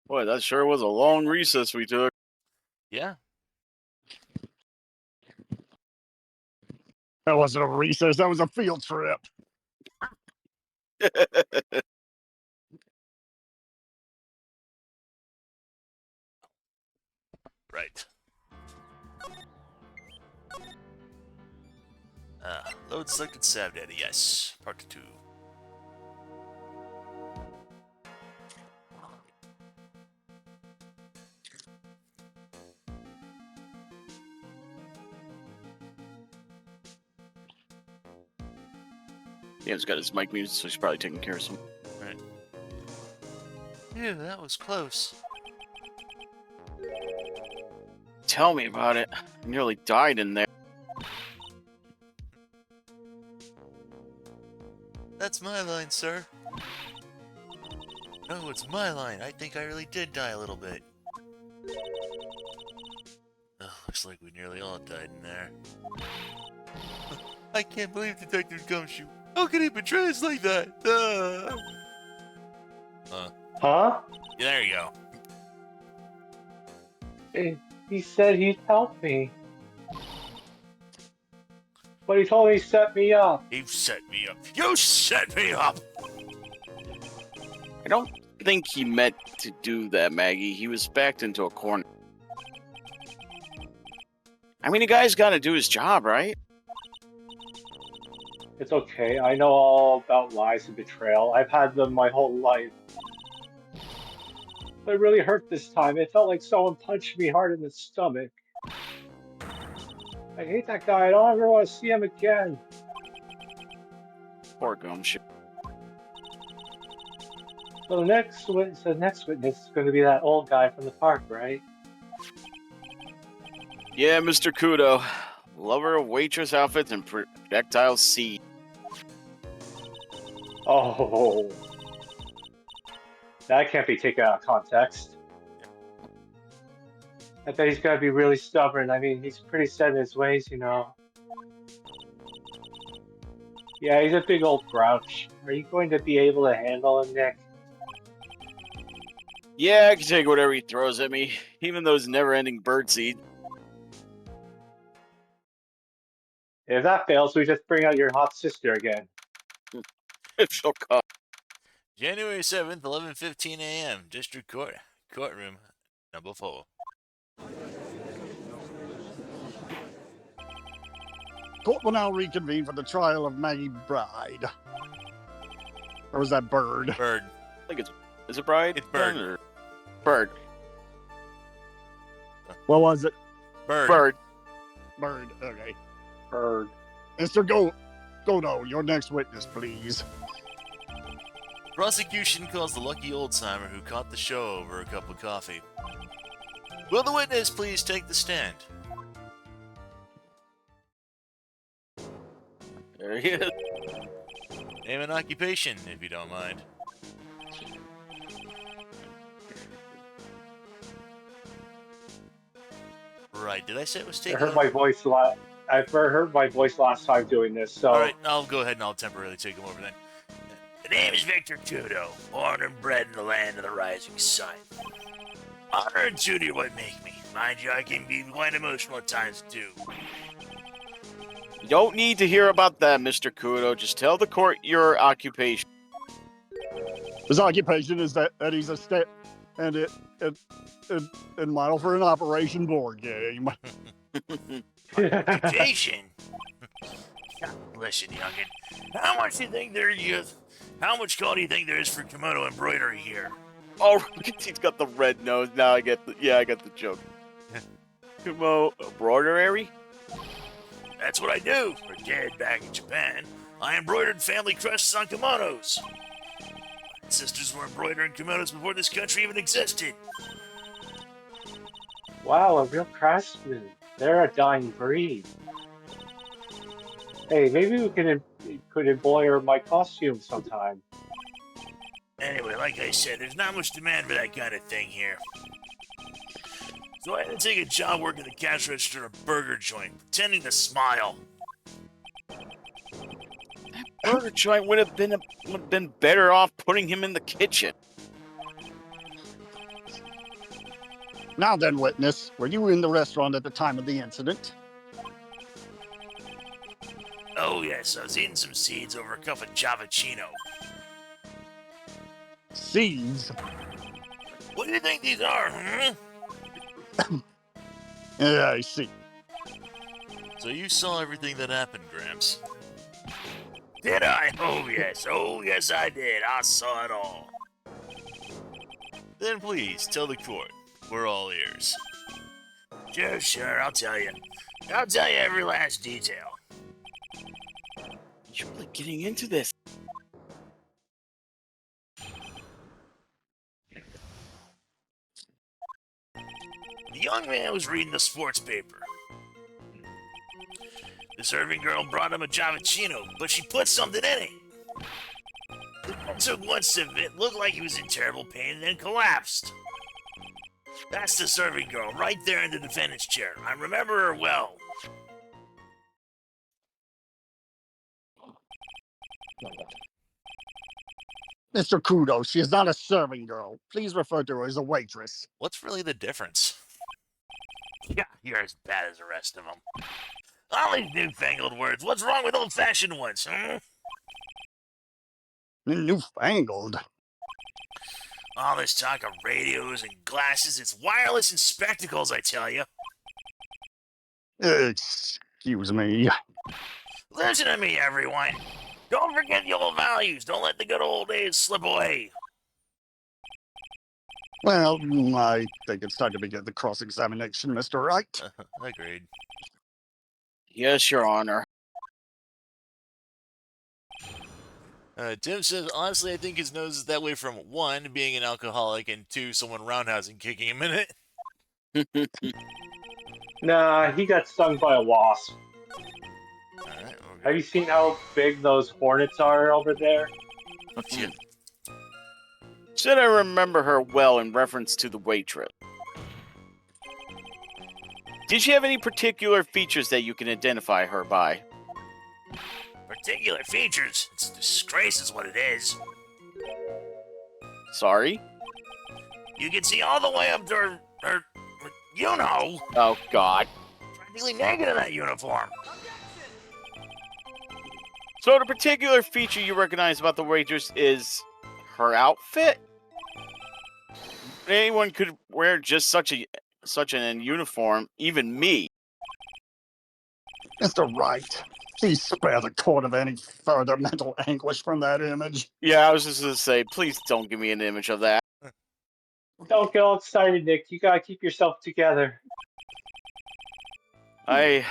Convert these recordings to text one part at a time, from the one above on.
Boy, that sure was a long recess we took. Yeah. That wasn't a recess. That was a field trip. Right. Load selected Sav Daddy, yes. Part 2. Yeah, he's got his mic muted, so he's probably taking care of some. Right. Ew, that was close. Tell me about it. I nearly died in there. That's my line, sir. No, it's my line. I think I really did die a little bit. Oh, looks like we nearly all died in there. I can't believe Detective Gumshoe. How could he betray us like that? Huh? Yeah, there you go. He said he'd help me. But he told me he set me up. You set me up. You set me up! I don't think he meant to do that, Maggie. He was backed into a corner. I mean, the guy's got to do his job, right? It's okay. I know all about lies and betrayal. I've had them my whole life. But it really hurt this time. It felt like someone punched me hard in the stomach. I hate that guy. I don't ever want to see him again. Poor Gumshoe. So the next witness is going to be that old guy from the park, right? Yeah, Mr. Kudo. Lover of waitress outfits and projectile seed. Oh. That can't be taken out of context. I bet he's got to be really stubborn. I mean, he's pretty set in his ways, you know. Yeah, he's a big old grouch. Are you going to be able to handle him, Nick? Yeah, I can take whatever he throws at me, even those never-ending birdseed. If that fails, we just bring out your hot sister again. If she'll come. January 7th, 11:15 a.m. District Court. Courtroom number 4. Court will now reconvene for the trial of Maggie Bride. Or was that Bird? Bird. I think is it Bride? It's Bird. Or Bird. What was it? Bird. Bird. Bird. Okay. Bird. Mr. Godo, your next witness, please. Prosecution calls the lucky old-timer who caught the show over a cup of coffee. Will the witness please take the stand? There he is. Name and occupation, if you don't mind. Right, did I say it was taken? I heard my voice I've heard my voice last time doing this, so... Alright, I'll go ahead and I'll temporarily take him over then. The name is Victor Kudo, born and bred in the land of the rising sun. Honor and duty are what make me. Mind you, I can be quite emotional at times too. You don't need to hear about that, Mr. Kudo. Just tell the court your occupation. His occupation is that he's a and model for an Operation board game. Occupation? Listen, youngin, how much do you think how much call do you think there is for kimono embroidery here? Oh, he's got the red nose. Now I get the joke. Kimono embroidery? That's what I do. For Dad back in Japan, I embroidered family crests on kimonos. My sisters were embroidering kimonos before this country even existed. Wow, a real craftsman. They're a dying breed. Hey, maybe we could embroider my costume sometime. Anyway, like I said, there's not much demand for that kind of thing here. So I had to take a job working the cash register at a burger joint, pretending to smile. Burger joint would have been better off putting him in the kitchen. Now then, witness, were you in the restaurant at the time of the incident? Oh yes, I was eating some seeds over a cup of Javachino. Seeds? What do you think these are, huh? Yeah, I see. So you saw everything that happened, Gramps. Did I? Oh yes I did. I saw it all. Then please, tell the court. We're all ears. Sure, I'll tell you. I'll tell you every last detail. You're really getting into this. The young man was reading the sports paper. The serving girl brought him a Javachino, but she put something in it. The man took one sip of it, looked like he was in terrible pain, and then collapsed. That's the serving girl, right there in the defendant's chair. I remember her well. Mr. Kudo, she is not a serving girl. Please refer to her as a waitress. What's really the difference? Yeah, you're as bad as the rest of them. All these newfangled words. What's wrong with old-fashioned ones, huh? Newfangled. All this talk of radios and glasses, it's wireless and spectacles, I tell you. Excuse me. Listen to me, everyone. Don't forget the old values. Don't let the good old days slip away. Well, I think it's time to begin the cross-examination, Mr. Wright. Agreed. Yes, Your Honor. Tim says, honestly, I think his nose is that way from 1, being an alcoholic, and 2, someone roundhousing kicking him in it. Nah, he got stung by a wasp. Alright, okay. Have you seen how big those hornets are over there? Yeah. Said I remember her well in reference to the waitress. Did she have any particular features that you can identify her by? Particular features? It's a disgrace is what it is. Sorry? You can see all the way up to her you know, Oh, God. practically naked in that uniform. So the particular feature you recognize about the waitress is her outfit? Anyone could wear just such an uniform, even me. Mr. Wright, please spare the court of any further mental anguish from that image. Yeah, I was just gonna say, please don't give me an image of that. Don't get all excited, Nick. You gotta keep yourself together. I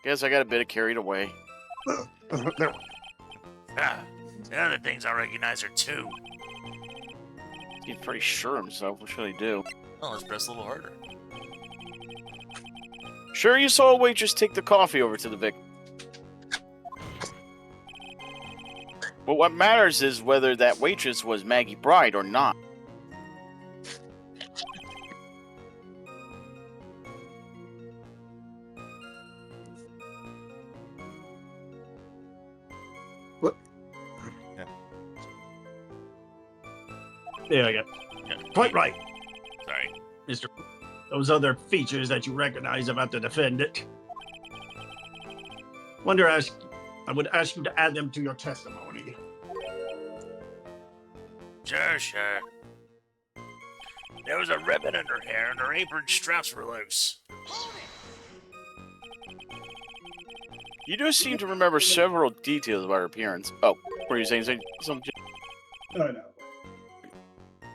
guess I got a bit carried away. There- The other things I recognize are 2. He's pretty sure of himself. What should I do? Oh, let's press a little harder. Sure, you saw a waitress take the coffee over to the victim. But what matters is whether that waitress was Maggie Bride or not. There you go. Yeah. Quite right, Sorry. Mr. Those other features that you recognize about the defendant. I would ask you to add them to your testimony. Sure. There was a ribbon in her hair and her apron straps were loose. You do seem to remember several details about her appearance. Oh, were you saying something? Oh, no.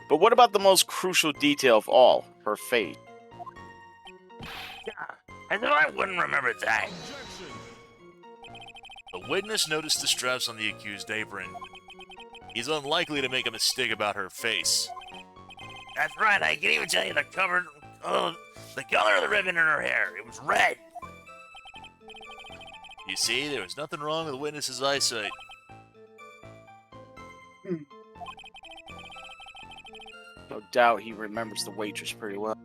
But what about the most crucial detail of all, her face? Yeah, as if I wouldn't remember that. The witness noticed the straps on the accused apron. He's unlikely to make a mistake about her face. That's right, I can even tell you the color of the ribbon in her hair. It was red. You see, there was nothing wrong with the witness's eyesight. No doubt he remembers the waitress pretty well.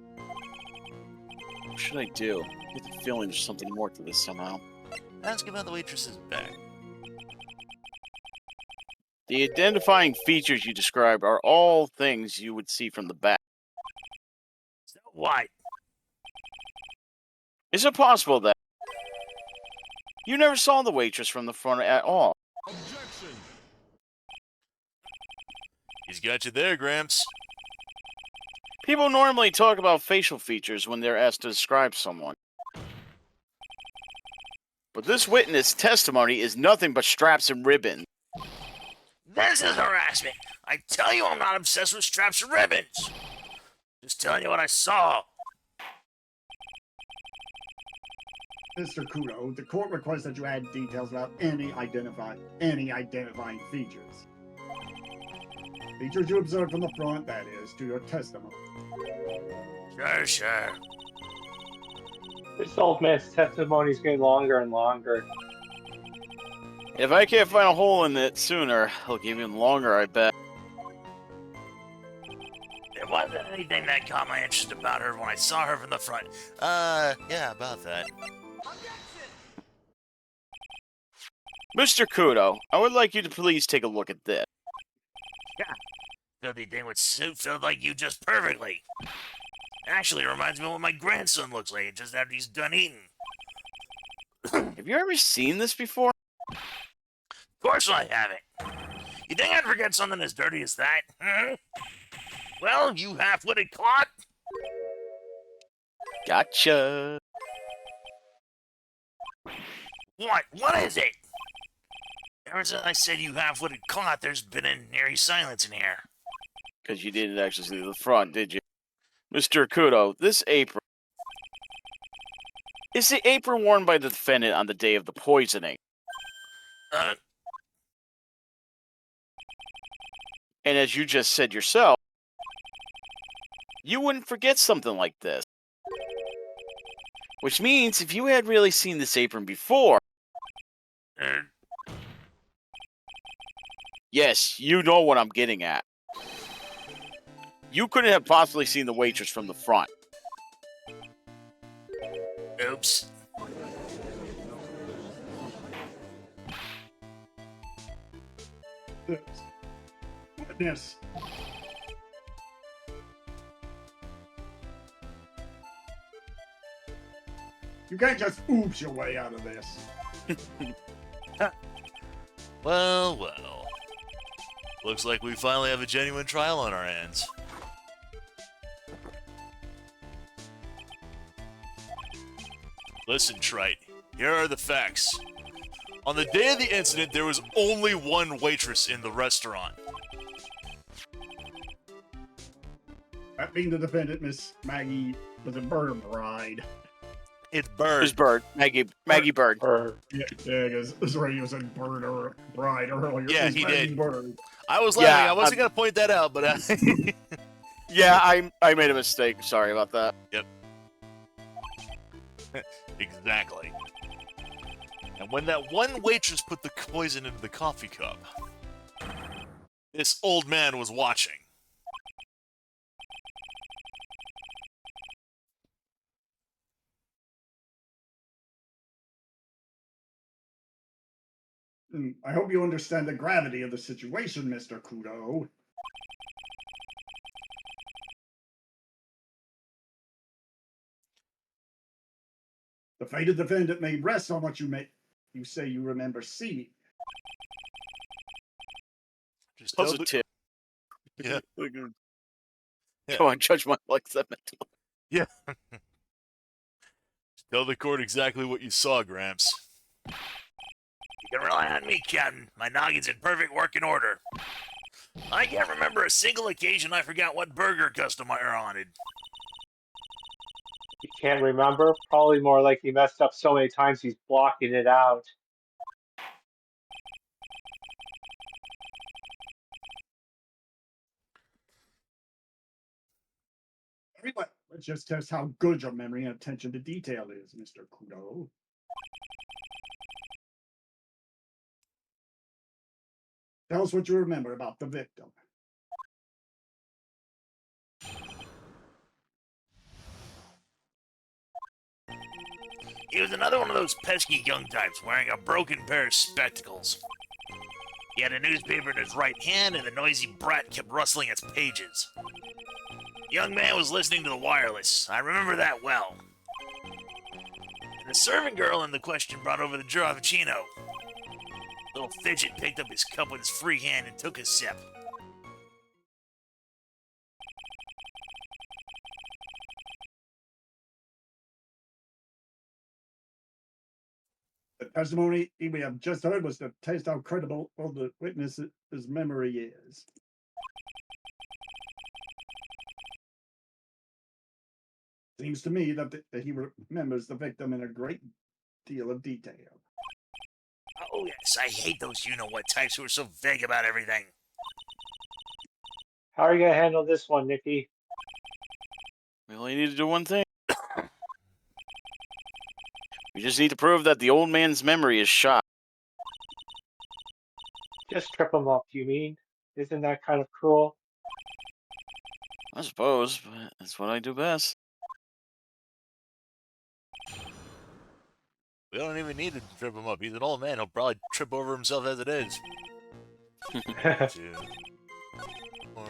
should I do? I get the feeling there's something more to this somehow. Ask about the waitress's bag. The identifying features you described are all things you would see from the back. So what? Is it possible that you never saw the waitress from the front at all? Objection! He's got you there, Gramps. People normally talk about facial features when they're asked to describe someone. But this witness testimony is nothing but straps and ribbons. This is harassment. I tell you I'm not obsessed with straps and ribbons. Just telling you what I saw. Mr. Kudo, the court requests that you add details about any identifying features. Features you observed from the front, that is, to your testimony. Sure. This old man's testimony's getting longer and longer. If I can't find a hole in it sooner, it'll give even longer, I bet. There wasn't anything that caught my interest about her when I saw her from the front. Yeah, about that. Mr. Kudo, I would like you to please take a look at this. Filthy thing with suit filled like you just perfectly. Actually, it reminds me of what my grandson looks like just after he's done eating. Have you ever seen this before? Of course I haven't. You think I'd forget something as dirty as that? Hmm? Well, you half-witted clot. Gotcha. What? What is it? Ever since I said you half-witted clot, there's been an eerie silence in here. Because you didn't actually see the front, did you? Mr. Kudo, this apron is the apron worn by the defendant on the day of the poisoning. And as you just said yourself, you wouldn't forget something like this. Which means if you had really seen this apron before, yes, you know what I'm getting at. You couldn't have possibly seen the waitress from the front. Oops. Witness. You can't just oops your way out of this. Well. Looks like we finally have a genuine trial on our hands. Listen, Trite, here are the facts. On the day of the incident, there was only one waitress in the restaurant. That being the defendant, Miss Maggie, was a bird bride. It's It Bird. was Bird. Maggie Bird. Or Yeah, because this radio said bird or bride earlier. Yeah, It's he Maggie did. Bird. I was Yeah, laughing. I wasn't going to point that out, but... Yeah, I made a mistake. Sorry about that. Exactly. And when that one waitress put the poison into the coffee cup, this old man was watching. I hope you understand the gravity of the situation, Mr. Kudo. The fated defendant may rest on what you say you remember seeing. Just tell the, Positive. Yeah. Yeah. Go on, judge my luck. Just tell the court exactly what you saw, Gramps. You can rely on me, Captain. My noggin's in perfect working order. I can't remember a single occasion I forgot what burger customer I wanted. you can't remember? Probably more like he messed up so many times he's blocking it out. Let's just test how good your memory and attention to detail is, Mr. Kudo. Tell us what you remember about the victim. He was another one of those pesky young types wearing a broken pair of spectacles. He had a newspaper in his right hand, and the noisy brat kept rustling its pages. The young man was listening to the wireless. I remember that well. And the servant girl in the question brought over the Giravicino. Little Fidget picked up his cup with his free hand and took a sip. The testimony we have just heard was to test how credible all the witness's memory is. Seems to me that he remembers the victim in a great deal of detail. Oh, yes, I hate those you-know-what types who are so vague about everything. How are you gonna handle this one, Nikki? We only need to do one thing. We just need to prove that the old man's memory is shot. Just trip him up, you mean? Isn't that kind of cruel? I suppose, but that's what I do best. We don't even need to trip him up. He's an old man. He'll probably trip over himself as it is. 2, 4,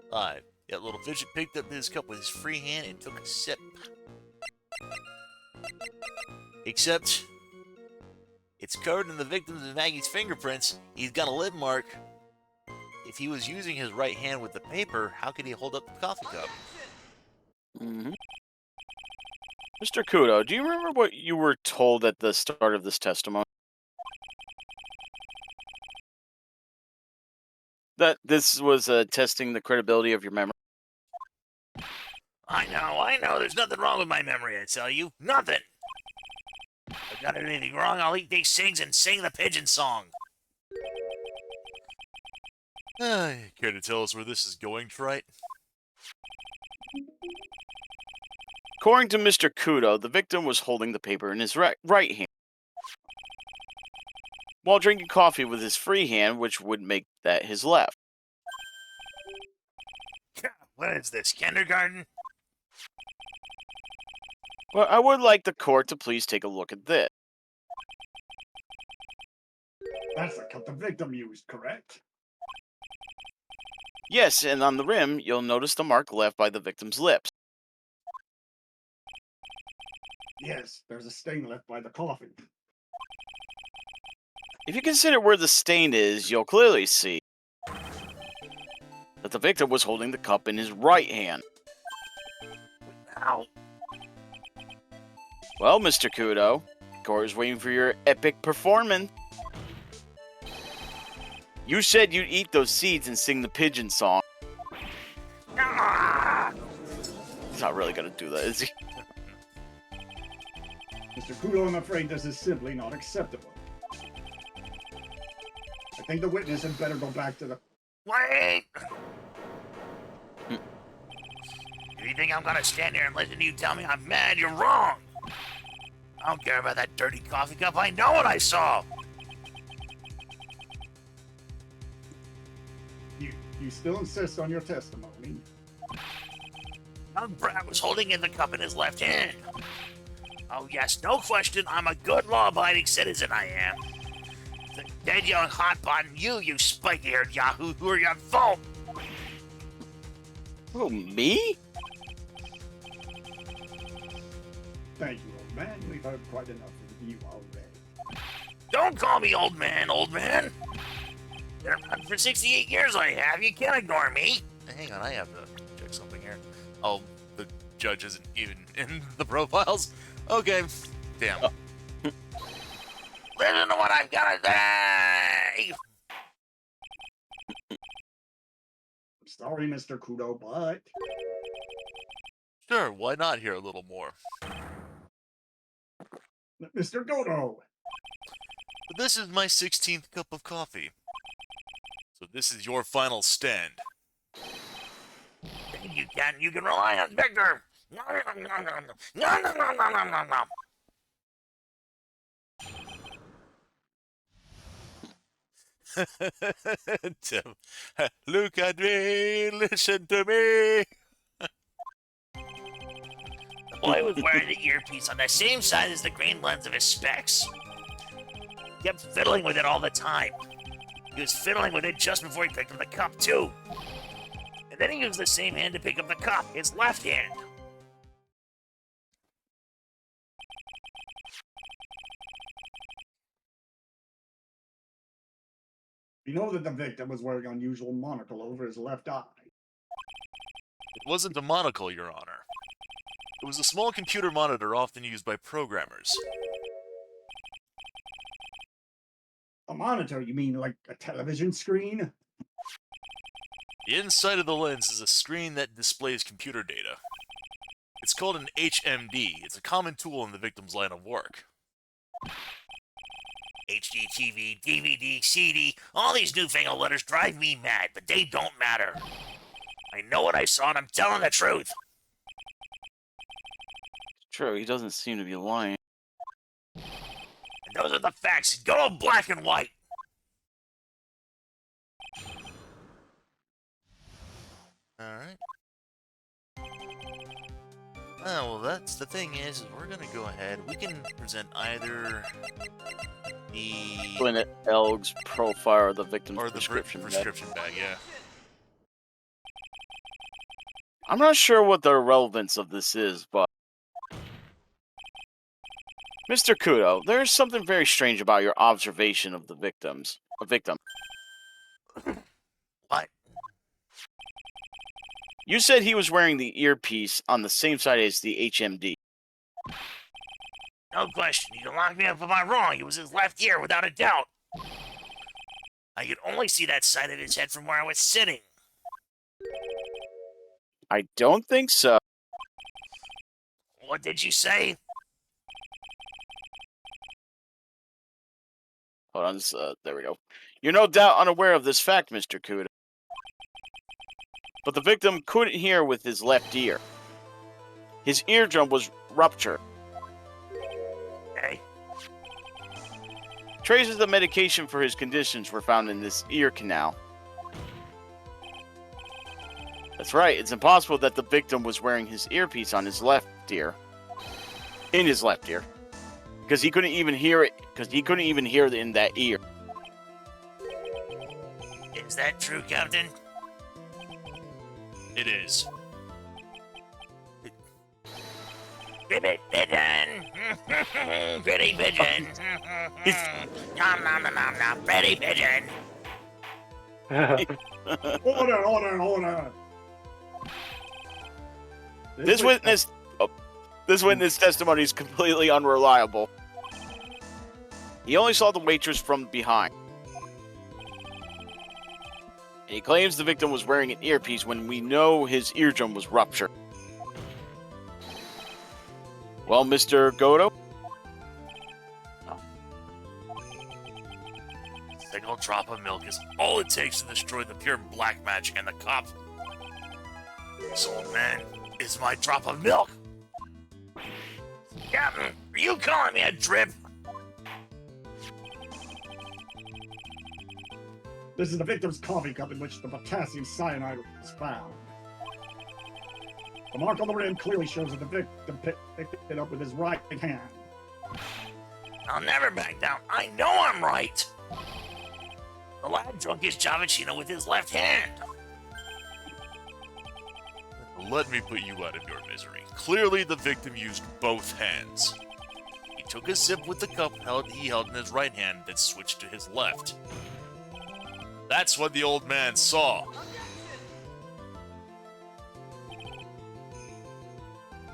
5. Yeah, little Fidget picked up his cup with his free hand and took a sip. Except, it's covered in the victim's and Maggie's fingerprints. He's got a lip mark. If he was using his right hand with the paper, how could he hold up the coffee cup? Mm-hmm. Mr. Kudo, do you remember what you were told at the start of this testimony? That this was testing the credibility of your memory? I know. There's nothing wrong with my memory, I tell you. Nothing! If I got anything wrong, I'll eat these things and sing the pigeon song. Care to tell us where this is going, Trite? According to Mr. Kudo, the victim was holding the paper in his right hand, while drinking coffee with his free hand, which would make that his left. What is this, kindergarten? Well, I would like the court to please take a look at this. That's the cup the victim used, correct? Yes, and on the rim, you'll notice the mark left by the victim's lips. Yes, there's a stain left by the coffee. If you consider where the stain is, you'll clearly see that the victim was holding the cup in his right hand. Ow. Well, Mr. Kudo, the court is waiting for your epic performance. You said you'd eat those seeds and sing the pigeon song. Ah! He's not really gonna do that, is he? Mr. Kudo, I'm afraid this is simply not acceptable. I think the witness had better go back to the... Wait! If you think I'm gonna stand here and listen to you tell me I'm mad, you're wrong! I don't care about that dirty coffee cup, I know what I saw! You still insist on your testimony? Young Brad was holding in the cup in his left hand. Oh yes, no question, I'm a good law-abiding citizen, I am. The dead young hotbot and you spiky-haired yahoo who are your fault! Oh, me? Thank you, old man. We've heard quite enough of you already. Don't call me old man, old man! Been around for 68 years I have, you can't ignore me! Hang on, I have to check something here. Oh, the judge isn't even in the profiles? Okay, damn. Listen to what I've got to say! I'm sorry, Mr. Kudo, but... Sure, why not hear a little more? Mr. Godo! But this is my 16th cup of coffee. So this is your final stand. You can rely on Victor! No. Tim, look at me, listen to me. boy was wearing the earpiece on the same side as the green lens of his specs. He kept fiddling with it all the time. He was fiddling with it just before he picked up the cup, too. And then he used the same hand to pick up the cup, his left hand. We know that the victim was wearing an unusual monocle over his left eye. It wasn't a monocle, Your Honor. It was a small computer monitor often used by programmers. A monitor, you mean like a television screen? The inside of the lens is a screen that displays computer data. It's called an HMD. It's a common tool in the victim's line of work. HD, TV, DVD, CD, all these newfangled letters drive me mad, but they don't matter. I know what I saw and I'm telling the truth. True, he doesn't seem to be lying. And those are the facts. Go black and white. Alright. Oh, well, that's the thing is we're gonna go ahead. We can present either the... When Elg's profile or the victim's or the prescription. prescription bag, yeah. I'm not sure what the relevance of this is, but... Mr. Kudo, there's something very strange about your observation of the victim. What? You said he was wearing the earpiece on the same side as the HMD. No question. You can lock me up if I'm wrong. It was his left ear, without a doubt. I could only see that side of his head from where I was sitting. I don't think so. What did you say? Hold on, there we go. You're no doubt unaware of this fact, Mr. Kudo. But the victim couldn't hear with his left ear. His eardrum was ruptured. Hey, Traces of medication for his conditions were found in this ear canal. That's right, it's impossible that the victim was wearing his earpiece on his left ear. In his left ear. Because he couldn't even hear it, in that ear. is that true, Captain? It is. Ribbit pigeon! Pretty pigeon! Nom nom nom nom nom, pretty pigeon! Order! This witness testimony is completely unreliable. He only saw the waitress from behind. And he claims the victim was wearing an earpiece when we know his eardrum was ruptured. Well, Mr. Godo? A single drop of milk is all it takes to destroy the pure black magic in the cup. This old man is my drop of milk. Captain, are you calling me a drip? This is the victim's coffee cup in which the potassium cyanide was found. The mark on the rim clearly shows that the victim picked it up with his right hand. I'll never back down. I know I'm right. The lad drunk his Javicino with his left hand. Let me put you out of your misery. Clearly, the victim used both hands. He took a sip with the cup he held in his right hand, then switched to his left. That's what the old man saw.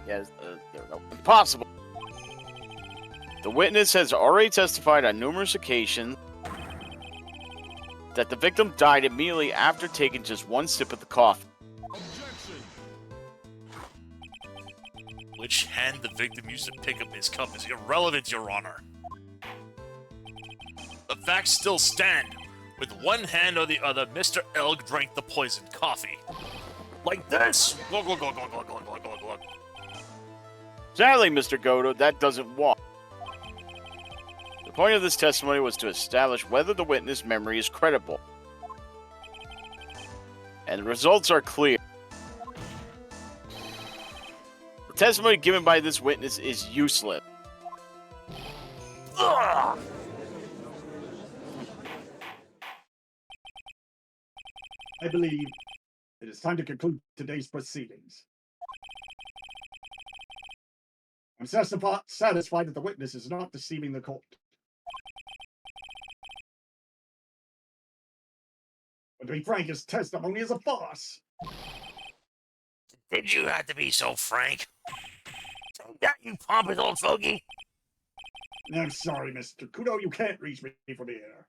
Yes, there we go. Impossible. The witness has already testified on numerous occasions that the victim died immediately after taking just one sip of the coffee. Which hand the victim used to pick up his cup is irrelevant, Your Honor. The facts still stand. With one hand or the other, Mr. Elg drank the poisoned coffee. Like this! Glug, glug, glug, glug, glug, glug, glug, glug, glug. Sadly, Mr. Godo, that doesn't walk. The point of this testimony was to establish whether the witness' memory is credible. And the results are clear. The testimony given by this witness is useless. Ugh! I believe it is time to conclude today's proceedings. I'm satisfied that the witness is not deceiving the court. But to be frank, his testimony is a farce. Did you have to be so frank? Take that, you pompous old fogey! I'm sorry, Mr. Kudo, you can't reach me from the air.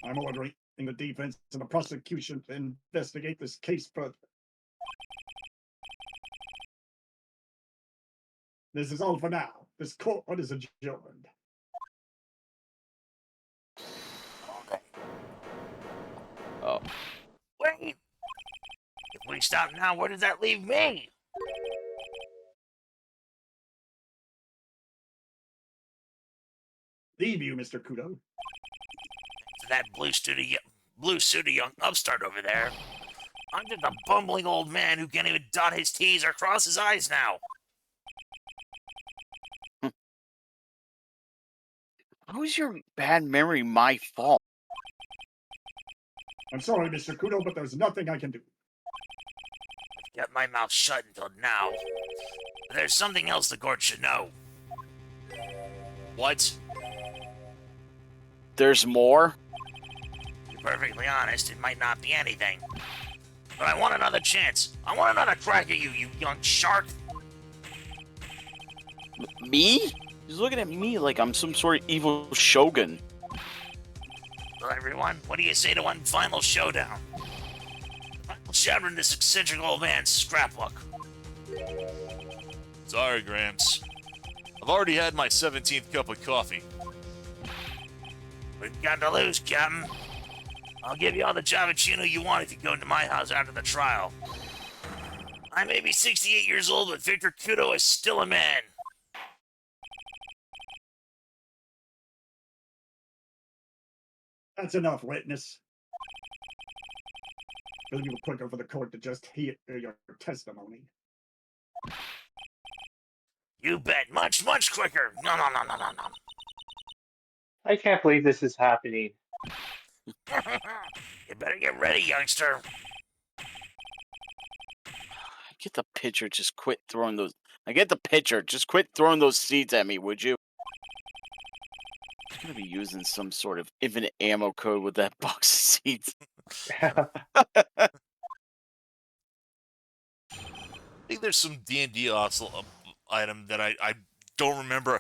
I'm ordering the defense and the prosecution to investigate this case further. This is all for now. This court is adjourned. Okay. Oh. Wait! If we stop now, where does that leave me? Leave you, Mr. Kudo. To that blue-suited young upstart over there. I'm just a bumbling old man who can't even dot his T's or cross his I's now. How is your bad memory my fault? I'm sorry, Mr. Kudo, but there's nothing I can do. Kept my mouth shut until now. But there's something else the court should know. What? There's more? To be perfectly honest, it might not be anything. But I want another chance. I want another crack at you, you young shark. Me? He's looking at me like I'm some sort of evil shogun. Well, everyone, what do you say to one final showdown? Final chapter in this eccentric old man's scrapbook. Sorry, Gramps. I've already had my 17th cup of coffee. We've got to lose, Captain. I'll give you all the Javachino you want if you go into my house after the trial. I may be 68 years old, but Victor Kudo is still a man. That's enough, witness. It'll be quicker for the court to just hear your testimony. You bet. Much, much quicker. No. I can't believe this is happening. You better get ready, youngster. I get the pitcher, just quit throwing those. Just quit throwing those seeds at me, would you? I'm gonna be using some sort of infinite ammo code with that box of seeds. I think there's some D&D item that I don't remember.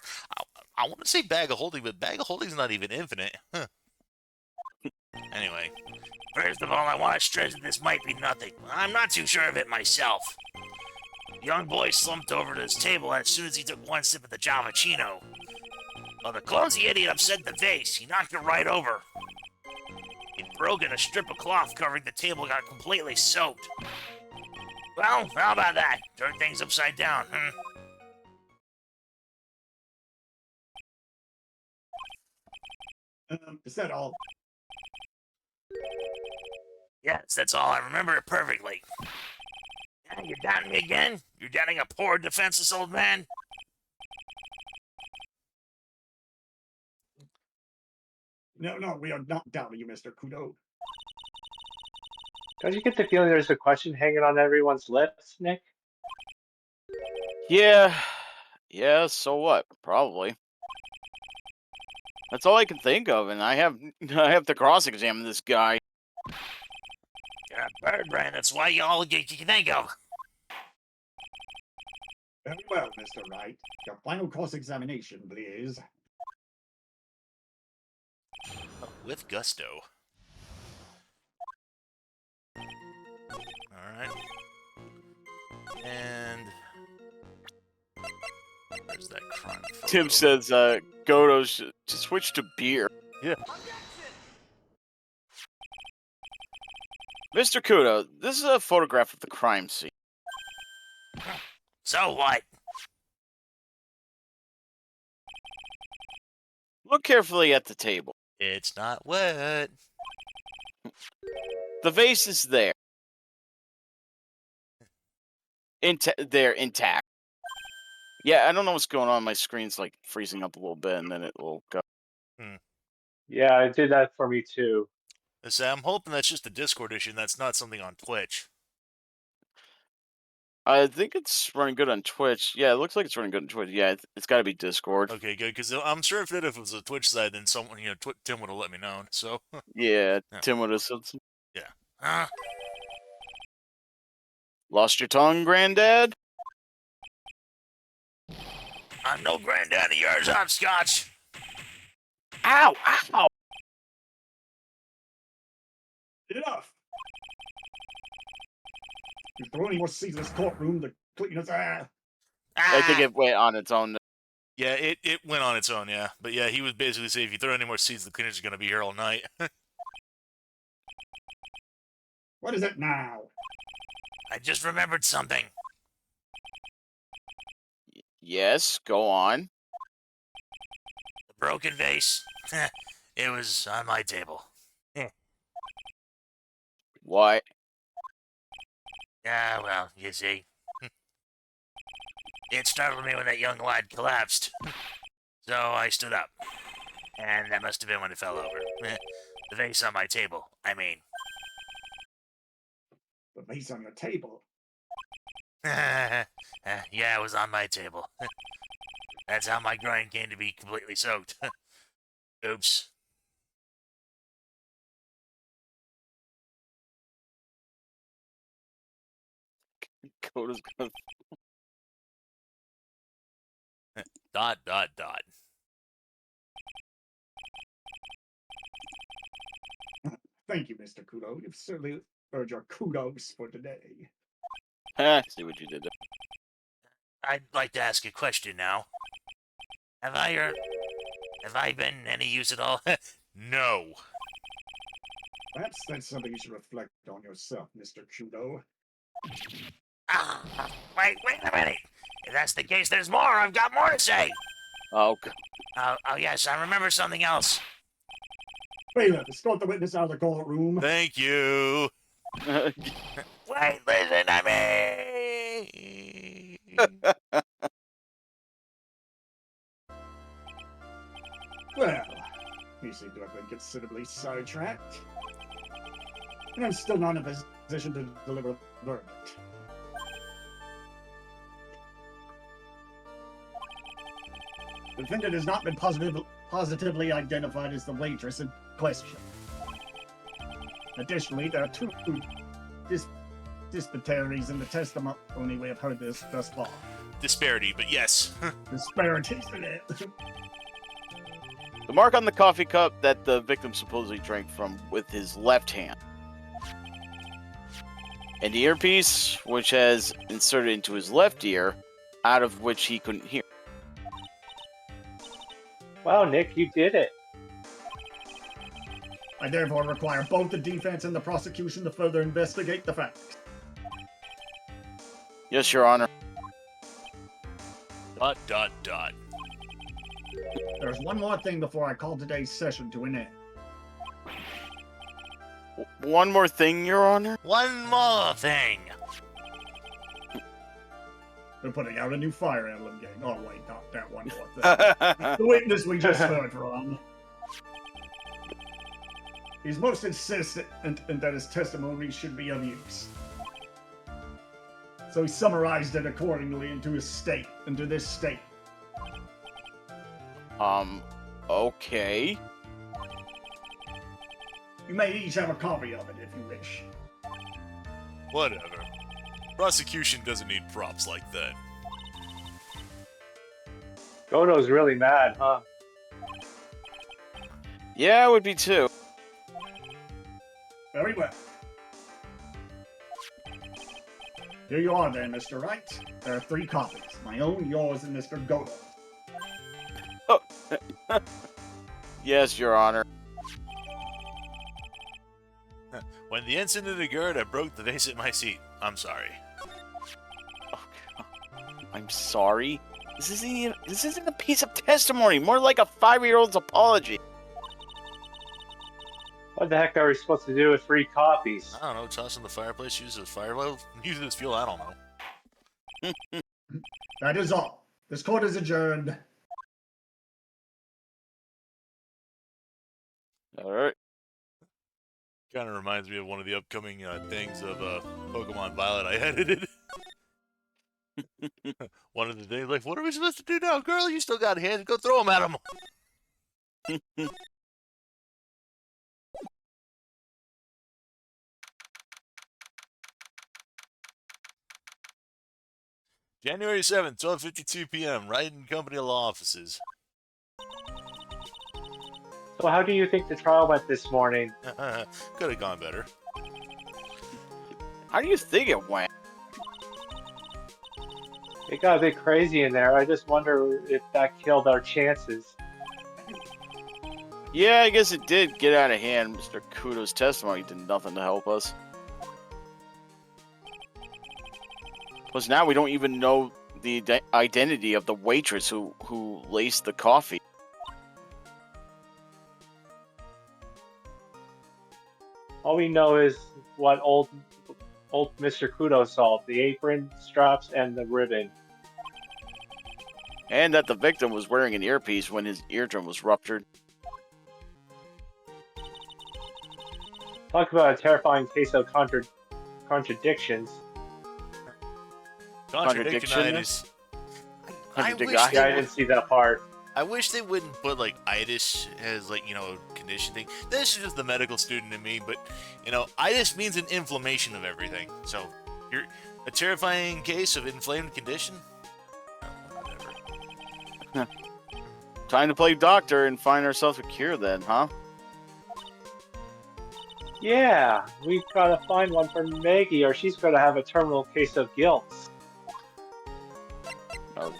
I want to say bag of holding, but bag of holding's not even infinite. Huh. Anyway. First of all, I want to stress that this might be nothing. I'm not too sure of it myself. The young boy slumped over to his table as soon as he took one sip of the Javachino. Well, the clumsy idiot upset the vase. He knocked it right over. It broke and a strip of cloth covering the table got completely soaked. Well, how about that? Turn things upside down, Is that all? Yes, that's all. I remember it perfectly. You're doubting me again? You're doubting a poor, defenseless old man? No, we are not doubting you, Mr. Kudo. Don't you get the feeling there's a question hanging on everyone's lips, Nick? Yeah, so what? Probably. That's all I can think of, and I have to cross-examine this guy. You're a bird brain, that's why you all you can think of. Very well, Mr. Wright. Your final cross-examination, please. With gusto. Alright. And... Where's that crime photo? Tim says, Goto should switch to beer. Yeah. Mr. Kudo, this is a photograph of the crime scene. So what? Look carefully at the table. It's not wet. The vase is there. they're intact. Yeah, I don't know what's going on. My screen's like freezing up a little bit, and then it will go. Yeah, it did that for me too. So I'm hoping that's just a Discord issue and that's not something on Twitch. I think it's running good on Twitch. Yeah, it looks like it's running good on Twitch. Yeah, it's got to be Discord. Okay, good, because I'm sure if it was a Twitch side, then someone, Tim would have let me know. So, Yeah, Yeah. Tim would have said something. uh, Lost your tongue, Granddad? I'm no granddad of yours, hopscotch. Ow! Ow! Enough! If you throw any more seeds in this courtroom, the cleaners. I think it went on its own. yeah, it went on its own, yeah. But yeah, he was basically saying if you throw any more seeds, the cleaners are going to be here all night. What is it now? I just remembered something. Yes, go on. The broken vase. It was on my table. Why? Yeah, well, you see. It startled me when that young lad collapsed. So I stood up. And that must have been when it fell over. The vase on my table, I mean. The vase on your table. Yeah, it was on my table. That's how my groin came to be completely soaked. Oops. Coda's gonna. Dot, dot, dot. Thank you, Mr. Kudo. You've certainly earned your kudos for today. See what you did there. I'd like to ask a question now. Have I been any use at all? No. Perhaps that's something you should reflect on yourself, Mr. Kudo. Wait a minute. If that's the case, there's more. I've got more to say. Oh, Oh, yes, I remember something else. Bailiff, escort the witness out of the courtroom. Thank you. God. Wait, listen to me. Well, you seem to have been considerably sidetracked. And I'm still not in a position to deliver a verdict. The defendant has not been positively identified as the waitress in question. Additionally, there are two disparities in the testimony we have heard thus far. Disparity, but yes. Disparities in it. The mark on the coffee cup that the victim supposedly drank from with his left hand. And the earpiece, which has inserted into his left ear, out of which he couldn't hear. Wow, Nick, you did it. I therefore require both the defense and the prosecution to further investigate the facts. Yes, Your Honor. Dot, dot, dot. There's one more thing before I call today's session to an end. One more thing, Your Honor. One more thing. We're putting out a new Fire Emblem game. Oh wait, not that one more thing. The witness we just heard from. He's most insistent that his testimony should be of use. So he summarized it accordingly into this state. Okay. You may each have a copy of it if you wish. Whatever. Prosecution doesn't need props like that. Gono's really mad, huh? Yeah, I would be too. Very well. Here you are then, Mr. Wright. There are 3 copies. My own, yours, and Mr. Gono. Yes, Your Honor. When the incident occurred, I broke the vase at my seat. I'm sorry. I'm sorry. This isn't a piece of testimony. More like a 5-year-old's apology. What the heck are we supposed to do with 3 copies? I don't know, toss in the fireplace, use it as firewood, use it as fuel, I don't know. That is all. This court is adjourned. All right. Kind of reminds me of one of the upcoming things of Pokemon Violet I edited. One of the days, like, what are we supposed to do now, girl? You still got hands. Go throw them at him. January 7th, 12:52 p.m. Right in Company Law offices. So how do you think the trial went this morning? Could have gone better. How do you think it went? It got a bit crazy in there. I just wonder if that killed our chances. Yeah, I guess it did get out of hand. Mr. Kudo's testimony did nothing to help us. Plus, now we don't even know the identity of the waitress who laced the coffee. All we know is what old Mr. Kudo saw: the apron, straps, and the ribbon. And that the victim was wearing an earpiece when his eardrum was ruptured. Talk about a terrifying case of contradictions. Contradictionitis. I wish Contradict- Yeah, I didn't see that part. I wish they wouldn't put like itis as like, you know, condition thing. This is just the medical student in me, but you know, itis means an inflammation of everything. So you're a terrifying case of inflamed condition? Oh, whatever. Time to play doctor and find ourselves a cure then, huh? Yeah, we've got to find one for Maggie, or she's going to have a terminal case of guilt.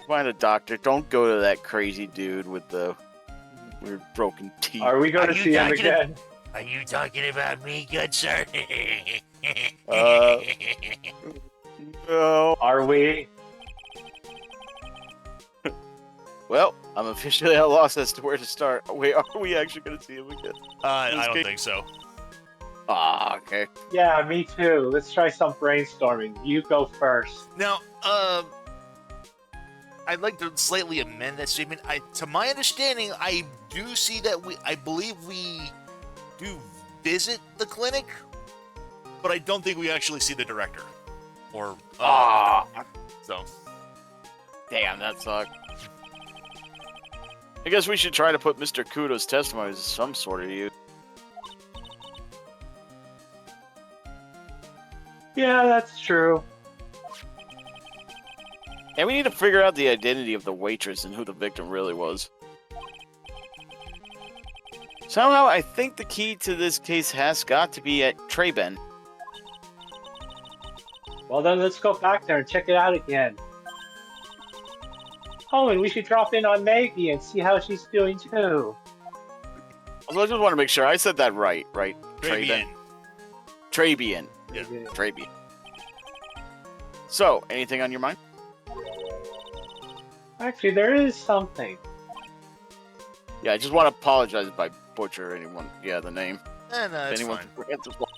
Find a doctor. Don't go to that crazy dude with the weird broken teeth. Are we going to see him again? Are you talking about me, good sir? No. Are we? Well, I'm officially at a loss as to where to start. Wait, are we actually going to see him again? I don't think so. Ah, okay. Yeah, me too. Let's try some brainstorming. You go first. Now, I'd like to slightly amend that statement. To my understanding, I do see that I believe we do visit the clinic, but I don't think we actually see the director. Or, so. Damn, that sucked. I guess we should try to put Mr. Kudo's testimony to some sort of use. Yeah, that's true. And we need to figure out the identity of the waitress and who the victim really was. Somehow, I think the key to this case has got to be at Treben. Well, then let's go back there and check it out again. Oh, and we should drop in on Maggie and see how she's doing too. I just want to make sure I said that right, Trabian. Trabian. Yeah. Trabian. So, anything on your mind? Actually, there is something. Yeah, I just want to apologize if I butcher anyone. Yeah, the name. No, it's Anyone fine. forgets as well.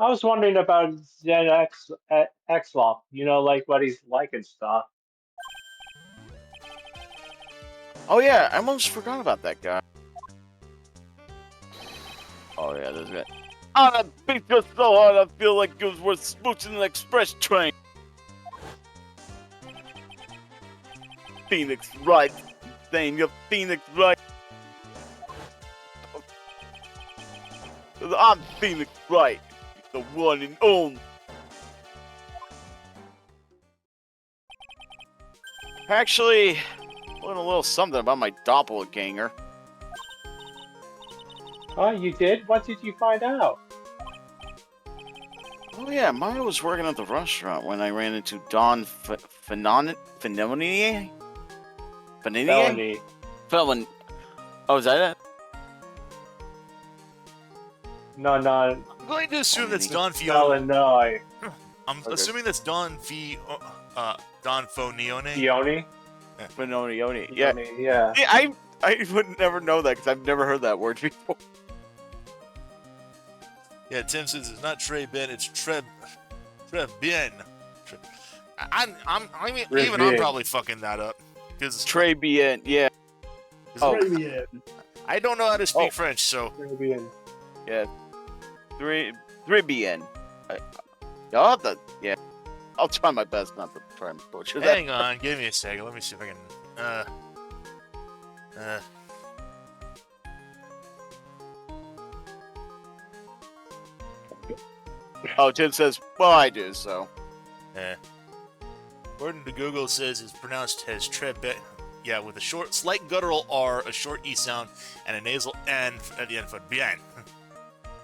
I was wondering about Zen Xlop, you know, like what he's like and stuff. Oh yeah, I almost forgot about that guy. Oh yeah, there's that. Oh, that beat just so hard, I feel like it was worth smooching an express train. Phoenix Wright. Saying you're Phoenix Wright. I'm Phoenix Wright. The one and only. Actually, I learned a little something about my doppelganger. Oh, you did? What did you find out? Oh yeah, Maya was working at the restaurant when I ran into Don Felony? Felony. Felon. Oh, is that it? No, I'm going to assume that's Don Fiona. Illinois. I'm assuming that's Don Fonione. Fione? Felonione. Yeah. Yeah. I would never know that because I've never heard that word before. Yeah, Tim says it's not Trey Ben, it's Trebien. I mean, even I'm Tribien. probably fucking that up because Tribien, yeah. Oh. Tribien. I don't know how to speak Oh. French, so Tribien. Yeah. Tribien. Y'all have to, yeah. I'll try my best not to try and butcher that. hang on, give me a second. Let me see if I can. Oh, Tim says, well, I do, so. According to Google, it says it's pronounced as Trebien. Yeah, with a short, slight guttural R, a short E sound, and a nasal N at the end for bien.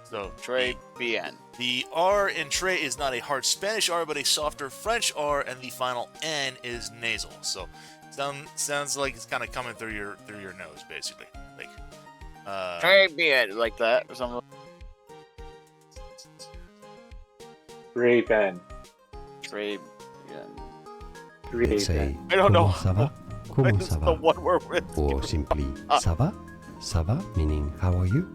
So Tribien. the R in Trey is not a hard Spanish R, but a softer French R, and the final N is nasal. So sounds like it's kind of coming through your nose, basically. Like Tribien, like that or something. Tribien. Tribien. Let's say, I don't know. comment ça va? Comment It's ça the va? one we're with. Or simply, ça va? Ça va, meaning, how are you?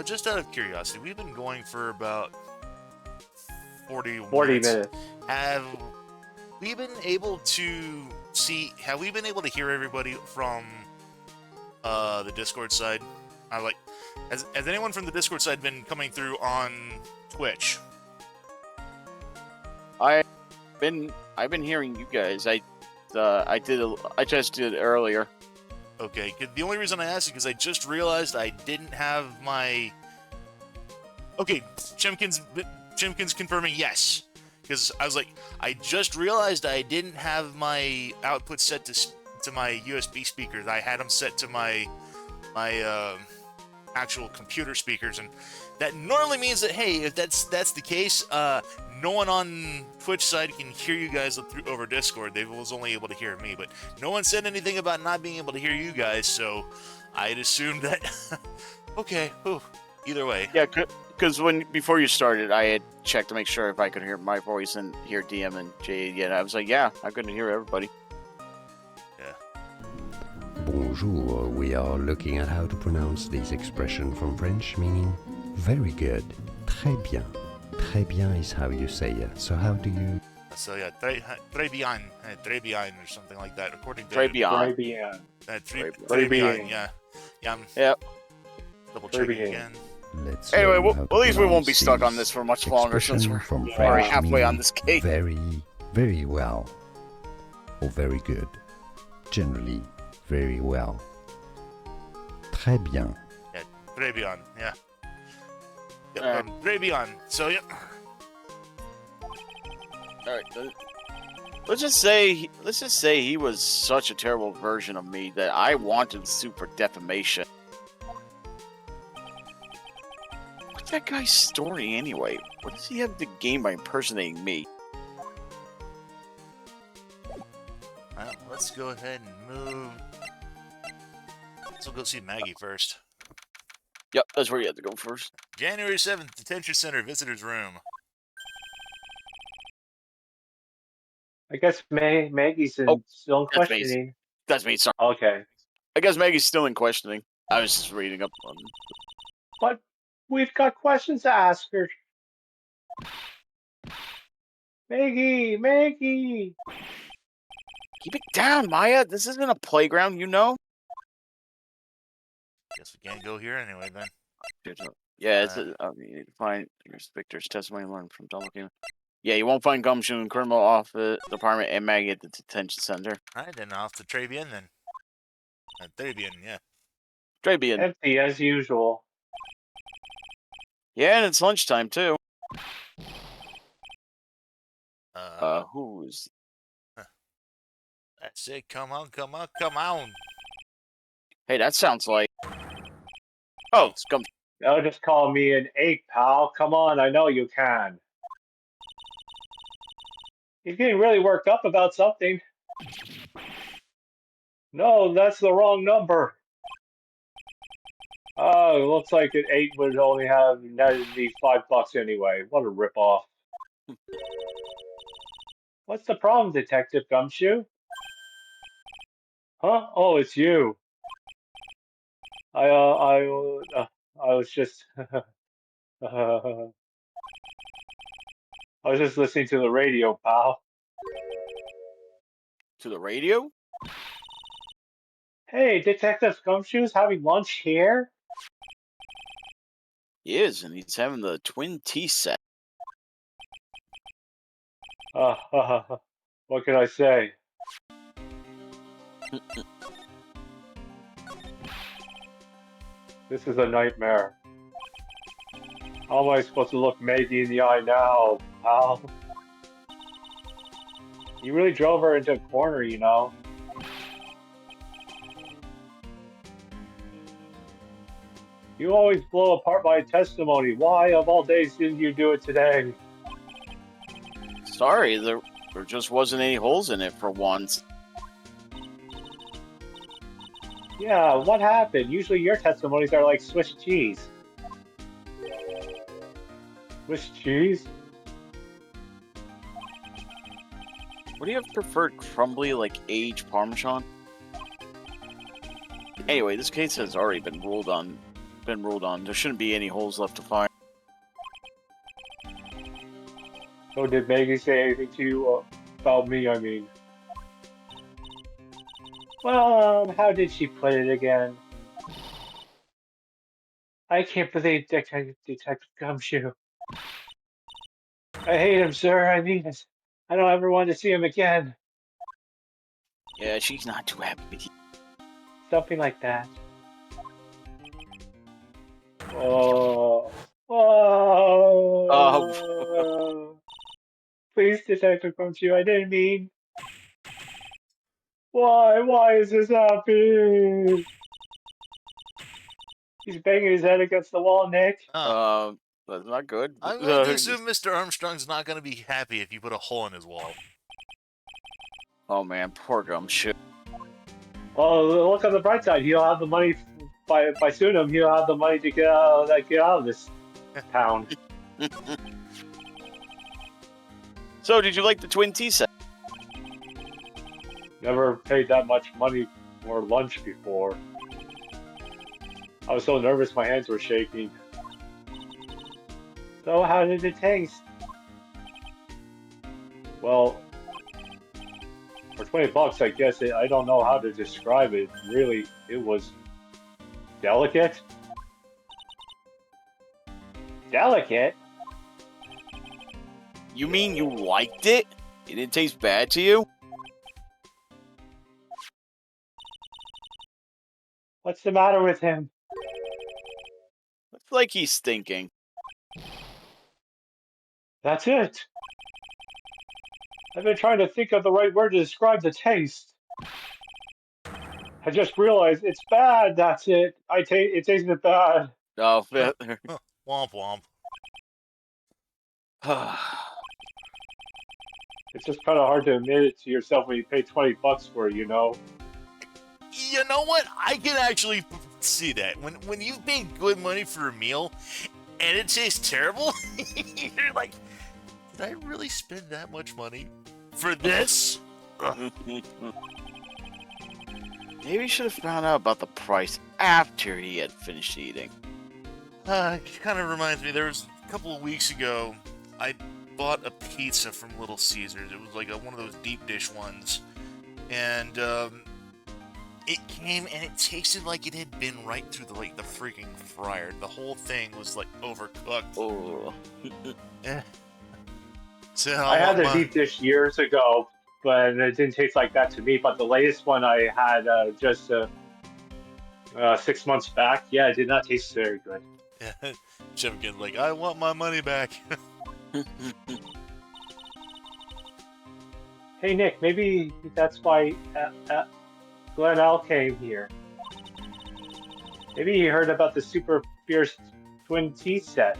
just out of curiosity, we've been going for about 40 minutes. Have we been able to hear everybody from the Discord side? Has anyone from the Discord side been coming through on Twitch? I've been hearing you guys. I just did it earlier. Okay, the only reason I asked is because I just realized I didn't have my. Okay, Chimkin's confirming yes, because I was like, I just realized I didn't have my output set to my USB speakers. I had them set to my actual computer speakers, and that normally means that, hey, if that's the case, no one on Twitch side can hear you guys over Discord. They was only able to hear me, but no one said anything about not being able to hear you guys, so I'd assumed that. Okay, either way. Yeah, because before you started, I had checked to make sure if I could hear my voice and hear DM and Jade. Yeah, I was like, yeah, I couldn't hear everybody. Bonjour, we are looking at how to pronounce this expression from French, meaning very good. Très bien. Très bien is how you say it. So how do you... So yeah, Tribien or something like that, according to... Tribien. Tribien, yeah. Yep. Double checking Tribien. again. Let's Anyway, learn how at to least we won't pronounce be stuck on this this for much longer since expression we're from already French, halfway on meaning this game. very, very well. Or very good. Generally, very well. Très bien. Yeah, Tribien, yeah. Alright. Tribien, so yeah. All right. Let's just say he was such a terrible version of me that I wanted to sue for defamation. What's that guy's story anyway? What does he have to gain by impersonating me? Well, let's go ahead and move. Let's go see Maggie first. Yep, that's where you have to go first. January 7th, Detention Center, Visitor's Room. I guess Maggie's still in that's me. questioning. That's me. Sorry. Okay. I guess Maggie's still in questioning. I was just reading up on. But we've got questions to ask her. Maggie! Keep it down, Maya. This isn't a playground, you know. Guess we can't go here anyway then. Yeah, it's you need to find Victor's testimony learned from double game. Yeah, you won't find Gumshoe in criminal office department and Maggie at the detention center. Alright, then off to Tribien then. Tribien, yeah. Tribien. Empty as usual. Yeah, and it's lunchtime too. Who's? That's it. Come on. Hey, that sounds like. Oh, it's Gumshoe. Don't just call me an ape, pal. Come on, I know you can. He's getting really worked up about something. No, that's the wrong number. Oh, it looks like an 8 would only have netted me $5 anyway. What a ripoff. What's the problem, Detective Gumshoe? Huh? Oh, it's you. I was just I was just listening to the radio, pal. To the radio? Hey, Detective Gumshoe's having lunch here? He is, and he's having the twin tea set. What can I say? This is a nightmare. How am I supposed to look Maggie in the eye now, pal? You really drove her into a corner, you know. You always blow apart my testimony. Why, of all days, didn't you do it today? Sorry, there just wasn't any holes in it for once. Yeah, what happened? Usually your testimonies are like Swiss cheese. Swiss cheese? What do you have preferred, crumbly, like aged Parmesan? Anyway, this case has already been ruled on. There shouldn't be any holes left to find. So did Maggie say anything to you about me, I mean? Well, how did she put it again? I can't believe Detective Gumshoe. I hate him, sir. I mean it. I don't ever want to see him again. Yeah, she's not too happy with you. Something like that. Oh. Oh. Please, Detective Gumshoe, I didn't mean. Why? Why is this happening? He's banging his head against the wall, Nick. That's not good. I'm going to assume Mr. Armstrong's not going to be happy if you put a hole in his wall. Oh man, poor Gumshoe. Well, look on the bright side. He'll have the money by suing him. He'll have the money to get out of this town. So, did you like the twin tea set? Never paid that much money for lunch before. I was so nervous, my hands were shaking. So, how did it taste? Well, for $20, I guess I don't know how to describe it. Really, it was delicate. Delicate? You mean you liked it? It didn't taste bad to you? What's the matter with him? Looks like he's thinking. That's it. I've been trying to think of the right word to describe the taste. I just realized it's bad. That's it. It tasted bad. Oh, Womp womp. It's just kind of hard to admit it to yourself when you pay $20 for it, you know. You know what? I can actually see that. When you pay good money for a meal and it tastes terrible, you're like, did I really spend that much money for this? Maybe he should have found out about the price after he had finished eating. It kind of reminds me, there was a couple of weeks ago, I bought a pizza from Little Caesars. It was like one of those deep dish ones. And it came and it tasted like it had been right through the freaking fryer. The whole thing was like overcooked. Oh. So I had a deep dish years ago, but it didn't taste like that to me. But the latest one I had just 6 months back, yeah, it did not taste very good. Yeah, Chef again, like, I want my money back. Hey Nick, maybe that's why Glenn L came here. Maybe he heard about the super fierce twin tea set.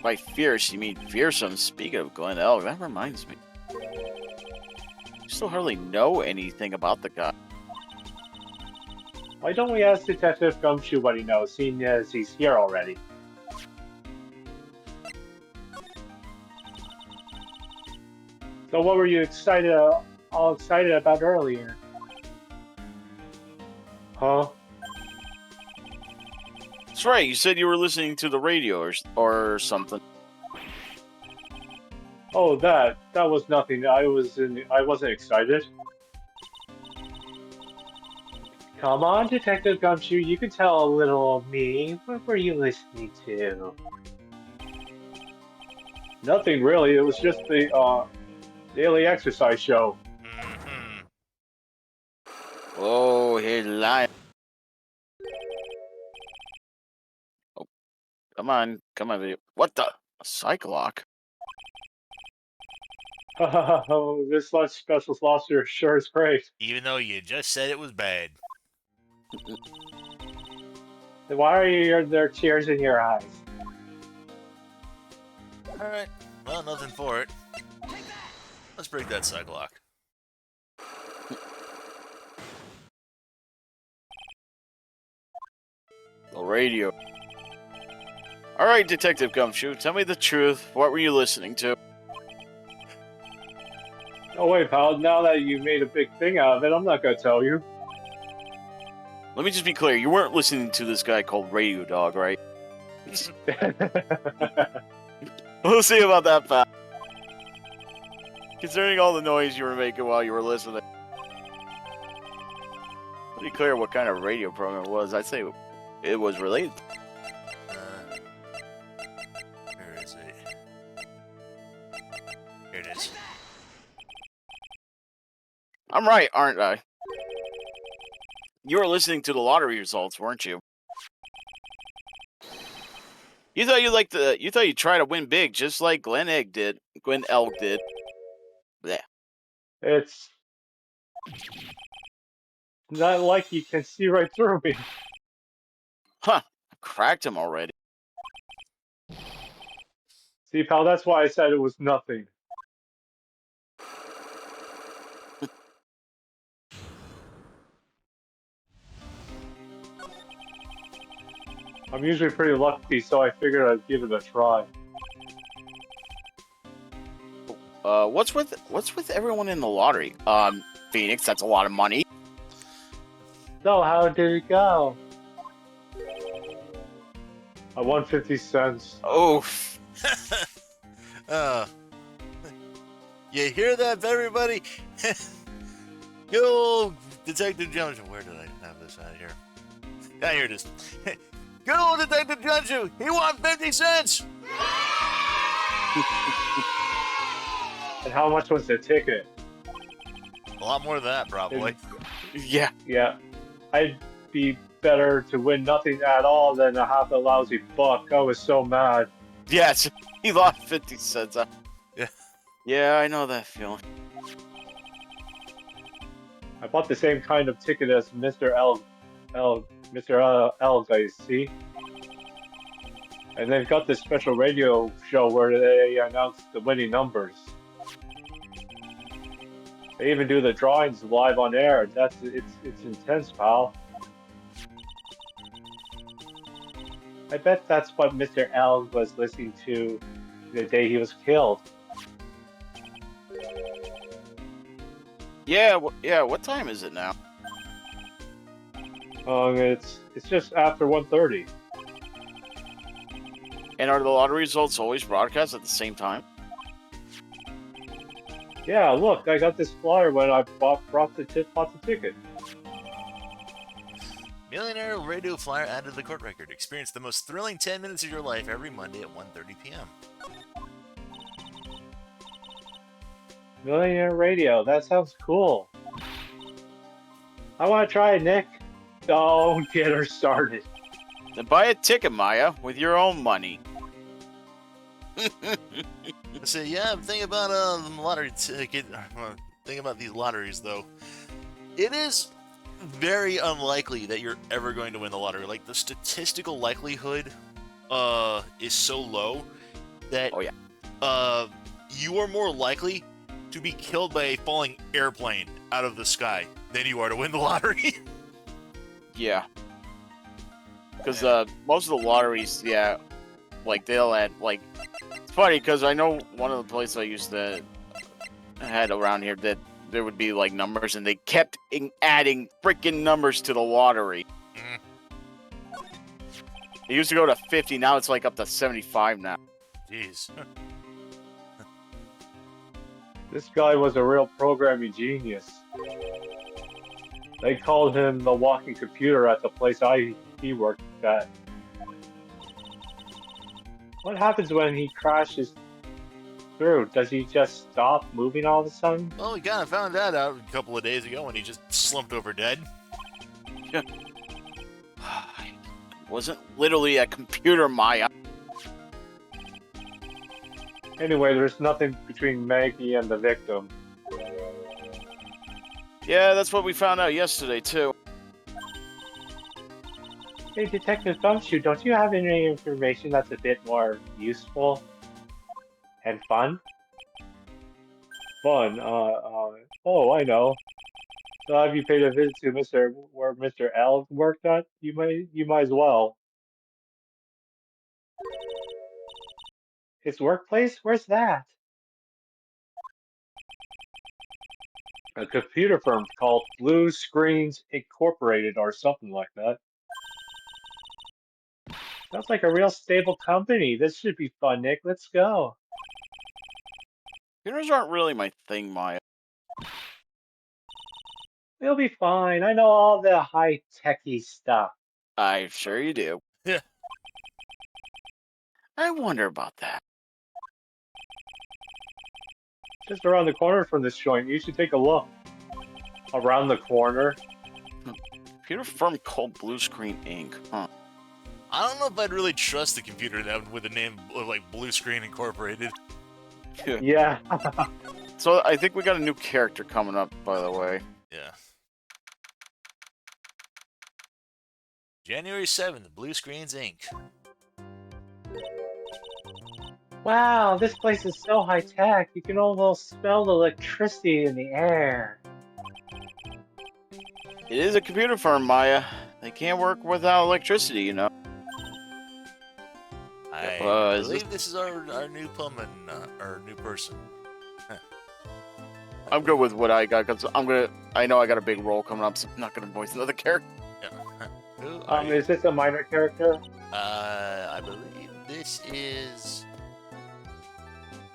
By fierce, you mean fearsome. Speaking of Glenn L, that reminds me. You still hardly know anything about the guy. Why don't we ask Detective Gumshoe what he knows, seeing as he's here already? So what were you all excited about earlier? Huh? That's right. You said you were listening to the radio or something. Oh, that was nothing. I wasn't excited. Come on, Detective Gumshoe, you can tell a little of me. What were you listening to? Nothing really. It was just the daily exercise show. Mm-hmm. Oh, he's lying. Oh, come on, video. What the? A Cyclock? Oh, this lunch special lobster sure is great. Even though you just said it was bad. Then why are there tears in your eyes? Alright, well, nothing for it. Let's break that Cyclock. The radio. All right, Detective Gumshoe, tell me the truth. What were you listening to? Oh wait, pal, now that you made a big thing out of it, I'm not gonna tell you. Let me just be clear. You weren't listening to this guy called Radio Dog, right? We'll see about that, pal. Considering all the noise you were making while you were listening. Pretty clear what kind of radio program it was. I'd say it was related. Where is it? Here it is. I'm right, aren't I? You were listening to the lottery results, weren't you? You thought you'd try to win big, just like Glen Elg did. Blech. It's not like you can see right through me. Huh. I cracked him already. See, pal, that's why I said it was nothing. I'm usually pretty lucky, so I figured I'd give it a try. What's with everyone in the lottery? Phoenix, that's a lot of money. So, how did it go? I won 50 cents. Oh, uh, you hear that, everybody? Good old Detective Jones. Where did I have this out here? Yeah, here it is. Good old Detective Jones. He won 50 cents. And how much was the ticket? A lot more than that, probably. yeah. Yeah, I'd be better to win nothing at all than a half a lousy buck. I was so mad. Yes, he lost 50 cents. Yeah. Yeah, I know that feeling. I bought the same kind of ticket as Mr. L, guys, see? And they've got this special radio show where they announce the winning numbers. They even do the drawings live on air. It's intense, pal. I bet that's what Mr. L was listening to the day he was killed. Yeah, what time is it now? It's just after 1:30. And are the lottery results always broadcast at the same time? Yeah, look, I got this flyer when I bought the ticket. Millionaire radio flyer added to the court record. Experience the most thrilling 10 minutes of your life every Monday at 1:30 p.m. Millionaire Radio, that sounds cool. I want to try it, Nick. Don't get her started. Then buy a ticket, Maya, with your own money. So yeah, think about the lottery ticket. Think about these lotteries, though. It is very unlikely that you're ever going to win the lottery. Like, the statistical likelihood is so low that you are more likely to be killed by a falling airplane out of the sky than you are to win the lottery. Yeah. Because most of the lotteries, like they'll add, like, it's funny because I know one of the places I used to had around here that there would be like numbers and they kept adding freaking numbers to the lottery. It used to go to 50, now it's like up to 75 now. Jeez. This guy was a real programming genius. They called him the walking computer at the place he worked at. What happens when he crashes through? Does he just stop moving all of a sudden? Well, we kind of found that out a couple of days ago when he just slumped over dead. It wasn't literally a computer, Maya. Anyway, there's nothing between Maggie and the victim. Yeah, that's what we found out yesterday, too. Hey, Detective Thumbshoe, don't you have any information that's a bit more useful and fun? Fun? Oh, I know. So have you paid a visit to where Mr. L worked at? You might as well. His workplace? Where's that? A computer firm called Blue Screens Incorporated or something like that. Sounds like a real stable company. This should be fun, Nick. Let's go. Computers aren't really my thing, Maya. We'll be fine. I know all the high-techy stuff. I'm sure you do. Yeah. I wonder about that. Just around the corner from this joint. You should take a look. Around the corner. Computer firm called Blue Screen Inc. Huh. I don't know if I'd really trust the computer that with the name of, like, Blue Screen Incorporated. Yeah. So I think we got a new character coming up, by the way. Yeah. January 7th, Blue Screens Inc. Wow, this place is so high-tech. You can almost smell the electricity in the air. It is a computer firm, Maya. They can't work without electricity, you know. I Is believe this is our new plumber, our new person. I'm good with what I got, because I know I got a big role coming up, so I'm not gonna voice another character. Yeah. Who are you? Is this a minor character? I believe this is...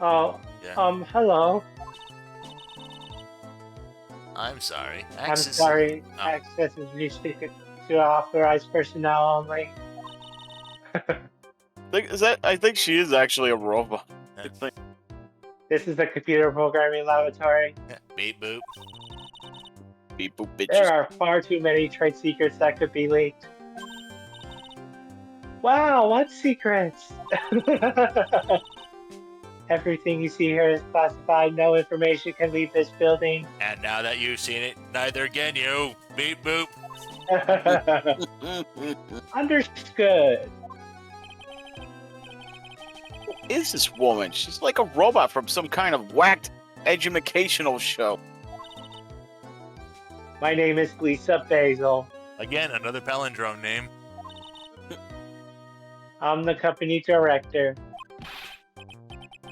Oh, Yeah. Hello. I'm sorry. I'm sorry. Oh. Access is restricted to authorized personnel only. I think she is actually a robot. I think. This is the computer programming laboratory. Beep boop. Beep boop bitches. There are far too many trade secrets that could be leaked. Wow, what secrets? Everything you see here is classified. No information can leave this building. And now that you've seen it, neither can you. Beep boop. Understood. Who is this woman? She's like a robot from some kind of whacked educational show. My name is Lisa Basil. Again, another palindrome name. I'm the company director.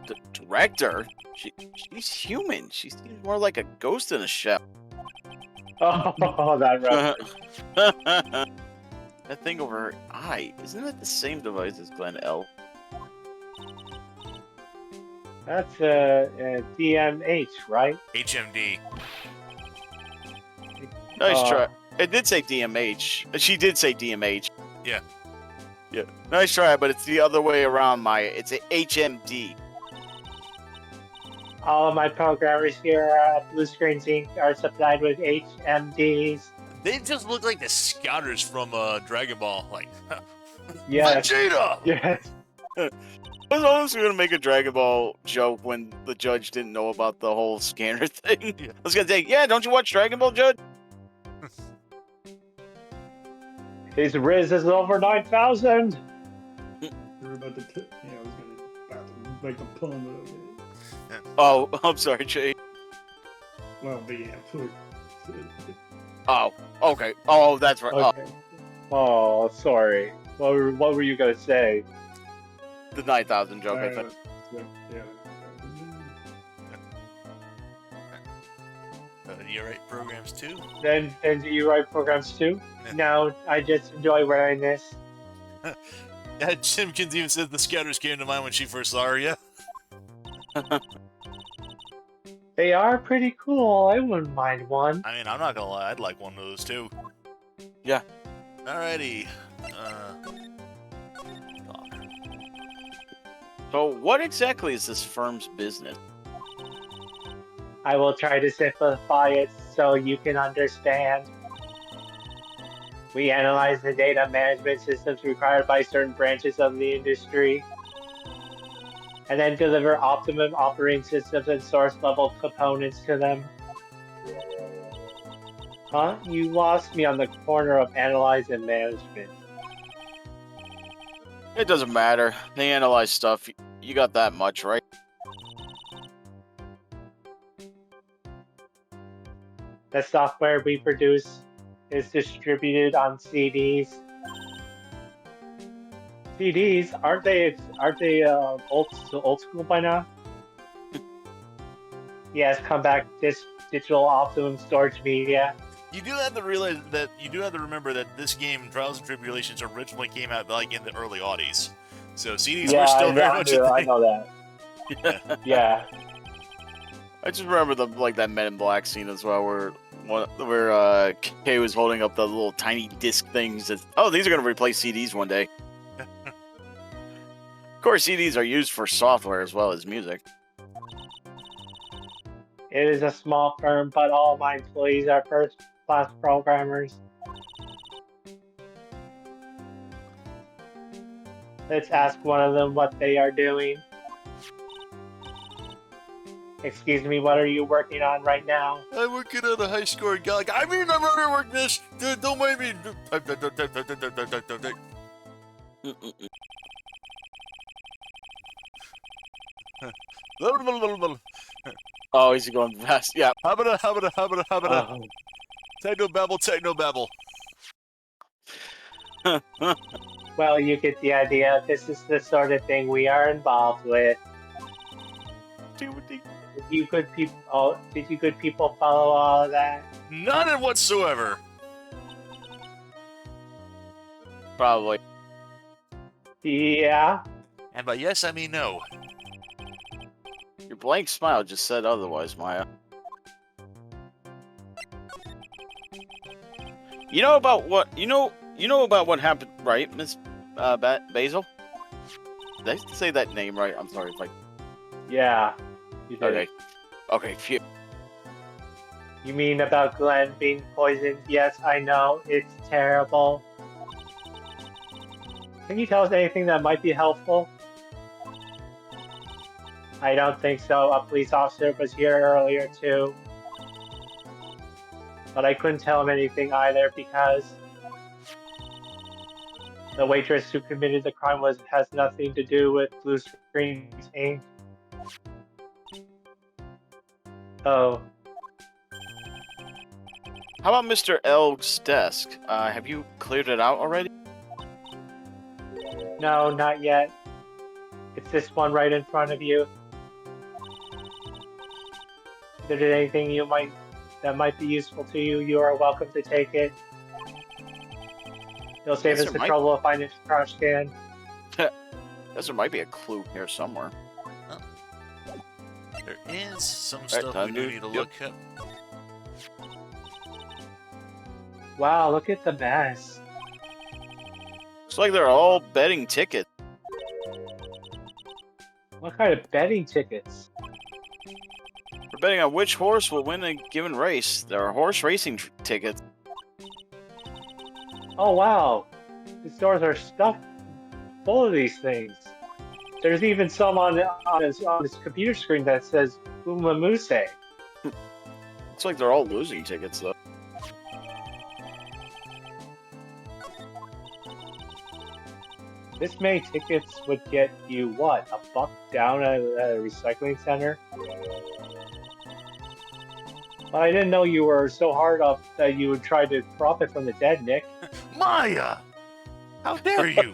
The director? She's human. She seems more like a ghost in a shell. Oh, that reference. That thing over her eye, isn't that the same device as Glenn L? That's a DMH, right? HMD. Nice try. It did say DMH. She did say DMH. Yeah. Yeah. Nice try, but it's the other way around, Maya. It's a HMD. All of my programmers here at Blue Screens Inc. are supplied with HMDs. They just look like the scouters from Dragon Ball. Like, Yes. Vegeta! Yes. I was honestly gonna make a Dragon Ball joke when the judge didn't know about the whole scanner thing. Yeah. I was gonna say, yeah, don't you watch Dragon Ball, Judge? His Riz is over 9,000. You're about to I was about to make a pun of it. Oh, I'm sorry, Jay. Well, food. Oh, okay. Oh, that's right. Okay. Oh, sorry. What were you gonna say? Oh, the 9,000 joke, I think. Yeah. Do you write programs too? Then do you write programs too? Yeah. No, I just enjoy wearing this. Yeah, Chimkins even said the scouters came to mind when she first saw her, yeah? They are pretty cool. I wouldn't mind one. I mean, I'm not gonna lie, I'd like one of those too. Yeah. Alrighty. So, what exactly is this firm's business? I will try to simplify it so you can understand. We analyze the data management systems required by certain branches of the industry, and then deliver optimum operating systems and source level components to them. Huh? You lost me on the corner of analyze and management. It doesn't matter. They analyze stuff. You got that much, right? The software we produce is distributed on CDs. CDs, aren't they old school by now? Yes, come back digital optimum storage media. You do have to realize that you do have to remember that this game, Trials and Tribulations, originally came out like in the early '80s, so CDs were still very much a I thing. know that. Yeah. I just remember that Men in Black scene as well, where Kay was holding up the little tiny disc things. That, oh, these are gonna replace CDs one day. Of course, CDs are used for software as well as music. It is a small firm, but all my employees are first-class programmers. Let's ask one of them what they are doing. Excuse me, what are you working on right now? I'm working on a high score guy. I mean, I'm already working this. Don't mind me. Oh, he's going fast. Yeah. Habada. Technobabble. Well, you get the idea. This is the sort of thing we are involved with. Did you good people follow all of that? None whatsoever. Probably. Yeah. And by yes, I mean no. Your blank smile just said otherwise, Maya. You know about what happened, right, Miss Basil? Did I say that name right? I'm sorry if I. Yeah. You did. Okay. Phew. You mean about Glenn being poisoned? Yes, I know. It's terrible. Can you tell us anything that might be helpful? I don't think so. A police officer was here earlier too. But I couldn't tell him anything either because the waitress who committed the crime has nothing to do with Blue Screens Inc. Oh. How about Mr. L's desk? Have you cleared it out already? No, not yet. It's this one right in front of you. If there's anything that might be useful to you, you are welcome to take it. It'll save us the trouble of finding a trash can. Guess there might be a clue here somewhere. There is some stuff we do need to look at. Wow, look at the mess. Looks like they're all betting tickets. What kind of betting tickets? We're betting on which horse will win a given race. There are horse racing tickets. Oh wow, the stores are stuffed full of these things. There's even some on his computer screen that says Umamuse. Looks like they're all losing tickets though. This many tickets would get you what? $1 down at a recycling center? But I didn't know you were so hard up that you would try to profit from the dead, Nick. Maya! How dare you!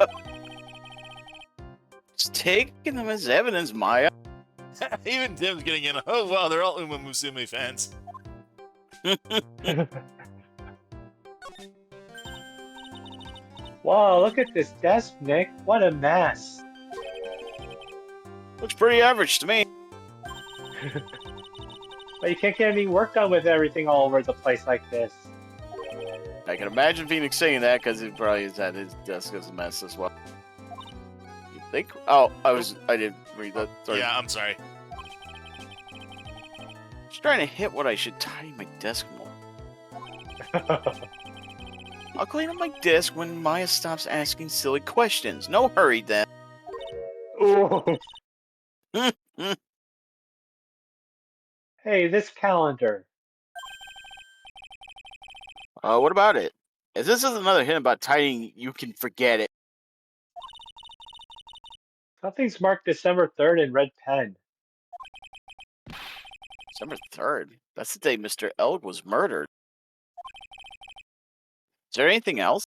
Just taking them as evidence, Maya. Even Tim's getting in. Oh wow, they're all Uma Musume fans. Wow, look at this desk, Nick. What a mess. Looks pretty average to me. But you can't get any work done with everything all over the place like this. I can imagine Phoenix saying that because he probably has had his desk as a mess as well. You think? Oh, I didn't read that. Sorry. Yeah, I'm sorry. Just trying to hit what I should tidy my desk more. I'll clean up my desk when Maya stops asking silly questions. No hurry then. Ooh. Hmm. Hey, this calendar. What about it? If this is another hint about tidying, you can forget it. Something's marked December 3rd in red pen. December 3rd. That's the day Mr. Elg was murdered. Is there anything else?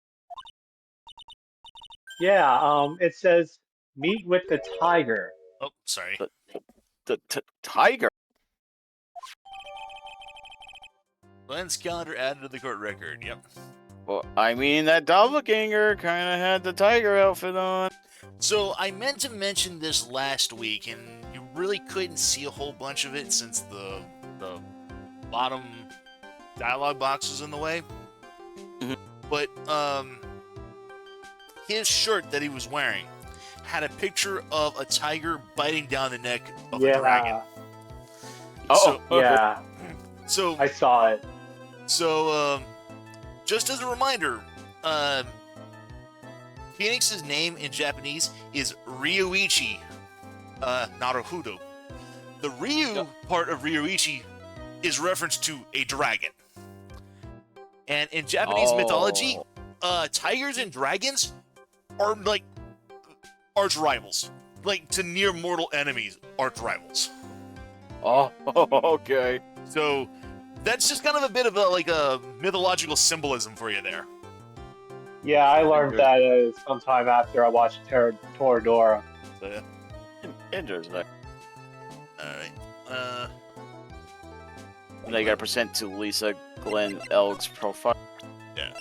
Yeah, it says meet with the tiger. Oh, sorry. The tiger. Glenn's calendar added to the court record. Yep. Well, I mean, that doppelganger kind of had the tiger outfit on. So I meant to mention this last week, and you really couldn't see a whole bunch of it since the bottom dialogue box was in the way. Mhm. But his shirt that he was wearing had a picture of a tiger biting down the neck of a dragon. Oh, Yeah, So I saw it. So, just as a reminder, Phoenix's name in Japanese is Ryoichi Naruhodo. The Ryu part of Ryoichi is reference to a dragon. And in Japanese mythology, tigers and dragons are like arch rivals. Like to near mortal enemies, arch rivals. Oh, okay. So that's just kind of a bit of a mythological symbolism for you there. Yeah, I learned that sometime after I watched Toradora. So, yeah. Interesting. Alright. Now you gotta present to Lisa Glenn Elg's profile. Yeah.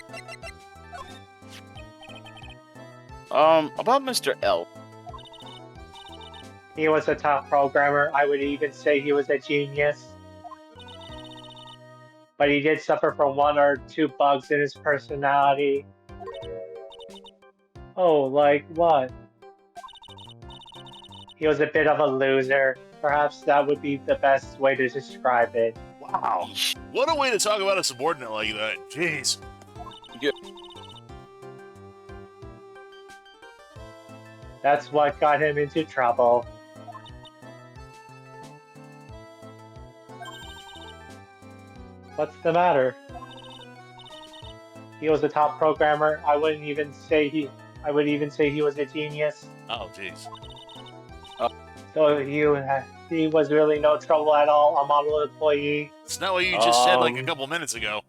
About Mr. Elg. He was a top programmer. I would even say he was a genius. But he did suffer from one or two bugs in his personality. Oh, like what? He was a bit of a loser. Perhaps that would be the best way to describe it. Wow. What a way to talk about a subordinate like that. Jeez. That's what got him into trouble. What's the matter? He was a top programmer. I would even say he was a genius. Oh, jeez. So he was really no trouble at all, a model employee. It's not what you just said like a couple minutes ago.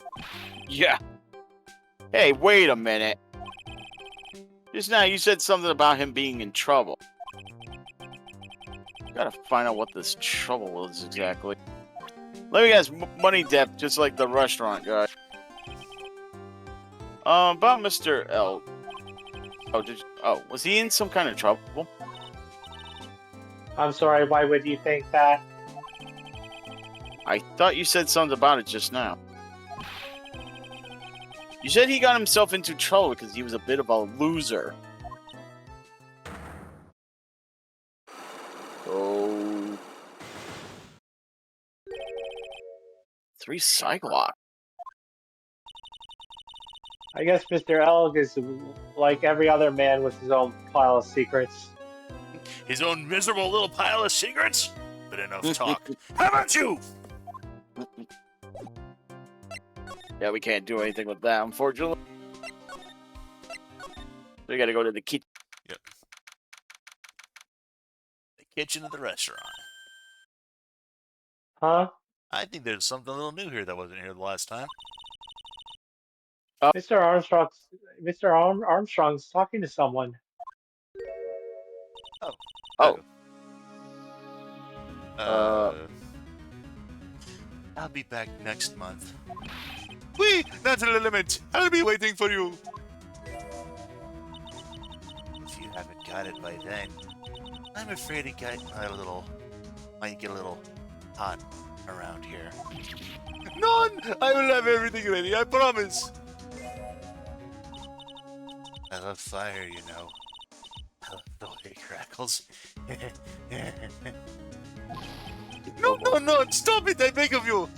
Yeah. Hey, wait a minute. Just now you said something about him being in trouble. Gotta find out what this trouble is exactly. Let me guess, money debt, just like the restaurant guy. About Mr. L. Oh, was he in some kind of trouble? I'm sorry, why would you think that? I thought you said something about it just now. You said he got himself into trouble because he was a bit of a loser. Oh. 3 Cyclops. I guess Mr. Elg is like every other man with his own pile of secrets. His own miserable little pile of secrets? But enough talk. How about you? Yeah, we can't do anything with that, unfortunately. We gotta go to the kitchen. Yep. The kitchen of the restaurant. Huh? I think there's something a little new here that wasn't here the last time. Mr. Armstrong's talking to someone. Oh. I'll be back next month. Whee! That's an element. I'll be waiting for you. got it by then. I'm afraid it might get a little hot around here. None! I will have everything ready, I promise. I love fire, you know. I love the way it crackles. No, no, no! Stop it! I beg of you!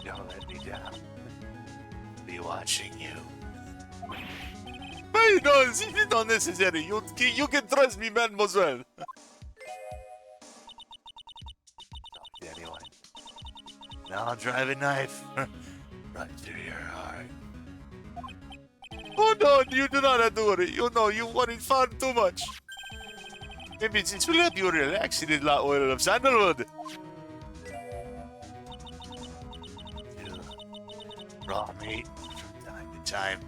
Don't let me down. I'll be watching you. My nose! It is not necessary. You can trust me, mademoiselle. Talk to anyone. Now I'll drive a knife right through your heart. Oh no, you do not have to worry. You know, you worry far too much. Maybe this will help you relax. It is not oil of sandalwood. Ew. Raw meat from time to time.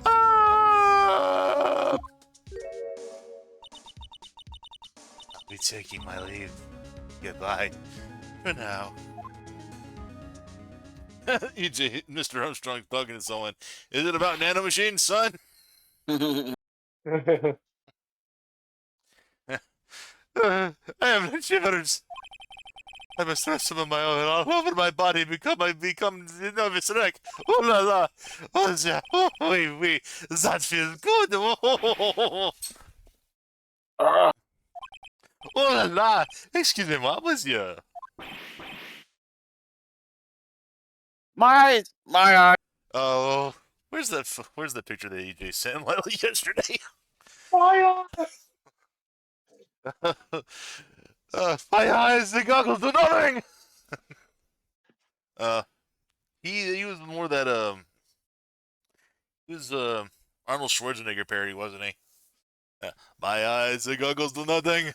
Ah! I'll be taking my leave. Goodbye. For now. EJ, Mr. Armstrong's talking to someone. Is it about nanomachines, son? I have the shivers. I must have some of my oil all over my body I become a nervous wreck. Oh la la. Oh yeah. Oh oui. That feels good. Oh la la. Excusez-moi, monsieur. My eyes. Oh, where's the picture that EJ sent yesterday? Fire! My eyes, the goggles do nothing. He was more that he was Arnold Schwarzenegger parody, wasn't he? My eyes, the goggles do nothing.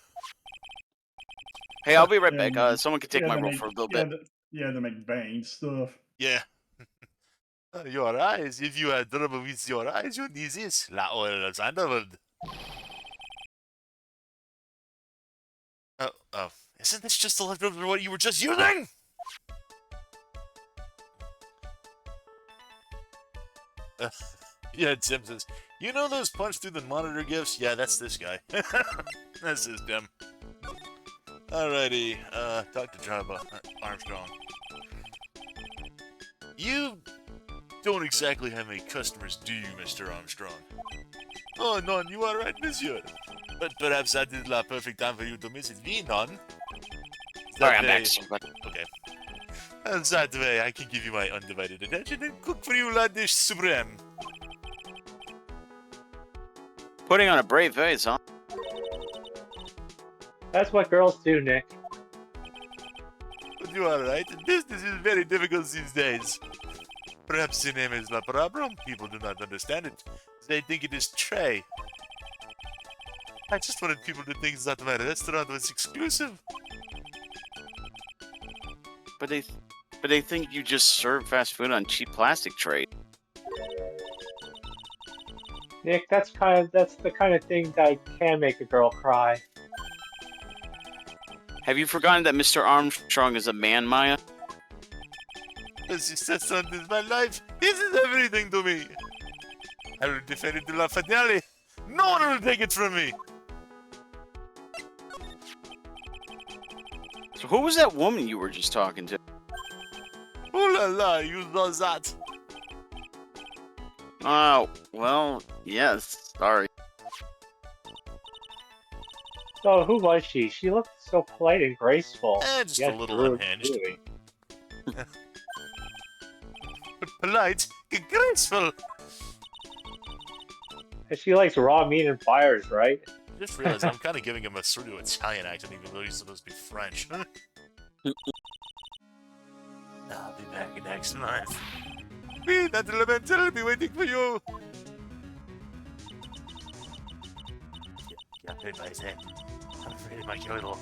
Hey, I'll be right Yeah, back. Someone can take yeah, my the role Mc- for a little yeah, bit. the McBain stuff. Yeah. Your eyes. If you had trouble with your eyes, you need this. La oil of sandalwood. Oh. Isn't this just the leftover of what you were just using? Yeah, Tim says, you know those punch through the monitor gifts? Yeah, that's this guy. That's this Tim. Alrighty, talk to Armstrong. You don't exactly have any customers, do you, Mr. Armstrong? Oh, none, you are right, monsieur. But perhaps that is the perfect time for you to visit me, none. Sorry, I'm back. Okay. And that way, I can give you my undivided attention and cook for you la dish supreme. Putting on a brave face, huh? That's what girls do, Nick. But you are right. Business is very difficult these days. Perhaps the name is the problem. People do not understand it. They think it is Trey. I just wanted people to think that my restaurant was exclusive. But they think you just serve fast food on cheap plastic trays. Nick, that's the kind of thing that can make a girl cry. Have you forgotten that Mr. Armstrong is a man, Maya? This restaurant is my life. This is everything to me. I will defend it to la finale. No one will take it from me. So who was that woman you were just talking to? Oh la la, you know that. Oh, well, yes, sorry. So who was she? She looked so polite and graceful. Just Yes, a little really, unhinged. really. But polite, graceful. And she likes raw meat and fires, right? Just realized I'm kind of giving him a sort of Italian accent, even though he's supposed to be French. I'll be back next month. Me, that elemental will be waiting for you. Got paid by then. I'm afraid it might get a little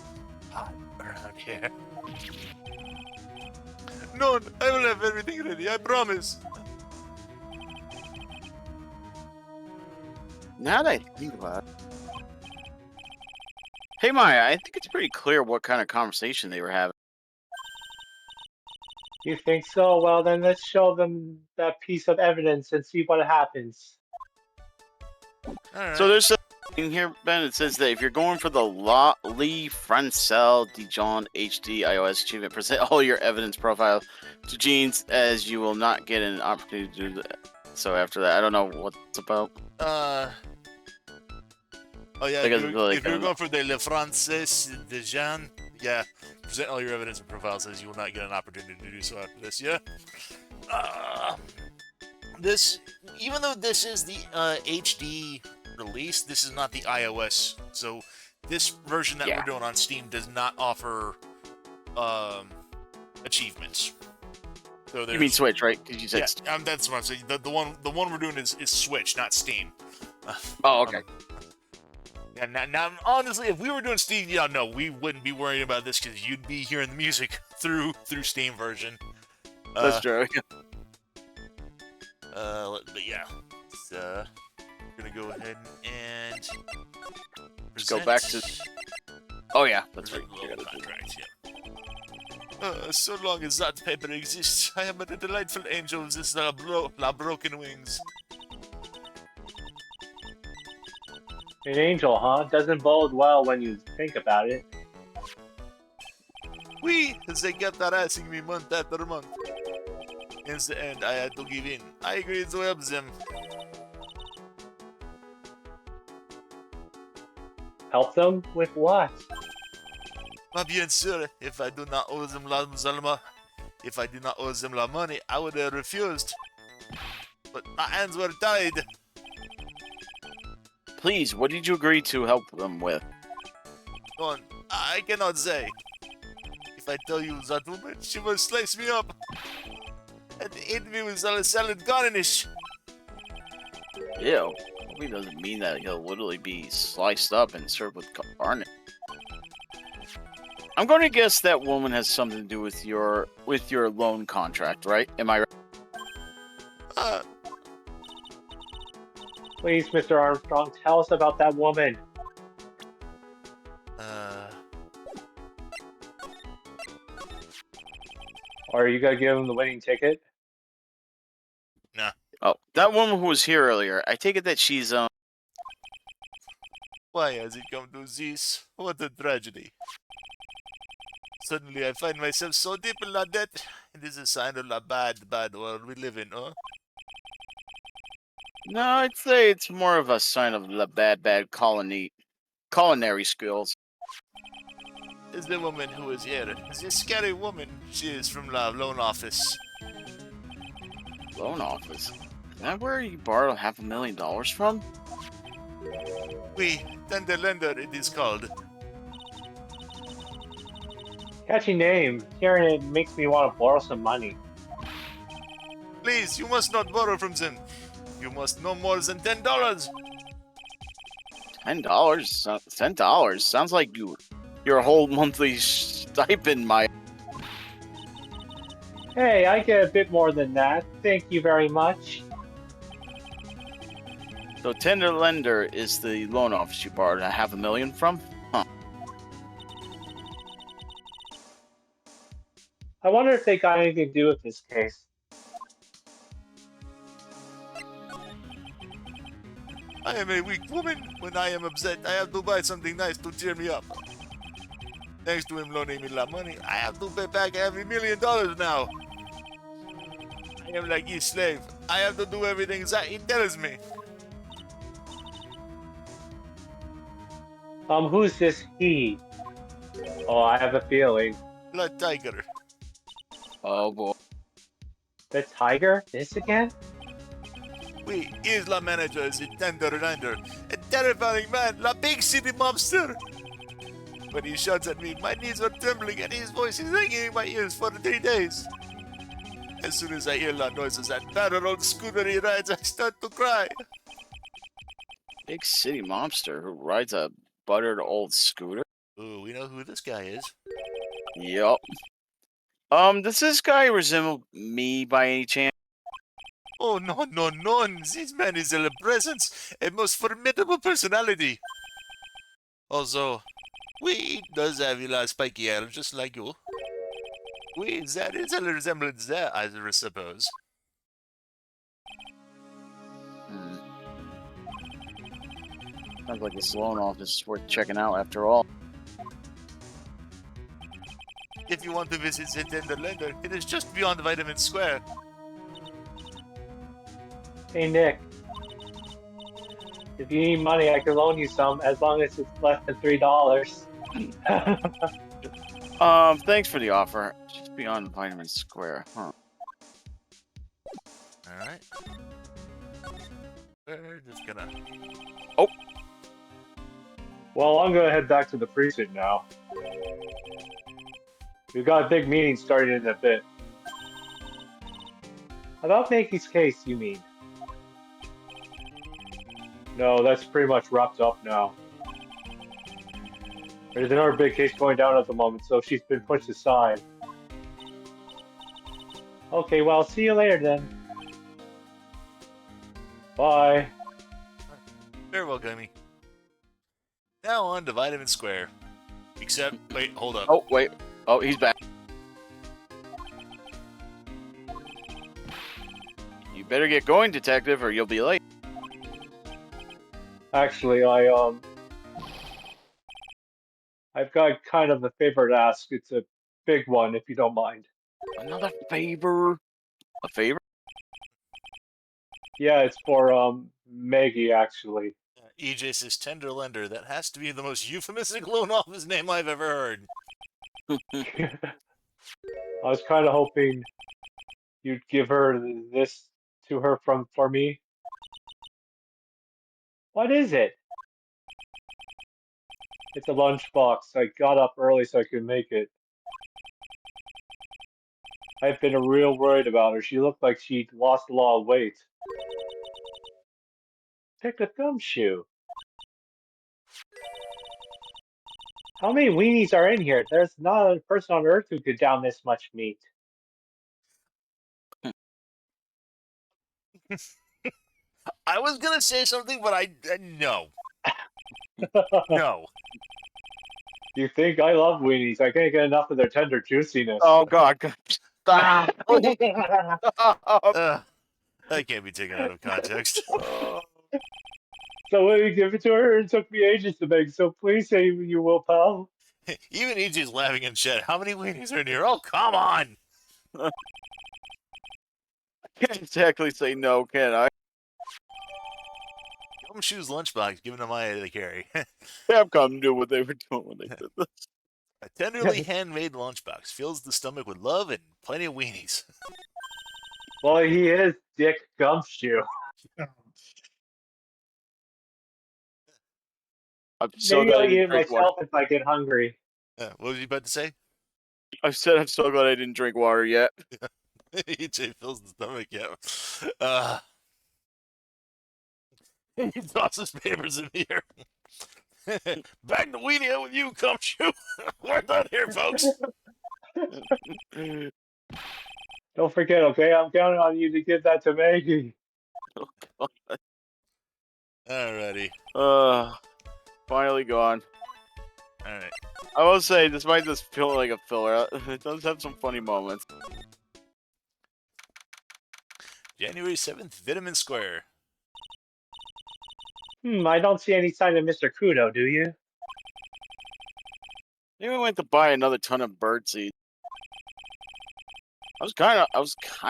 hot around here. No, I will have everything ready, I promise. Now that I think about it. Hey, Maya, I think it's pretty clear what kind of conversation they were having. You think so? Well, then let's show them that piece of evidence and see what happens. Alright. So there's something here, Ben. It says that if you're going for the Lee Francel Dijon HD iOS achievement, present all your evidence profile to Jeans, as you will not get an opportunity to do that. So after that, I don't know what it's about. Oh yeah, Like, if like, you're going for the Le Francis de Jean, yeah, present all your evidence and profiles as you will not get an opportunity to do so after this, yeah? This, even though this is the HD release, this is not the iOS, so this version that we're doing on Steam does not offer achievements. So you mean Switch, right? Because you said that's what I'm saying. The one we're doing is Switch, not Steam. oh, okay. Now, honestly, if we were doing Steam, no, we wouldn't be worrying about this because you'd be hearing the music through Steam version. That's true. But yeah, we're gonna go ahead and just go back to. Oh yeah, that's right. Contract, so long as that paper exists, I am a delightful angel with this la broken wings. An angel, huh? Doesn't bode well when you think about it. They kept harassing me month after month. In the end, I had to give in. I agreed to help them. Help them with what? Bien sûr, if I do not owe them la money, I would have refused. But my hands were tied. Please, what did you agree to help them with? I cannot say. If I tell you that woman, she will slice me up and eat me with a salad garnish. Ew. Hopefully it doesn't mean that he'll literally be sliced up and served with garnish. I'm going to guess that woman has something to do with your loan contract, right? Am I right? Please, Mr. Armstrong, tell us about that woman. Or are you gonna give him the winning ticket? Nah. Oh, that woman who was here earlier. I take it that she's Why has it come to this? What a tragedy. Suddenly I find myself so deep in la debt. It is a sign of la bad world we live in, huh? No, I'd say it's more of a sign of the bad culinary skills. Is the woman who is here. Is a scary woman. She is from the loan office. Loan office? Is that where you borrowed $500,000 from? Tender lender it is called. Catchy name. Hearing it makes me want to borrow some money. Please, you must not borrow from them. You must no more than $10. $10? $10? Sounds like your whole monthly stipend, my. Hey, I get a bit more than that. Thank you very much. So tender lender is the loan office you borrowed $500,000 from? Huh. I wonder if they got anything to do with this case. I am a weak woman. When I am upset, I have to buy something nice to cheer me up. Thanks to him loaning me la money, I have to pay back every $1 million now. I am like his slave. I have to do everything that he tells me. Who's this he? Oh, I have a feeling. La tiger. Oh boy. The tiger? This again? Is la manager, is a tender lender. A terrifying man, la big city mobster. When he shouts at me, my knees are trembling and his voice is ringing in my ears for 3 days. As soon as I hear la noises that battered old scooter he rides, I start to cry. Big city mobster who rides a buttered old scooter? Ooh, we know who this guy is. Yup. Does this guy resemble me by any chance? Oh, no. This man is a presence, a most formidable personality. Also, does have a spiky hair just like you. That is a resemblance there, I suppose. Hmm. Sounds like this loan office is worth checking out after all. If you want to visit Santander Lender, it is just beyond Vitamin Square. Hey, Nick. If you need money, I can loan you some as long as it's less than $3. Thanks for the offer. Just beyond Vitamin Square, huh? Alright. We're just gonna... Well, I'm gonna head back to the precinct now. We've got a big meeting starting in a bit. About Mackey's case, you mean? No, that's pretty much wrapped up now. There's another big case going down at the moment, so she's been pushed aside. Okay, well, see you later then. Bye. Very well, Gummy. Now on to Vitamin Square. Except, wait, hold up. Oh, wait. Oh, he's back. You better get going, detective, or you'll be late. Actually, I've got kind of a favor to ask. It's a big one, if you don't mind. Another favor? A favor? Yeah, it's for, Maggie, actually. EJ's his tender lender. That has to be the most euphemistic loan office name I've ever heard. I was kind of hoping you'd give her this to her for me. What is it? It's a lunchbox. I got up early so I could make it. I've been real worried about her. She looked like she'd lost a lot of weight. Pick a gumshoe. How many weenies are in here? There's not a person on Earth who could down this much meat. I was gonna say something, but no. No. You think I love weenies? I can't get enough of their tender juiciness. Oh, God. Stop. That can't be taken out of context. So when you give it to her, it took me ages to make, so please say you will, pal. Even EJ's laughing in chat. How many weenies are in here? Oh, come on! Can't exactly say no, can I? Gumshoe's lunchbox given to Maya to carry. Capcom knew what they were doing when they did this. A tenderly handmade lunchbox fills the stomach with love and plenty of weenies. Well, he is Dick Gumshoe. I'm so Maybe glad I I'll eat didn't it drink water. myself if I get hungry. What was you about to say? I said I'm so glad I didn't drink water yet. EJ fills the stomach, yeah. He tosses papers in here. Back to weenie out with you, Gumshoe. We're done here, folks. Don't forget, okay? I'm counting on you to give that to Maggie. Alrighty. Finally gone. Alright. I will say, despite this feeling like a filler, it does have some funny moments. January 7th, Vitamin Square. I don't see any sign of Mr. Kudo, do you? Maybe we went to buy another ton of birdseed. I was kind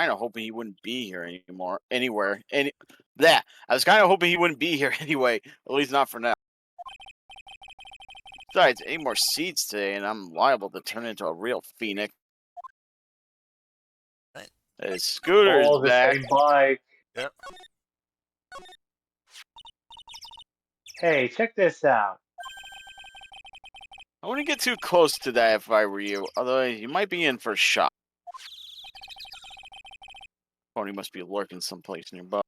of hoping he wouldn't be here anymore. I was kind of hoping he wouldn't be here anyway. At least not for now. Besides, 8 more seeds today, and I'm liable to turn into a real phoenix. His scooter is Oh, the back. same bike. Yep. Hey, check this out. I wouldn't get too close to that if I were you. Although you might be in for a shot. Pony must be lurking someplace nearby.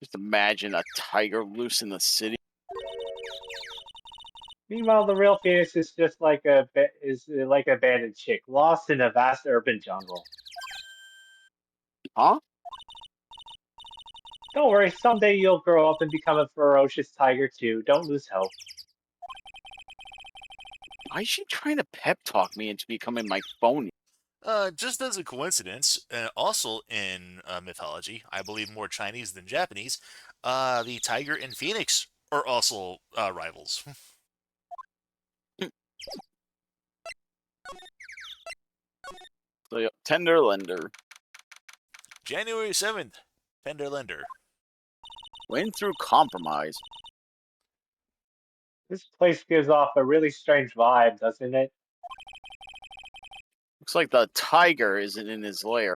Just imagine a tiger loose in the city. Meanwhile, the real Phoenix is just like a bandit chick, lost in a vast urban jungle. Huh? Don't worry, someday you'll grow up and become a ferocious tiger too. Don't lose hope. Why is she trying to pep talk me into becoming my phone? Just as a coincidence, also in mythology, I believe more Chinese than Japanese, the tiger and phoenix are also rivals. So, yeah, tender lender. January 7th, Penderlender. Win through compromise. This place gives off a really strange vibe, doesn't it? Looks like the tiger isn't in his lair.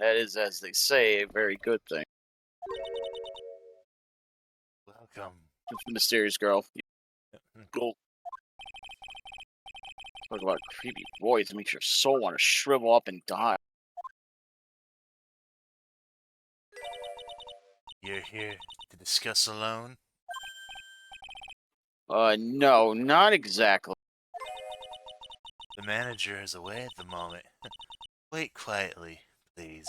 That is, as they say, a very good thing. Welcome. It's the mysterious girl. Mm. Go. Talk about creepy voice. It makes your soul want to shrivel up and die. You're here to discuss alone? No, not exactly. The manager is away at the moment. Wait quietly, please.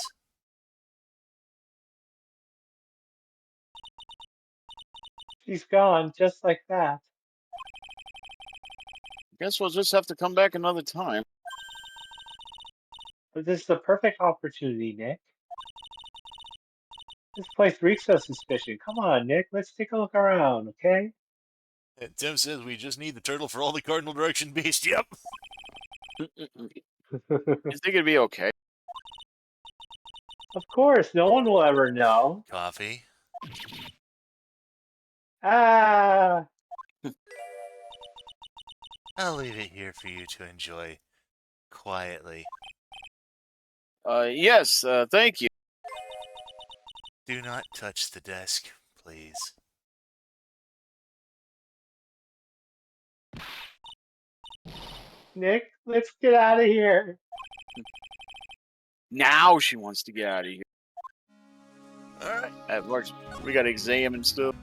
She's gone just like that. Guess we'll just have to come back another time. But this is the perfect opportunity, Nick. This place reeks of suspicion. Come on, Nick, let's take a look around, okay? Tim says we just need the turtle for all the cardinal direction beast. Yep. You think it'd be okay? Of course, no one will ever know. Coffee. Ah, I'll leave it here for you to enjoy quietly. Yes, thank you. Do not touch the desk, please. Nick, let's get out of here. Now she wants to get out of here. Alright, At work, we got exam and stuff.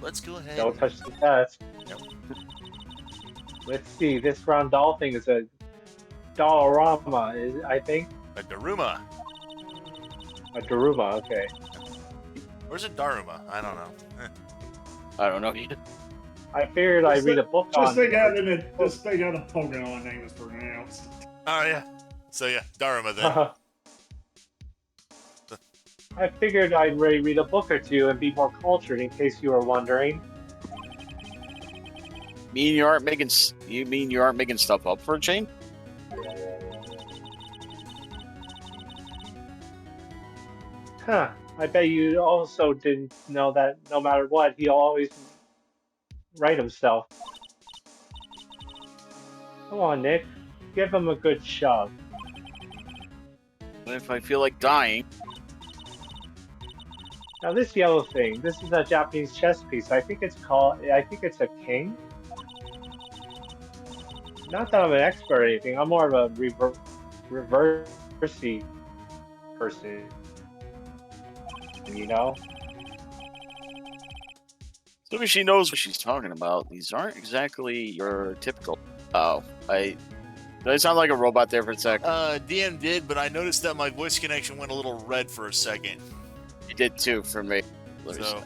let's go ahead. Don't touch the desk. Nope. Let's see, this round doll thing is a dollorama, I think. A Daruma. A Daruma, okay. Or is it Daruma? I don't know. I don't know. I figured I'd read a book on Just think how the Pokemon name is pronounced. Oh, yeah. So, yeah, Daruma then. I figured I'd read a book or two and be more cultured in case you were wondering. You mean you aren't making stuff up for a change? Huh. I bet you also didn't know that no matter what, he'll always write himself. Come on, Nick. Give him a good shove. If I feel like dying, Now this yellow thing, this is a Japanese chess piece. I think it's a king. Not that I'm an expert or anything. I'm more of a reversey person. You know? so she knows what she's talking about. These aren't exactly your typical. Oh, did I sound like a robot there for a sec? DM did, but I noticed that my voice connection went a little red for a second. It did too for me. So,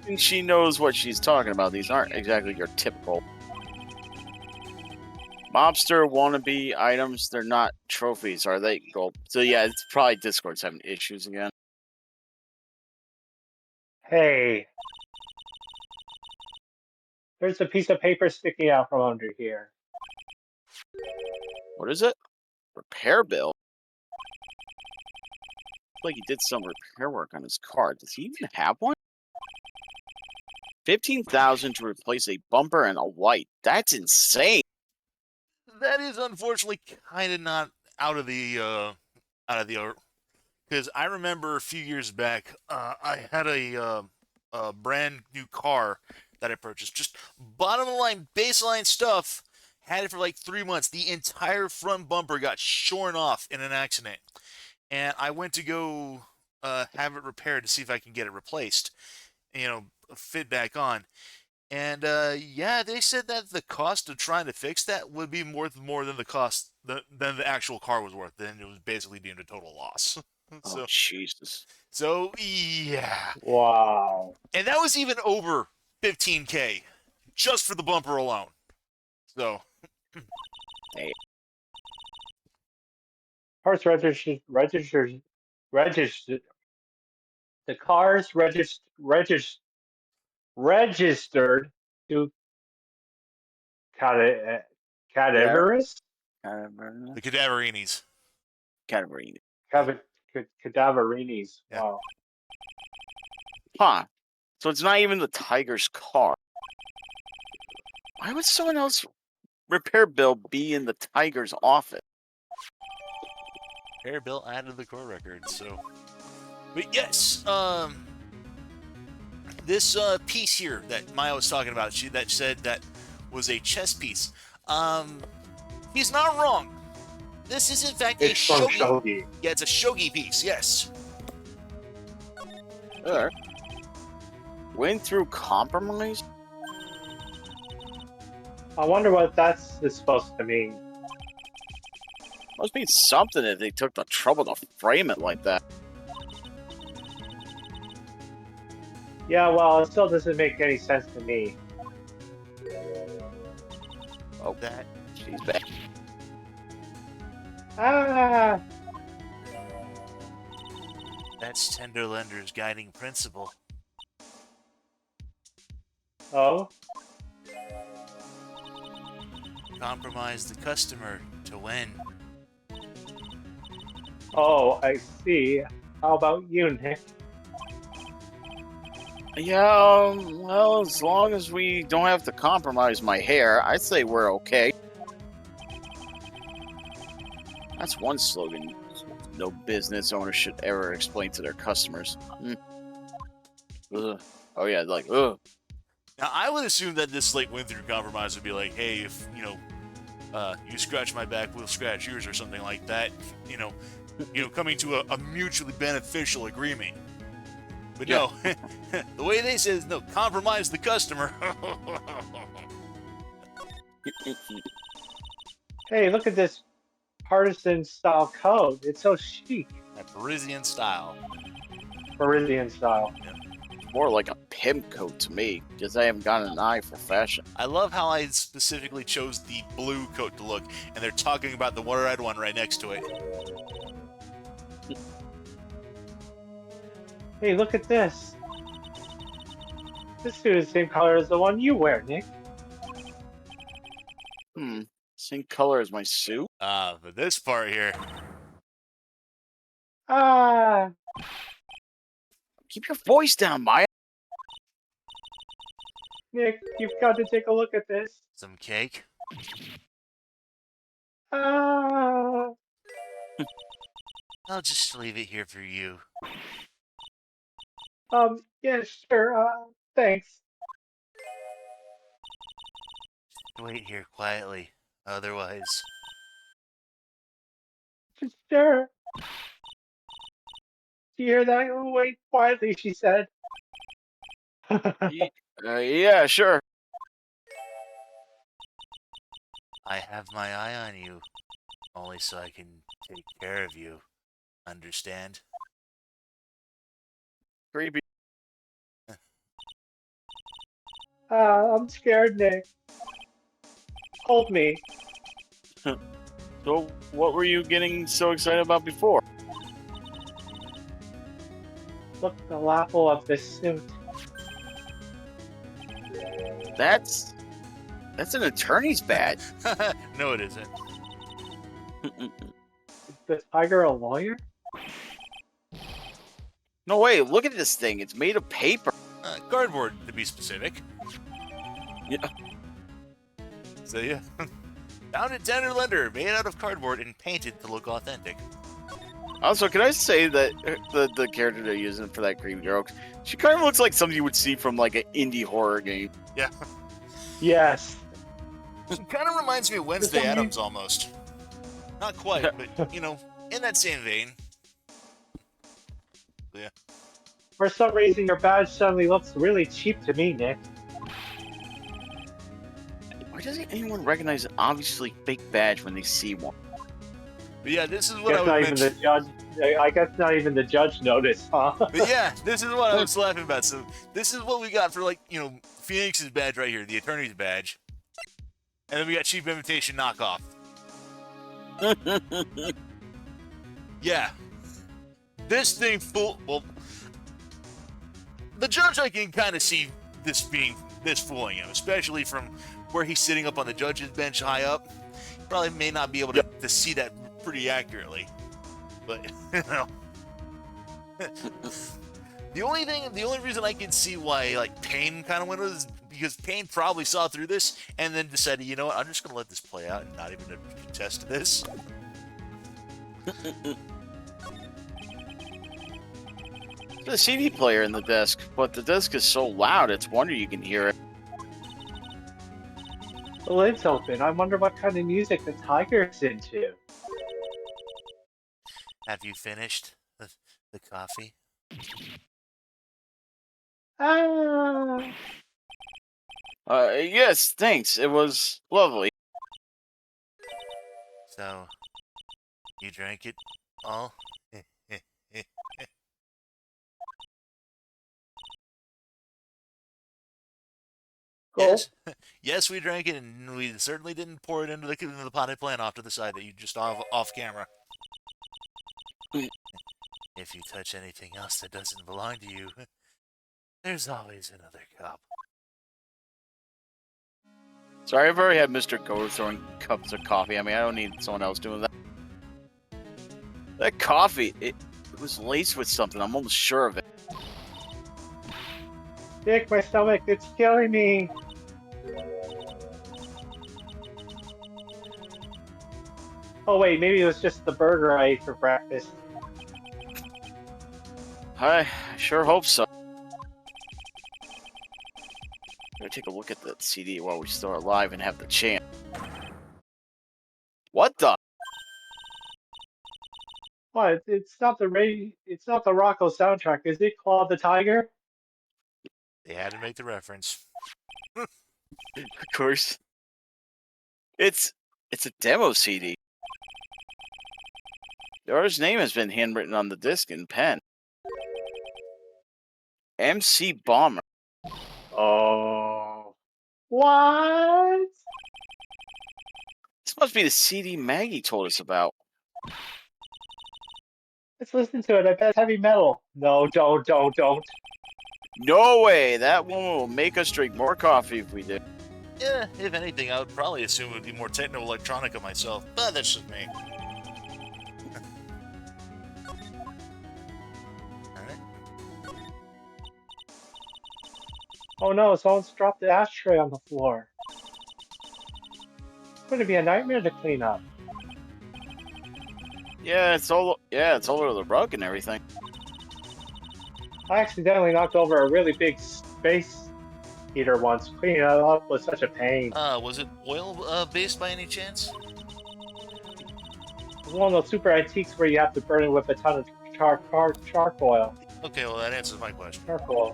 And she knows what she's talking about. These aren't exactly your typical mobster wannabe items. They're not trophies, are they? Gold. So yeah, it's probably Discord's having issues again. Hey. There's a piece of paper sticking out from under here. What is it? Repair bill. Like he did some repair work on his car. Does he even have one? 15,000 to replace a bumper and a light. That's insane. that is unfortunately kind of not out of the because I remember a few years back, I had a brand new car that I purchased, just bottom of the line, baseline stuff. Had it for like 3 months. The entire front bumper got shorn off in an accident, and I went to go have it repaired to see if I can get it replaced, fit back on. And yeah, they said that the cost of trying to fix that would be more than the cost than the actual car was worth. Then it was basically deemed a total loss. Oh, Jesus. So yeah, Wow. and that was even over 15K just for the bumper alone. So, Cars registered. The cars registered to cadaverous the Cadaverinis. Category. cadaverinis. Yeah. Wow. Huh. So it's not even the Tiger's car. Why would someone else repair bill be in the Tiger's office? Air bill added to the core record, so. But yes, this piece here that Maya was talking about, that said that was a chess piece. He's not wrong. This is in fact It's a from shogi. Shogi. Yeah, it's a shogi piece. Yes. Went through compromise? I wonder what that's supposed to mean. Must be something if they took the trouble to frame it like that. Yeah, well, it still doesn't make any sense to me. Oh, That she's back. Ah, that's Tenderlender's guiding principle. oh, Compromise the customer to win. oh, I see. How about you, Nick? Yeah, well, as long as we don't have to compromise my hair, I'd say we're okay. That's one slogan no business owner should ever explain to their customers. Ugh. Oh yeah, like, ugh. Now, I would assume that this like went through compromise would be like, hey, if you scratch my back, we'll scratch yours, or something like that. Coming to a mutually beneficial agreement. But no, the way they said is no, compromise the customer. Hey, look at this partisan style coat. It's so chic. That Parisian style. Parisian style. More like a pimp coat to me, because I haven't got an eye for fashion. I love how I specifically chose the blue coat to look, and they're talking about the red one right next to it. Hey, look at this. This suit is the same color as the one you wear, Nick. Same color as my suit? But this part here. Ah, Keep your voice down, Maya. Nick, you've got to take a look at this. Some cake. Ah, I'll just leave it here for you. yeah, sure, thanks. Wait here quietly. Otherwise, Sure. Do you hear that? Oh, wait, quietly, she said. Yeah, sure. I have my eye on you. Only so I can take care of you. Understand? Creepy. I'm scared, Nick. Hold me. So, what were you getting so excited about before? Look at the lapel of this suit. That's an attorney's badge. No, it isn't. Is the tiger a lawyer? No way, look at this thing. It's made of paper. Cardboard, to be specific. Yeah. So yeah. Found at Tenderlender, made out of cardboard and painted to look authentic. Also, can I say that the character they're using for that creepy girl, she kind of looks like something you would see from like an indie horror game. Yeah. Yes. She kind of reminds me of Wednesday Addams almost. Not quite, but in that same vein. Yeah. For some reason, your badge suddenly looks really cheap to me, Nick. Why doesn't anyone recognize an obviously fake badge when they see one? But yeah, this is what I Guess would not even mention. the judge. I guess not even the judge noticed, huh? But yeah, this is what I was laughing about. So this is what we got for, like, Phoenix's badge right here, the attorney's badge. And then we got cheap imitation knockoff. Yeah. This thing well, the judge, I can kind of see this fooling him, especially from where he's sitting up on the judge's bench high up. Probably may not be able to see that pretty accurately. But, the only reason I can see why, like, Payne kind of went with it is because Payne probably saw through this and then decided, you know what, I'm just going to let this play out and not even contest this. The CD player in the desk, but the desk is so loud, it's wonder you can hear it. The lid's open. I wonder what kind of music the tiger's into. Have you finished the coffee? Ah. Yes, thanks. It was lovely. So, you drank it all? Yes. Yes, we drank it, and we certainly didn't pour it into the potted plant off to the side that you just off camera. If you touch anything else that doesn't belong to you, there's always another cup. Sorry, I've already had Mr. Go throwing cups of coffee. I mean, I don't need someone else doing that. That coffee, it was laced with something. I'm almost sure of it. Dick, my stomach, it's killing me. Oh wait, maybe it was just the burger I ate for breakfast. I sure hope so. Gotta take a look at that CD while we still are alive and have the chance. What the? What? It's not the Rocco soundtrack, is it? Claw the Tiger? They had to make the reference. Of course. It's a demo CD. The artist's name has been handwritten on the disc in pen. MC Bomber. Oh. What? This must be the CD Maggie told us about. Let's listen to it. I bet it's heavy metal. No, don't. No way! That woman will make us drink more coffee if we did. Yeah, if anything, I would probably assume it would be more techno-electronica myself, but that's just me. Alright. Oh no, someone's dropped the ashtray on the floor. It's going to be a nightmare to clean up. Yeah, it's all over the rug and everything. I accidentally knocked over a really big space heater once. Cleaning it up was such a pain. Was it oil-based by any chance? It was one of those super antiques where you have to burn it with a ton of charcoal. Okay, well, that answers my question. Charcoal.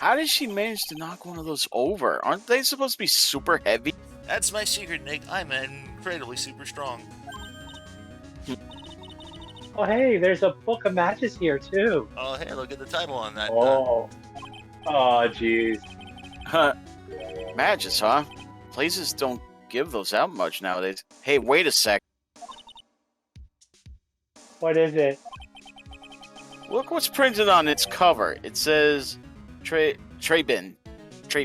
How did she manage to knock one of those over? Aren't they supposed to be super heavy? That's my secret, Nick. I'm incredibly super strong. Oh hey, there's a book of matches here too. Oh, hey, look at the title on that. Oh. Oh, jeez. Huh. Matches, huh? Places don't give those out much nowadays. Hey, wait a sec. What is it? Look what's printed on its cover. It says Trabin. Yeah.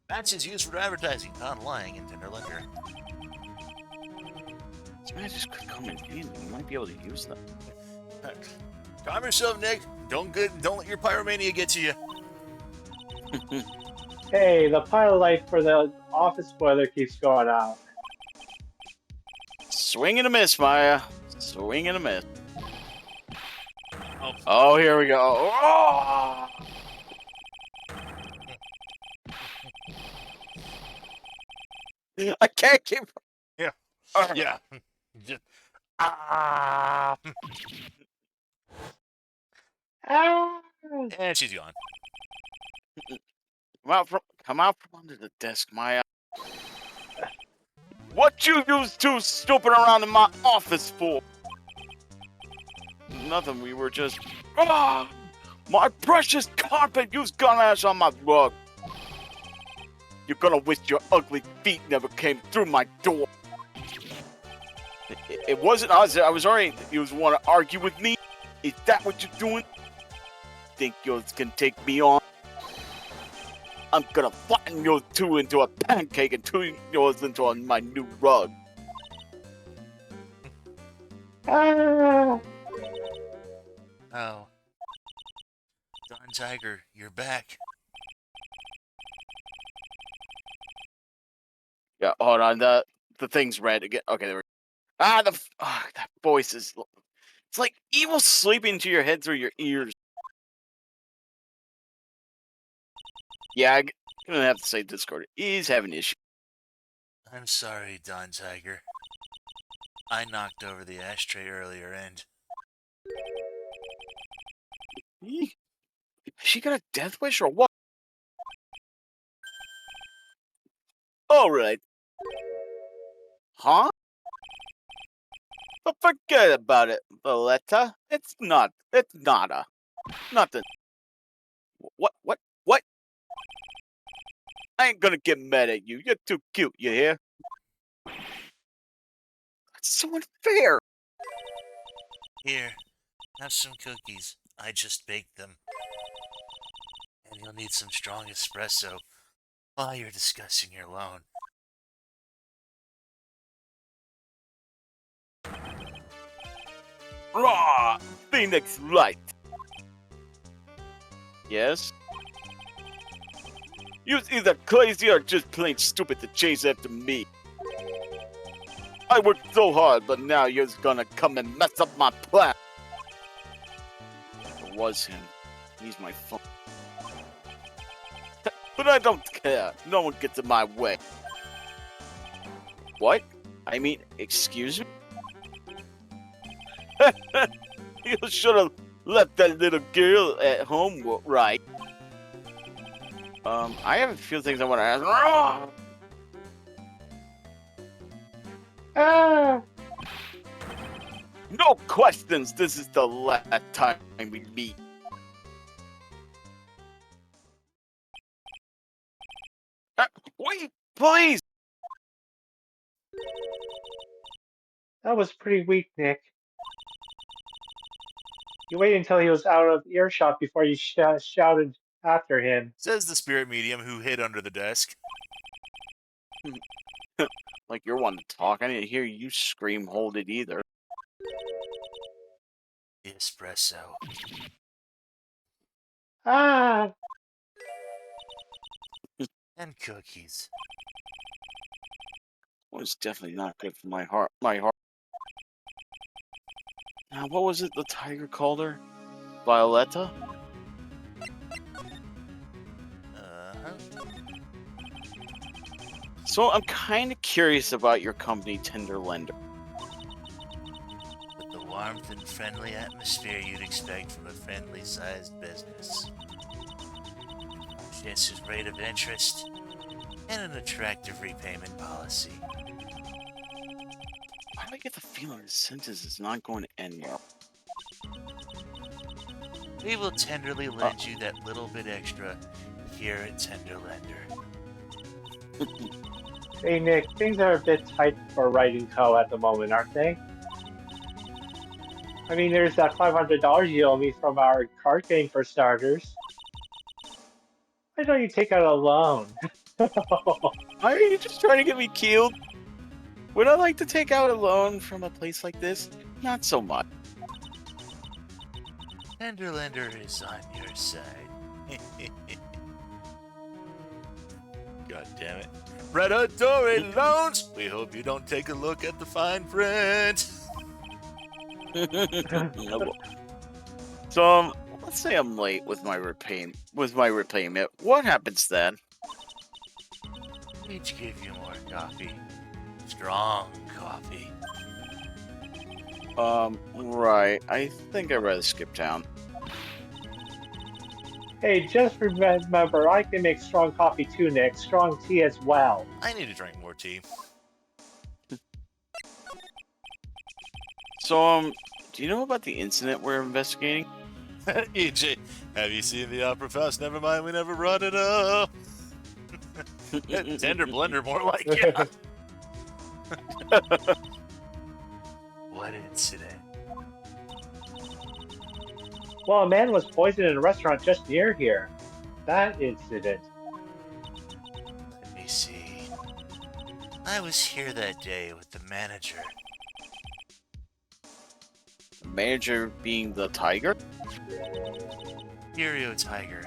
Matches used for advertising, not lying in tender liquor. These matches could come in handy. You might be able to use them. Calm yourself, Nick. Don't let your pyromania get to you. Hey, the pilot light for the office boiler keeps going out. Swing and a miss, Maya. Swing and a miss. Oh, Oh, here we go. Oh! I can't keep. Yeah. Oh. Yeah. Just, ah. Ah! And she's gone. Come out from under the desk, Maya. What you used to snooping around in my office for? Nothing, we were just... Ah! My precious carpet used ganache on my rug. You're gonna wish your ugly feet never came through my door. It wasn't us. I was already... You was want to argue with me? Is that what you're doing? Think you can take me on? I'm gonna flatten yours two into a pancake and turn yours into my new rug. Ah! Oh. Don Tiger, you're back. Yeah, hold on. The thing's red again. Okay, there we go. That voice is... It's like evil sleeping into your head through your ears. Yeah, I'm gonna have to say Discord is having issues. I'm sorry, Don Tiger. I knocked over the ashtray earlier and... She got a death wish or what? Alright. Huh? But forget about it, Valletta. It's nada. Nothing. What? I ain't gonna get mad at you. You're too cute, you hear? That's so unfair. Here, have some cookies. I just baked them. And you'll need some strong espresso while you're discussing your loan. Raw! Phoenix Light. Yes? You're either crazy or just plain stupid to chase after me. I worked so hard, but now you're gonna come and mess up my plan. It was him. He's my phone. But I don't care. No one gets in my way. What? I mean, excuse me? You should have left that little girl at home, right? I have a few things I want to ask. Ah! No questions. This is the last time we meet. Wait, please. That was pretty weak, Nick. You waited until he was out of earshot before you shouted after him. Says the spirit medium who hid under the desk. Like you're one to talk. I didn't hear you scream hold it either. Espresso. Ah! And cookies. Well, it's definitely not good for my heart. Now, what was it the tiger called her? Violetta? Uh-huh. So I'm kind of curious about your company, Tender Lender. With the warmth and friendly atmosphere you'd expect from a friendly-sized business. Chances rate of interest, and an attractive repayment policy. Why do I get the feeling this sentence is not going to end well? We will tenderly lend you that little bit extra here at Tender Lender. Hey, Nick, things are a bit tight for Writing Co. at the moment, aren't they? I mean, there's that $500 you owe me from our card game for starters. Why don't you take out a loan? Are you just trying to get me killed? Would I like to take out a loan from a place like this? Not so much. Tender Lender is on your side. God damn it. Predatory loans! We hope you don't take a look at the fine print. So, let's say I'm late with my repayment. What happens then? We'd give you more coffee. Strong coffee. Right. I think I'd rather skip town. Hey, just remember, I can make strong coffee too, Nick. Strong tea as well. I need to drink more tea. So, do you know about the incident we're investigating? EJ, have you seen the opera Faust? Never mind, we never brought it up. Tender blender, more like yeah. What incident? Well, a man was poisoned in a restaurant just near here. That incident. Let me see. I was here that day with the manager. The manager being the tiger? Furio Tiger.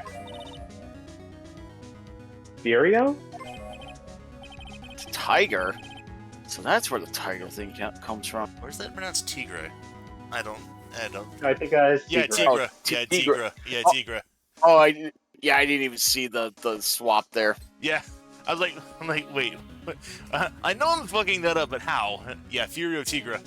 Furio? The tiger? So that's where the tiger thing comes from. Where's that pronounced Tigre? I don't. I think that is Yeah, secret. Tigra. Oh, Yeah, Tigra. Tigra. Yeah, Oh. Tigra. Oh, I didn't even see the swap there. Yeah. I'm like, wait. I know I'm fucking that up, but how? Yeah, Furio Tigra.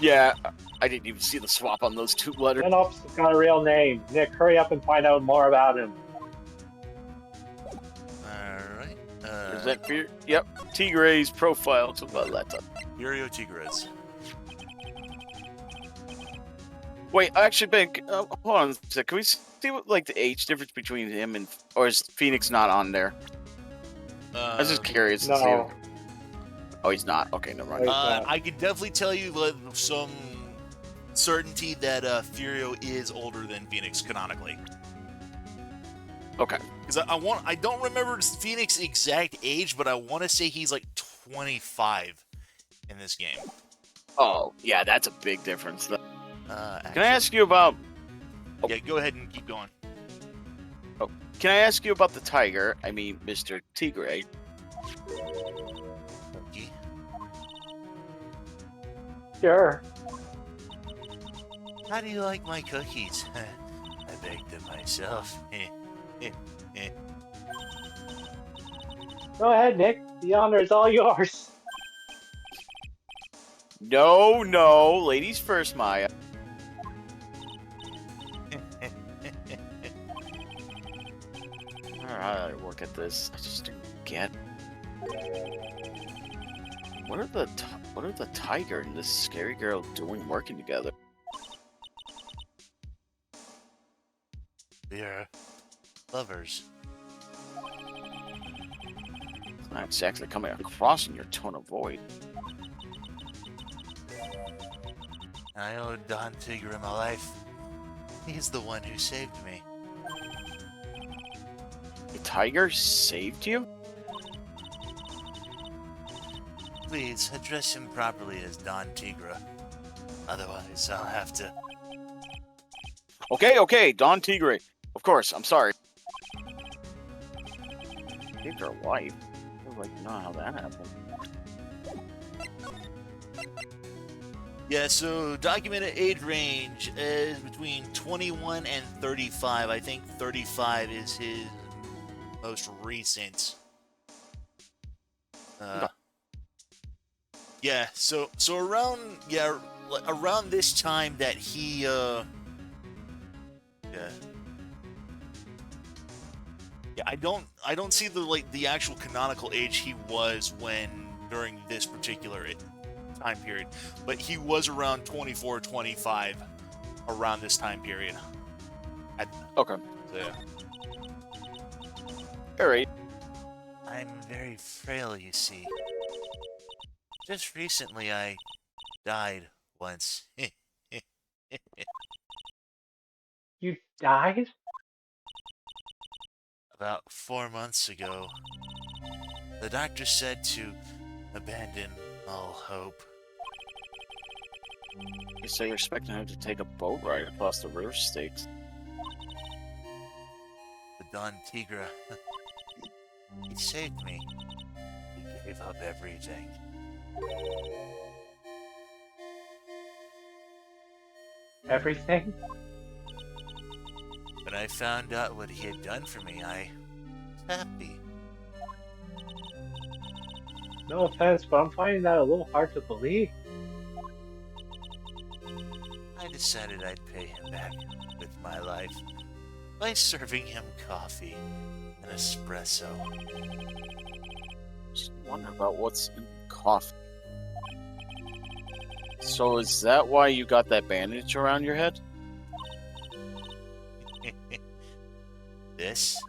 Yeah, I didn't even see the swap on those two letters. That officer's got a real name. Nick, hurry up and find out more about him. Alright. Is that Fear? Yep, Tigre's profile to the left. Furio Tigres. Wait, actually, Ben, hold on a sec. Can we see what, like, the age difference between him and... Or is Phoenix not on there? I was just curious to see. No. Oh, he's not. Okay, never mind. He's not. I can definitely tell you some certainty that Furio is older than Phoenix canonically. Okay. Because I don't remember Phoenix's exact age, but I want to say he's like 25 in this game. Oh, yeah, that's a big difference. Can Actually, I ask you about... Yeah, go ahead and keep going. Can I ask you about the tiger? I mean, Mr. Tigre. Okay. Sure. How do you like my cookies? I baked them myself. Go ahead, Nick. The honor is all yours. No, ladies first, Maya. Alright, work at this. I just don't get. What are the tiger and this scary girl doing working together? We're lovers. It's not exactly coming across in your tone of voice. I owe Don Tigre my life. He's the one who saved me. The tiger saved you? Please address him properly as Don Tigre. Otherwise, I'll have to. Okay, Don Tigre. Of course, I'm sorry. Saved her life. I was like, know how that happened. Yeah, so documented age range is between 21 and 35. I think 35 is his most recent. Yeah, so around this time that he I don't see the actual canonical age he was during this particular time period, but he was around 24, 25 around this time period. Okay. So, yeah. Alright. I'm very frail, you see. Just recently I died once. You died? About 4 months ago. The doctor said to abandon all hope. So you're expecting him to take a boat ride across the river Styx. The Don Tigre. He saved me. He gave up everything. Everything? When I found out what he had done for me, I was happy. No offense, but I'm finding that a little hard to believe. I decided I'd pay him back with my life by serving him coffee and espresso. Just wonder about what's in coffee. So is that why you got that bandage around your head? This?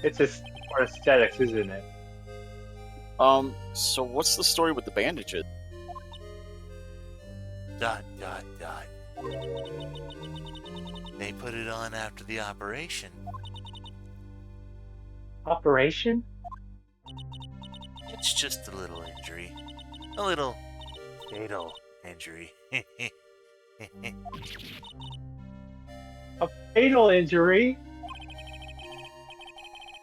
It's for aesthetics, isn't it? So what's the story with the bandages? ... They put it on after the operation. Operation? It's just a little injury. A little fatal injury. A fatal injury?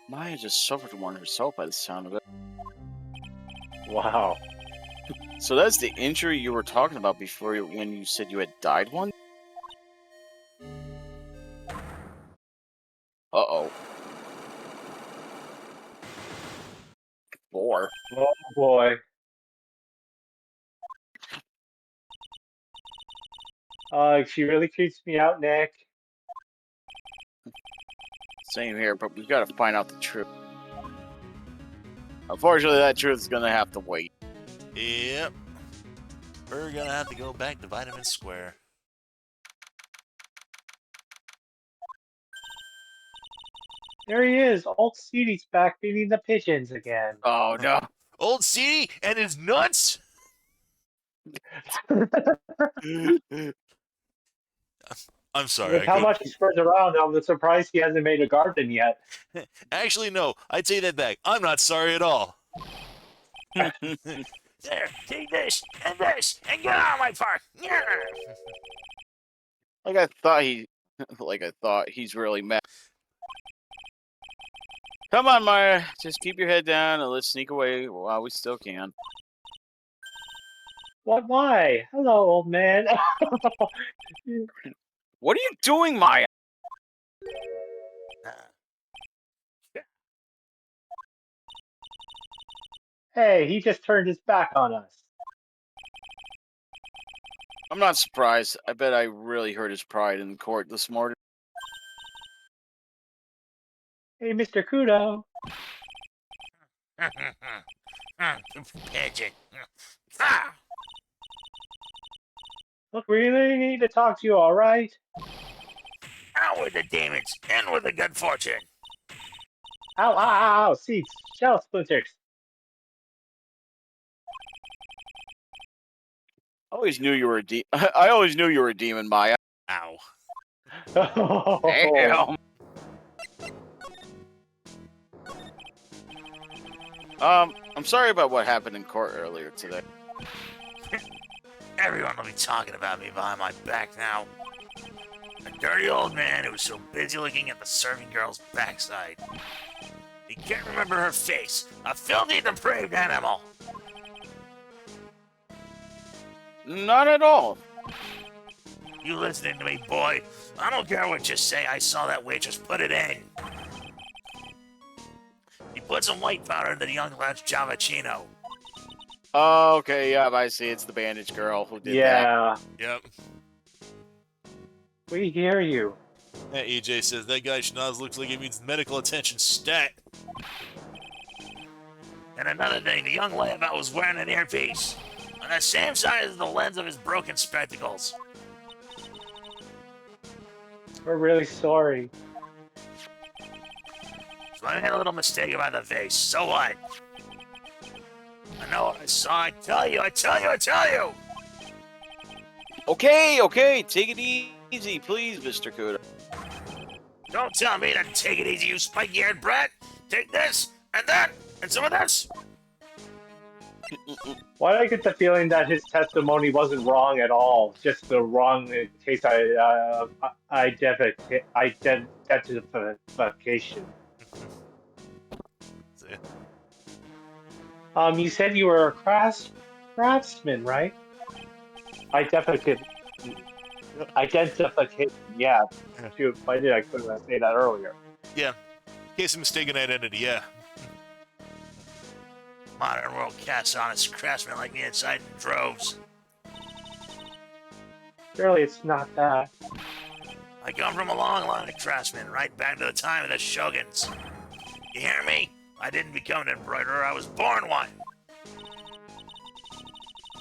Maya just suffered one herself by the sound of it. Wow. So that's the injury you were talking about before when you said you had died one? Uh-oh. 4. Oh boy. She really creeps me out, Nick. Same here, but we gotta find out the truth. Unfortunately, that truth is gonna have to wait. Yep. We're gonna have to go back to Vitamin Square. There he is. Old Seedy's back feeding the pigeons again. Oh, no. Old C and his nuts? I'm sorry. With how much he spreads around, I'm surprised he hasn't made a garden yet. Actually, no. I take that back. I'm not sorry at all. There, take this, and get out of my park. Like I thought he's really mad. Come on, Maya. Just keep your head down and let's sneak away while we still can. What? Why? Hello, old man. What are you doing, Maya? Hey, he just turned his back on us. I'm not surprised. I bet I really hurt his pride in court this morning. Hey, Mr. Kudo. Pigeon. Look, we really need to talk to you, all right? Out with the demons, in with the good fortune. Ow, ow, ow, ow, seeds, shell splinters. I always knew you were I always knew you were a demon, Maya. Ow. Damn. I'm sorry about what happened in court earlier today. Everyone will be talking about me behind my back now. A dirty old man who was so busy looking at the serving girl's backside. He can't remember her face. A filthy, depraved animal. Not at all. You listening to me, boy? I don't care what you say. I saw that waitress put it in. He put some white powder in the young lad's Javachino. Oh, okay, yeah, I see. It's the bandage girl who did that. Yeah, Yep. we hear you. Yeah, EJ says that guy Schnoz looks like he needs medical attention stat. And another thing, the young layabout was wearing an earpiece. On the same side as the lens of his broken spectacles. We're really sorry. So I made a little mistake about the vase. So what? I know what I saw. I tell you. Okay, take it easy, please, Mr. Kuda. Don't tell me to take it easy, you spiky-haired brat. Take this, and that, and some of this. Why do I get the feeling that his testimony wasn't wrong at all? Just the wrong case identification. You said you were a craftsman, right? Identification. Yeah. Shoot, if I did, I couldn't say that earlier. Yeah. Case of mistaken identity, yeah. Modern world casts honest craftsmen like me inside in droves. Surely it's not that. I come from a long line of craftsmen, right back to the time of the shoguns. You hear me? I didn't become an embroiderer, I was born one.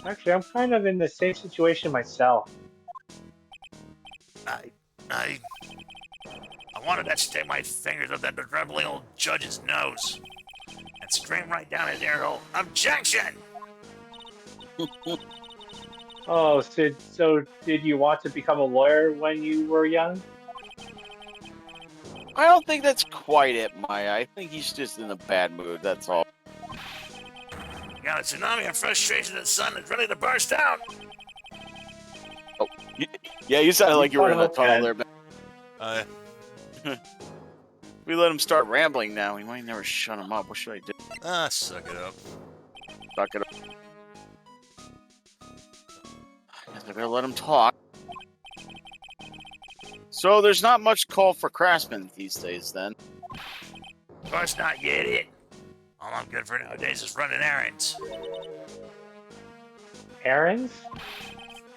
Actually, I'm kind of in the same situation myself. I wanted to stick my fingers up that dribbling old judge's nose and scream right down his ear hole, "Objection!" Oh, so did you want to become a lawyer when you were young? I don't think that's quite it, Maya. I think he's just in a bad mood, that's all. Got a tsunami of frustration in the sun is ready to burst out. Yeah, you sounded like you were in a thought tunnel ahead. there. We let him start rambling now. We might never shut him up. What should I do? Suck it up. Suck it up. I guess I better let him talk. So there's not much call for craftsmen these days, then. Of course not, you idiot. All I'm good for nowadays is running errands. Errands?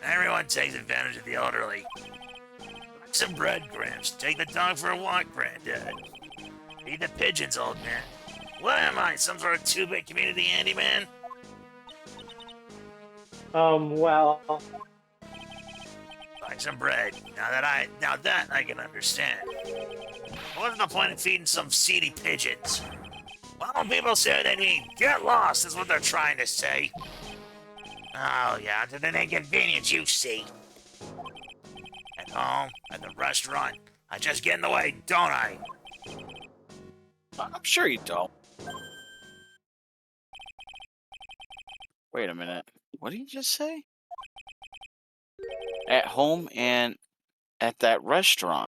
Everyone takes advantage of the elderly. Buy some breadcrumbs. Take the dog for a walk, Granddad. Feed the pigeons, old man. What am I, some sort of two-bit community handyman? Well, Buy some bread. Now that I can understand. What's the point of feeding some seedy pigeons? Well, people say what they mean. Get lost is what they're trying to say. Oh, yeah, to the inconvenience you see. At home, at the restaurant, I just get in the way, don't I? I'm sure you don't. Wait a minute. What did you just say? At home and at that restaurant.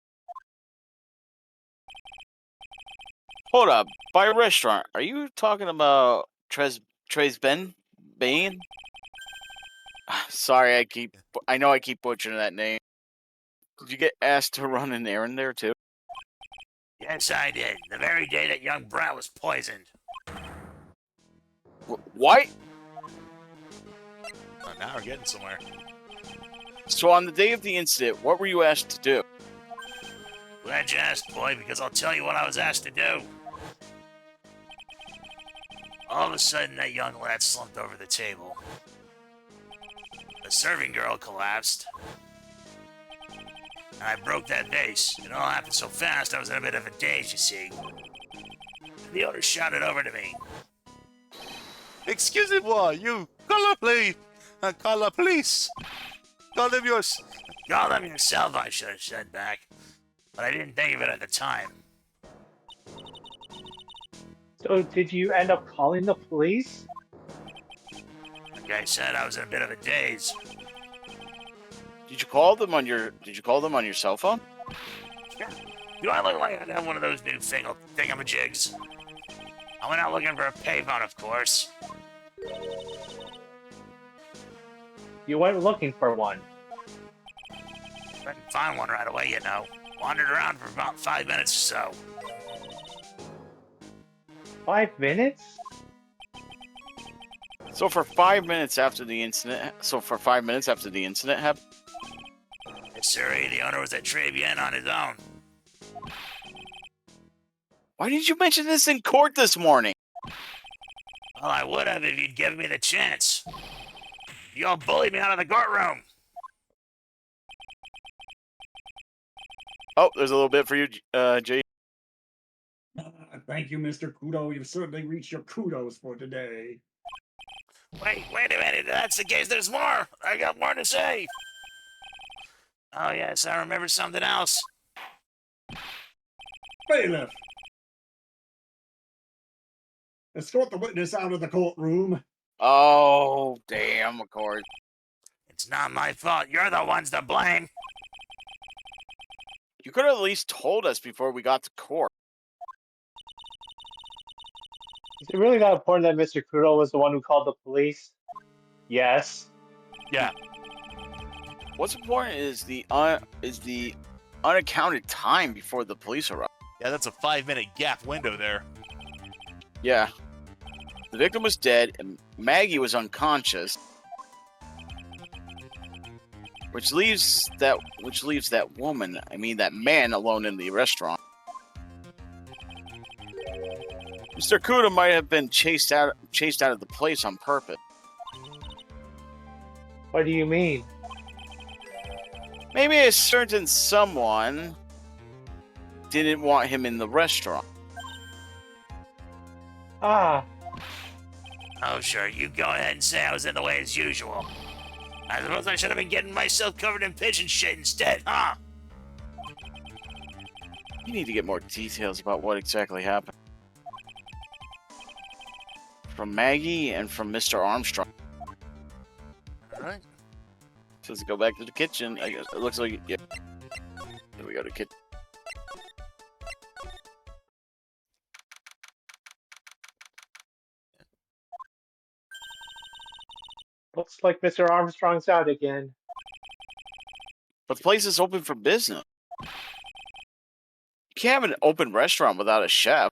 Hold up. By restaurant, are you talking about Tres Ben? Bane? Sorry, I know I keep butchering that name. Did you get asked to run an errand there too? Yes, I did. The very day that young brat was poisoned. What? Oh, now we're getting somewhere. So on the day of the incident, what were you asked to do? Glad you asked, boy, because I'll tell you what I was asked to do. All of a sudden, that young lad slumped over the table. The serving girl collapsed. And I broke that vase. It all happened so fast, I was in a bit of a daze, you see. The owner shouted over to me. Excusez-moi, you call the police. Call them yours. Call them yourself, I should have said back. But I didn't think of it at the time. so did you end up calling the police? Like I said, I was in a bit of a daze. Did you call them on your cell phone? Do I look like I have one of those new thingamajigs? I went out looking for a payphone, of course. You went looking for one. Couldn't find one right away, you know. Wandered around for about 5 minutes or so. 5 minutes? So for 5 minutes after the incident happened. Yes, sir, the owner was at Tribulations on his own. Why didn't you mention this in court this morning? Well, I would have if you'd given me the chance. You all bullied me out of the courtroom. Oh, there's a little bit for you, Jay. Thank you, Mr. Kudo. You've certainly reached your kudos for today. Wait a minute. If that's the case, there's more. I got more to say. Oh, yes, I remember something else. Bailiff! Escort the witness out of the courtroom. Oh, damn, of course. It's not my fault. You're the ones to blame. You could have at least told us before we got to court. Is it really that important that Mr. Kudo was the one who called the police? Yes. Yeah. What's important is the unaccounted time before the police arrived. Yeah, that's a 5-minute gap window there. Yeah. The victim was dead and Maggie was unconscious. Which leaves that man alone in the restaurant. Mr. Kuda might have been chased out of the place on purpose. What do you mean? Maybe a certain someone didn't want him in the restaurant. Ah, Oh, sure, you go ahead and say I was in the way as usual. I suppose I should have been getting myself covered in pigeon shit instead, huh? You need to get more details about what exactly happened. From Maggie and from Mr. Armstrong. Alright. So let's go back to the kitchen. I guess it looks like, yeah. Here we go to kitchen. looks like Mr. Armstrong's out again. But the place is open for business. You can't have an open restaurant without a chef.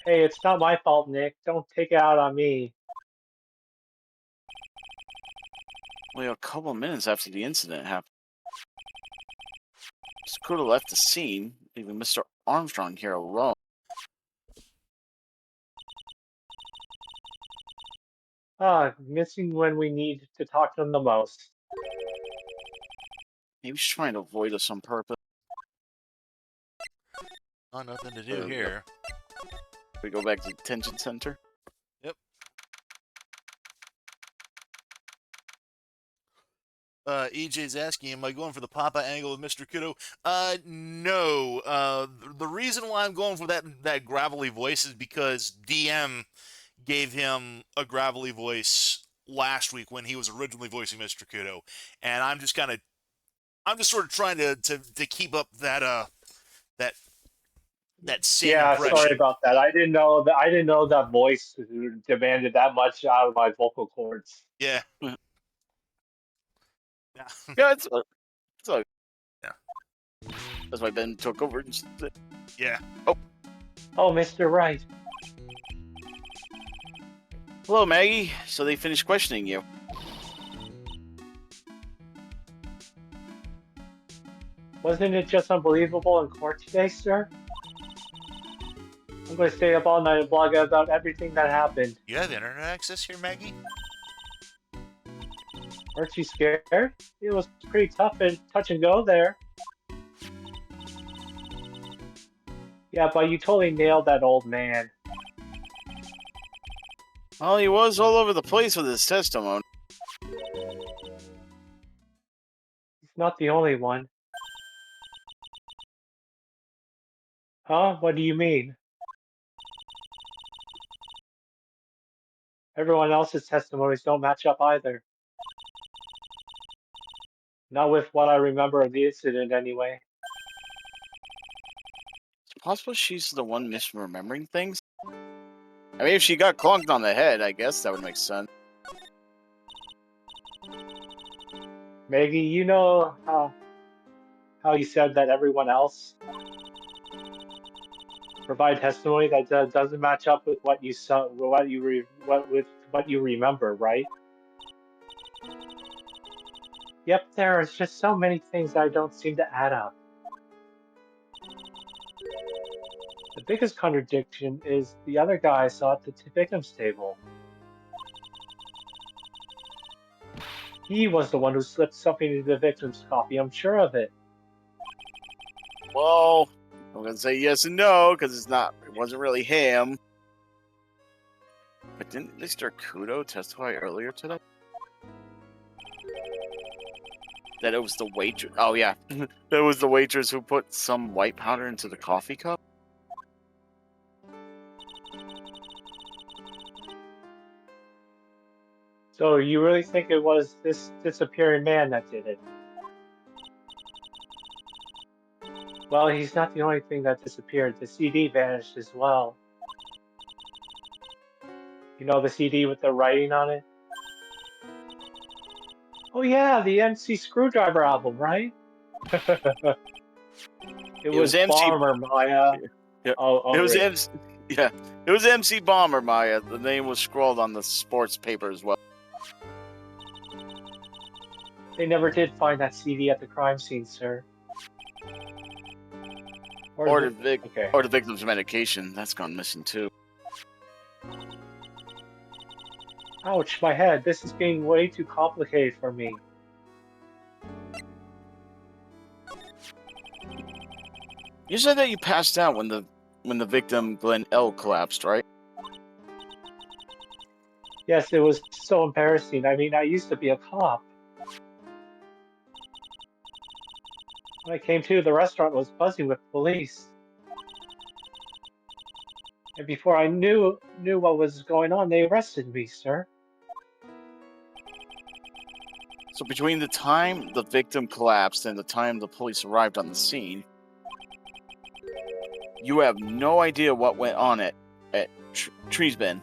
Hey, it's not my fault, Nick. Don't take it out on me. Only a couple of minutes after the incident happened. Could have left the scene, leaving Mr. Armstrong here alone. Ah, missing when we need to talk to him the most. Maybe she's trying to avoid us on purpose. Oh, nothing to do here. We go back to the detention center. Yep. EJ's asking, am I going for the Papa angle with Mr. Kudo? No. The reason why I'm going for that gravelly voice is because DM gave him a gravelly voice last week when he was originally voicing Mr. Kudo, and I'm just sort of trying to keep up that same Yeah, impression. sorry about that. I didn't know that voice demanded that much out of my vocal cords. Yeah. Yeah. Yeah. Yeah, it's like Yeah. that's why Ben took over. Yeah. Oh, Mr. Wright. Hello, Maggie. So they finished questioning you. Wasn't it just unbelievable in court today, sir? I'm going to stay up all night and blog about everything that happened. You have internet access here, Maggie? Weren't you scared? It was pretty tough and touch and go there. Yeah, but you totally nailed that old man. Well, he was all over the place with his testimony. He's not the only one. Huh? What do you mean? Everyone else's testimonies don't match up either. Not with what I remember of the incident, anyway. It's possible she's the one misremembering things. I mean, if she got clunked on the head, I guess that would make sense. Maggie, you know how you said that everyone else provide testimony that doesn't match up with what you saw, what you remember, right? Yep, there are just so many things that don't seem to add up. The biggest contradiction is the other guy I saw at the victim's table. He was the one who slipped something into the victim's coffee, I'm sure of it. Well, I'm gonna say yes and no because it wasn't really him. But didn't Mr. Kudo testify earlier today? That it was the waitress. Oh yeah, that was the waitress who put some white powder into the coffee cup. So you really think it was this disappearing man that did it? Well, he's not the only thing that disappeared. The CD vanished as well. You know the CD with the writing on it? Oh yeah, the MC Screwdriver album, right? It was MC Bomber, Maya. Yeah. Oh, It was really? MC. Yeah, it was MC Bomber, Maya. The name was scrawled on the sports paper as well. They never did find that CD at the crime scene, sir. Or the the victim's medication. That's gone missing too. Ouch, my head. This is getting way too complicated for me. You said that you passed out when the victim Glenn L collapsed, right? Yes, it was so embarrassing. I mean, I used to be a cop. When I came to, the restaurant was buzzing with police. And before I knew what was going on, they arrested me, sir. So between the time the victim collapsed and the time the police arrived on the scene, you have no idea what went on at Treesbin.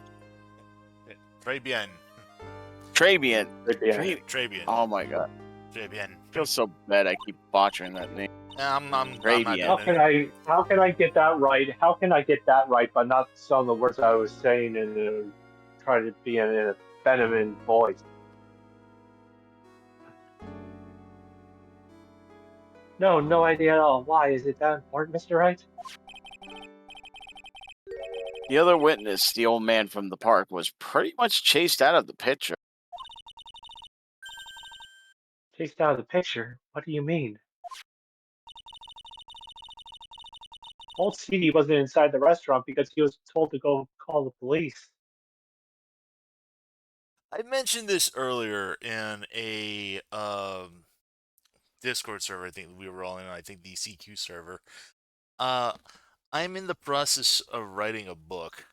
Très bien. Trabian. Trabian. Oh my god. Trabian. I feel so bad I keep botching that name. I'm not Trabian. How can I get that right? How can I get that right, but not some of the words I was saying and try to be in a feminine voice? No idea at all. Why is it that important, Mr. Wright? The other witness, the old man from the park, was pretty much chased out of the picture. Chased out of the picture? What do you mean? Old CD wasn't inside the restaurant because he was told to go call the police. I mentioned this earlier in a Discord server. I think we were all in. I think the CQ server. I'm in the process of writing a book,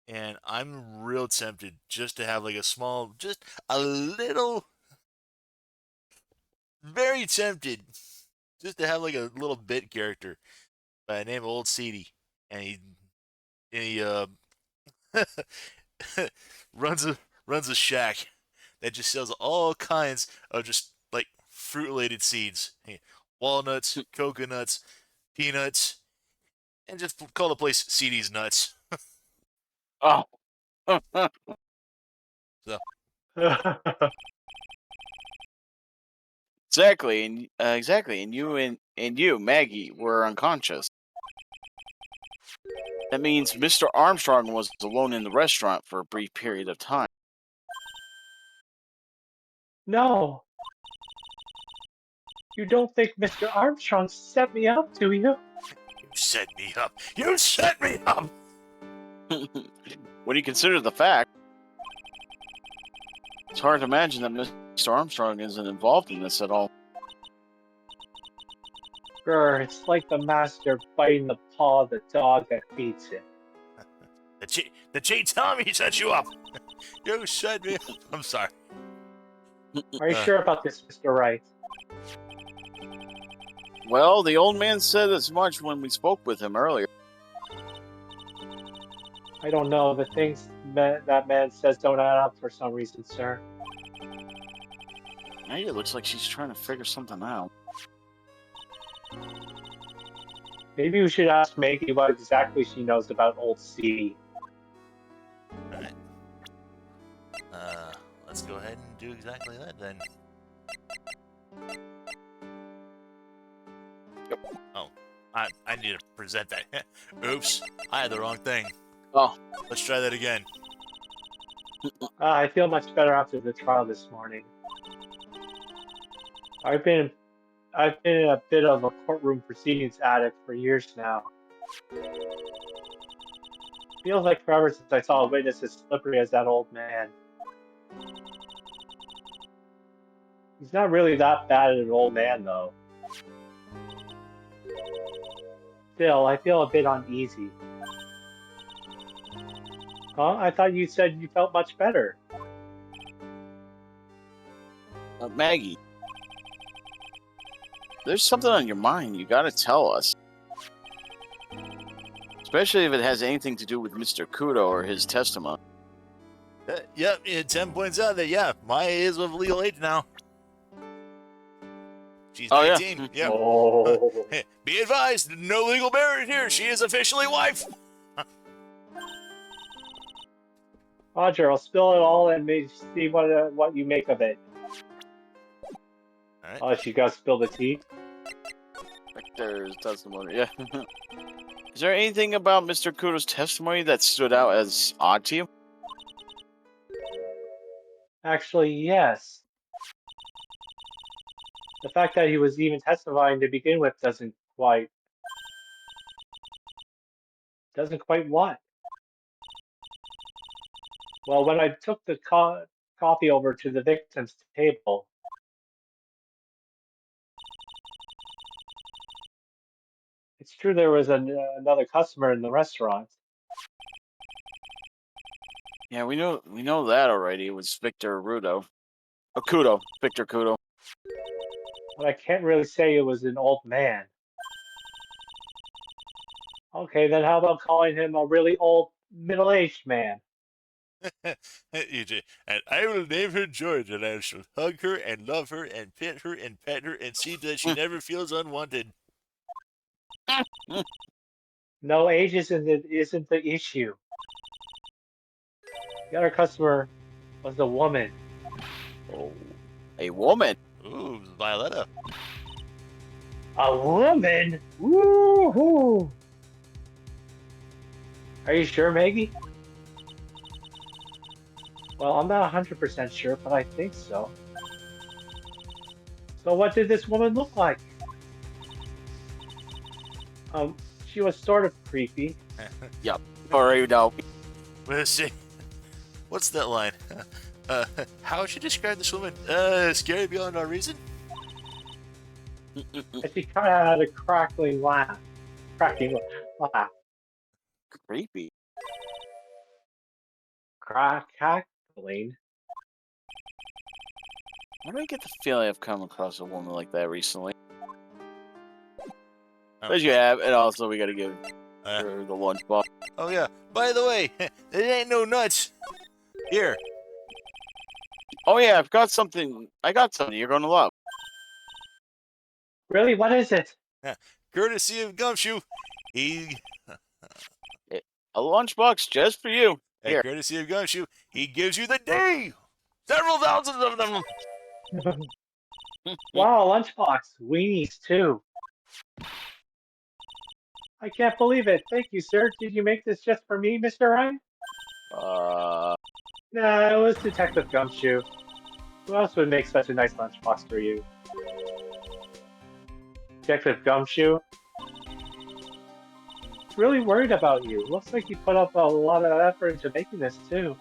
and I'm real tempted just to have like a small, just a little, very tempted, just to have like a little bit character by the name of Old Seedy, and he runs a shack that just sells all kinds of just like fruit related seeds, walnuts, coconuts, peanuts, and just call the place Seedy's Nuts. Oh. So exactly, and you, Maggie, were unconscious. That means Mr. Armstrong was alone in the restaurant for a brief period of time. No. You don't think Mr. Armstrong set me up, do you? you set me up. You set me up. When you consider the fact, it's hard to imagine that Mr. Armstrong isn't involved in this at all. Grr, it's like the master biting the paw of the dog that feeds him. The cheat telling me he set you up. You set me up. I'm sorry. Are you sure about this, Mr. Wright? Well, the old man said as much when we spoke with him earlier. I don't know. The things that man says don't add up for some reason, sir. Maggie, it looks like she's trying to figure something out. Maybe we should ask Maggie what exactly she knows about Old C. Alright. Let's go ahead and do exactly that then. Oh, I need to present that. Oops, I had the wrong thing. Oh. Let's try that again. I feel much better after the trial this morning. I've been in a bit of a courtroom proceedings addict for years now. Feels like forever since I saw a witness as slippery as that old man. He's not really that bad an old man, though. Still, I feel a bit uneasy. Huh? I thought you said you felt much better. Maggie, there's something on your mind. You gotta tell us. Especially if it has anything to do with Mr. Kudo or his testimony. Yep, Tim points out that, yeah, Maya is of legal age now. She's 19. Yeah. Yep. Oh. Be advised, no legal marriage here. She is officially wife. Roger, I'll spill it all and maybe see what you make of it. All right. Oh, she got spilled the tea? There's testimony, yeah. Is there anything about Mr. Kudo's testimony that stood out as odd to you? Actually, yes. The fact that he was even testifying to begin with doesn't quite what? Well, when I took the coffee over to the victim's table, it's true there was another customer in the restaurant, Yeah, we know that already. It was Victor Rudo. Oh, Kudo. Victor Kudo. but I can't really say it was an old man. Okay, then how about calling him a really old, middle-aged man? EJ, and I will name her George, and I shall hug her and love her and pet her and see that she never feels unwanted. No, age isn't the issue. The other customer was a woman. Oh, a woman. Ooh, Violetta. A woman? Woohoo! Are you sure, Maggie? Well, I'm not 100% sure, but I think so. So what did this woman look like? She was sort of creepy. Yep. Already know. Let's see. What's that line? How would you describe this woman? Scary beyond our reason? And she kind of had a crackling laugh. Cracking laugh. Creepy. Cackling. Why do I get the feeling I've come across a woman like that recently? Oh. As you have, and also we gotta give her the lunchbox. Oh yeah. By the way, it ain't no nuts. Here. Oh yeah, I've got something. I got something you're gonna love. Really? What is it? Courtesy of Gumshoe. A lunchbox just for you. Here. Courtesy of Gumshoe, he gives you the day. Several thousands of them. Wow, lunchbox. Weenies, too. I can't believe it. Thank you, sir. Did you make this just for me, Mr. Ryan? Nah, it was Detective Gumshoe. Who else would make such a nice lunchbox for you? Detective Gumshoe? He's really worried about you. Looks like he put up a lot of effort into making this, too.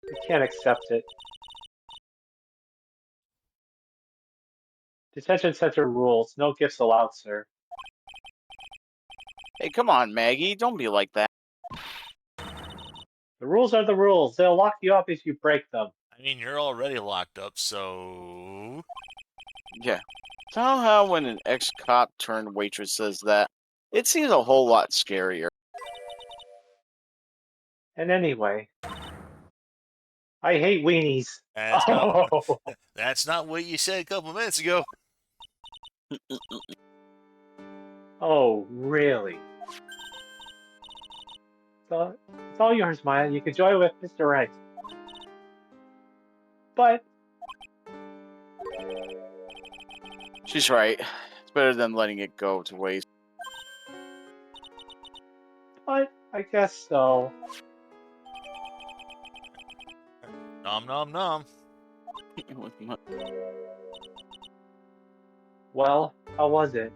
I can't accept it. Detention center rules. No gifts allowed, sir. Hey, come on, Maggie. Don't be like that. The rules are the rules. They'll lock you up if you break them. I mean, you're already locked up, so... Yeah. Somehow when an ex-cop turned waitress says that, it seems a whole lot scarier. And anyway, I hate weenies. That's not what you said a couple minutes ago. Oh, really? So, it's all yours, Maya. You can join with Mr. Right. But She's right. It's better than letting it go to waste. I guess so. Nom nom nom. Well, how was it?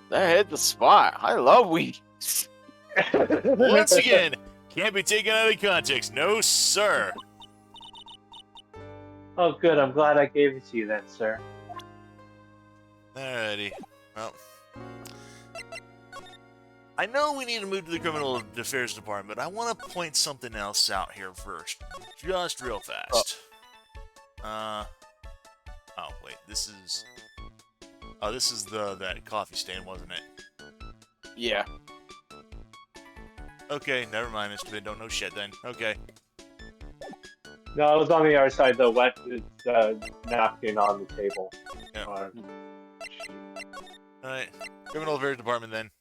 That hit the spot. I love weenies. Once again, can't be taken out of context. No, sir. Oh, good. I'm glad I gave it to you then, sir. Alrighty. Well, I know we need to move to the criminal affairs department, but I want to point something else out here first. Just real fast. Oh, wait. This is... Oh, this is that coffee stand, wasn't it? Yeah. Okay, never mind, Mr. Bin. Don't know shit then. Okay. No, I was on the other side, the wet napkin on the table. Yeah. Alright. Criminal affairs department then.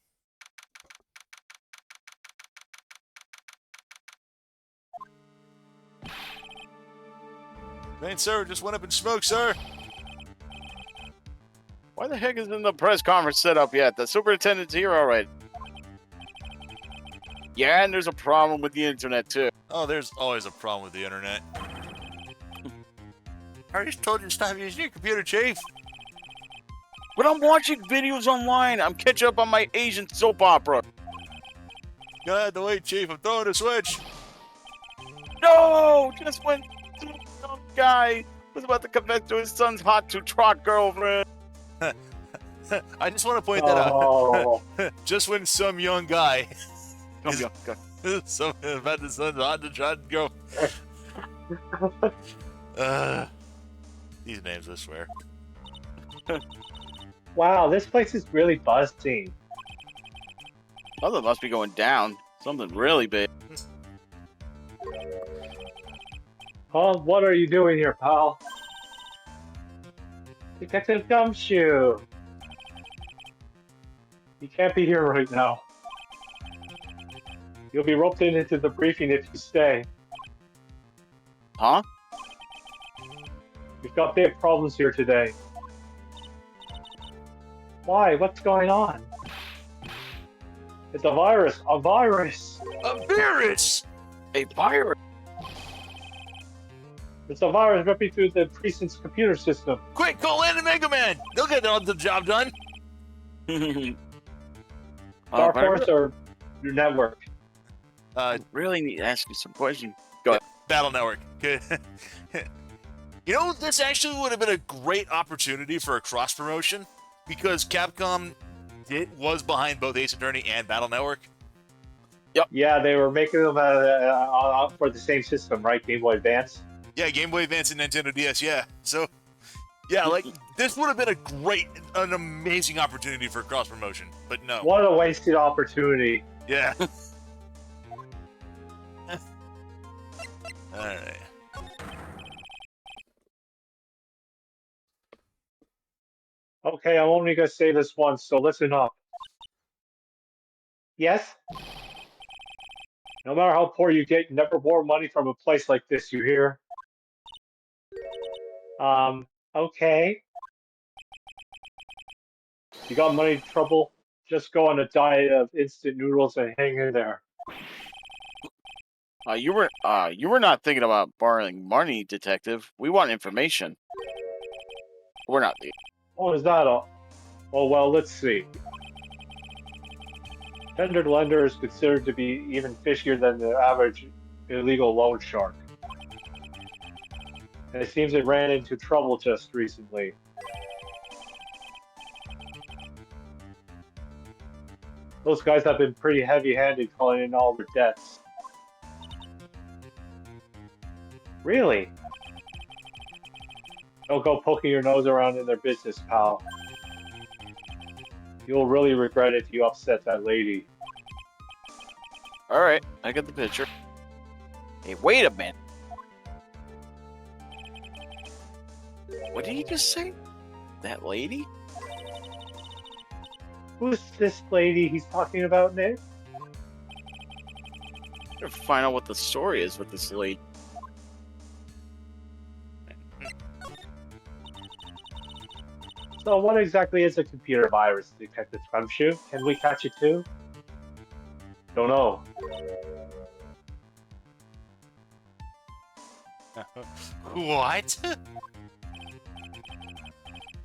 Thanks, sir. Just went up in smoke, sir. Why the heck isn't the press conference set up yet? The superintendent's here already. Yeah, and there's a problem with the internet too. Oh, there's always a problem with the internet. I just told you to stop using your computer, Chief. But I'm watching videos online. I'm catching up on my Asian soap opera. Go ahead, the way, Chief. I'm throwing a switch. No! Just when some guy was about to confess to his son's hot to trot girlfriend. I just want to point Oh, that out. Just when some young guy, Come on, go. something about the son's hot to trot go. These names, I swear. wow, this place is really buzzing. Something must be going down. Something really big. Huh? What are you doing here, pal? Detective Gumshoe! You can't be here right now. You'll be roped into the briefing if you stay. Huh? We've got big problems here today. Why? What's going on? It's a virus! A virus! A virus! A virus? It's a virus ripping through the precinct's computer system. Quick, call in and Mega Man! They'll get the job done. Dark Horse or your network? Really need to ask you some questions. Battle Network. Good. You know, this actually would have been a great opportunity for a cross promotion because Capcom was behind both Ace Attorney and Battle Network. Yeah, they were making them for the same system, right? Game Boy Advance. Yeah, Game Boy Advance and Nintendo DS. Yeah, so yeah, like this would have been an amazing opportunity for cross promotion, but no. What a wasted opportunity. Yeah. All right. Okay, I'm only gonna say this once, so listen up. Yes? No matter how poor you get, you never borrow money from a place like this, you hear? Okay. You got money trouble? Just go on a diet of instant noodles and hang in there. You were not thinking about borrowing money, Detective. We want information. We're not. Oh, is that all? Oh, well, let's see. Tendered lender is considered to be even fishier than the average illegal loan shark. And it seems it ran into trouble just recently. Those guys have been pretty heavy-handed calling in all their debts. Really? Don't go poking your nose around in their business, pal. You'll really regret it if you upset that lady. All right, I get the picture. Hey, wait a minute. What did he just say? That lady? Who's this lady he's talking about, Nick? Gotta find out what the story is with this lady. So what exactly is a computer virus, Detective Gumshoe? Can we catch it too? Don't know. What?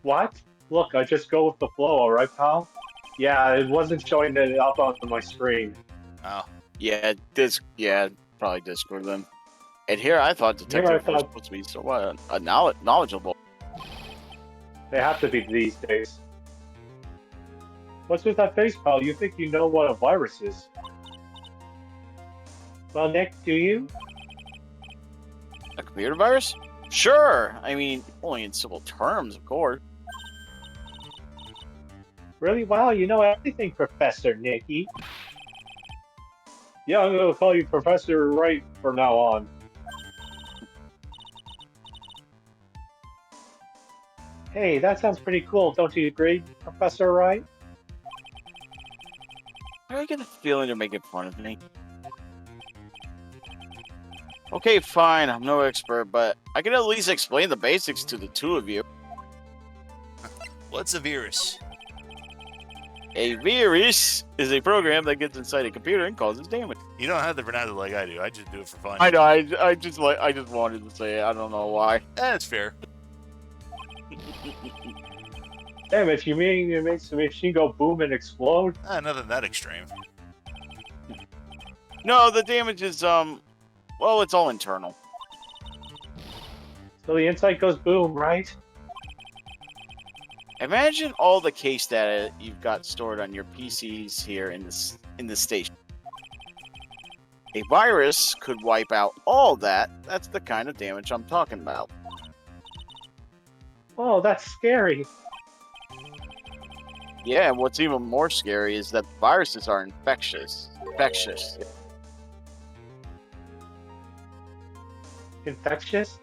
What? Look, I just go with the flow, alright, pal? Yeah, it wasn't showing it up on my screen. Oh. Yeah, probably Discord then. And here I thought Detective was supposed to be so what? Knowledgeable. They have to be these days. What's with that face, pal? You think you know what a virus is? Well, Nick, do you? A computer virus? Sure. I mean, only in simple terms, of course. Really? Wow, you know everything, Professor Nicky. Yeah, I'm gonna call you Professor Wright from now on. Hey, that sounds pretty cool, don't you agree, Professor Wright? I get a feeling they're making fun of me. Okay, fine, I'm no expert, but I can at least explain the basics to the two of you. What's a virus? A virus is a program that gets inside a computer and causes damage. You don't have to pronounce it like I do. I just do it for fun. I know. I just wanted to say it. I don't know why. That's fair. Damn it! You mean it makes the machine go boom and explode? Nothing that extreme. No, the damage is well, it's all internal. So the inside goes boom, right? Imagine all the case data you've got stored on your PCs here in the station. A virus could wipe out all that. That's the kind of damage I'm talking about. Oh, that's scary. Yeah, and what's even more scary is that viruses are infectious. Infectious?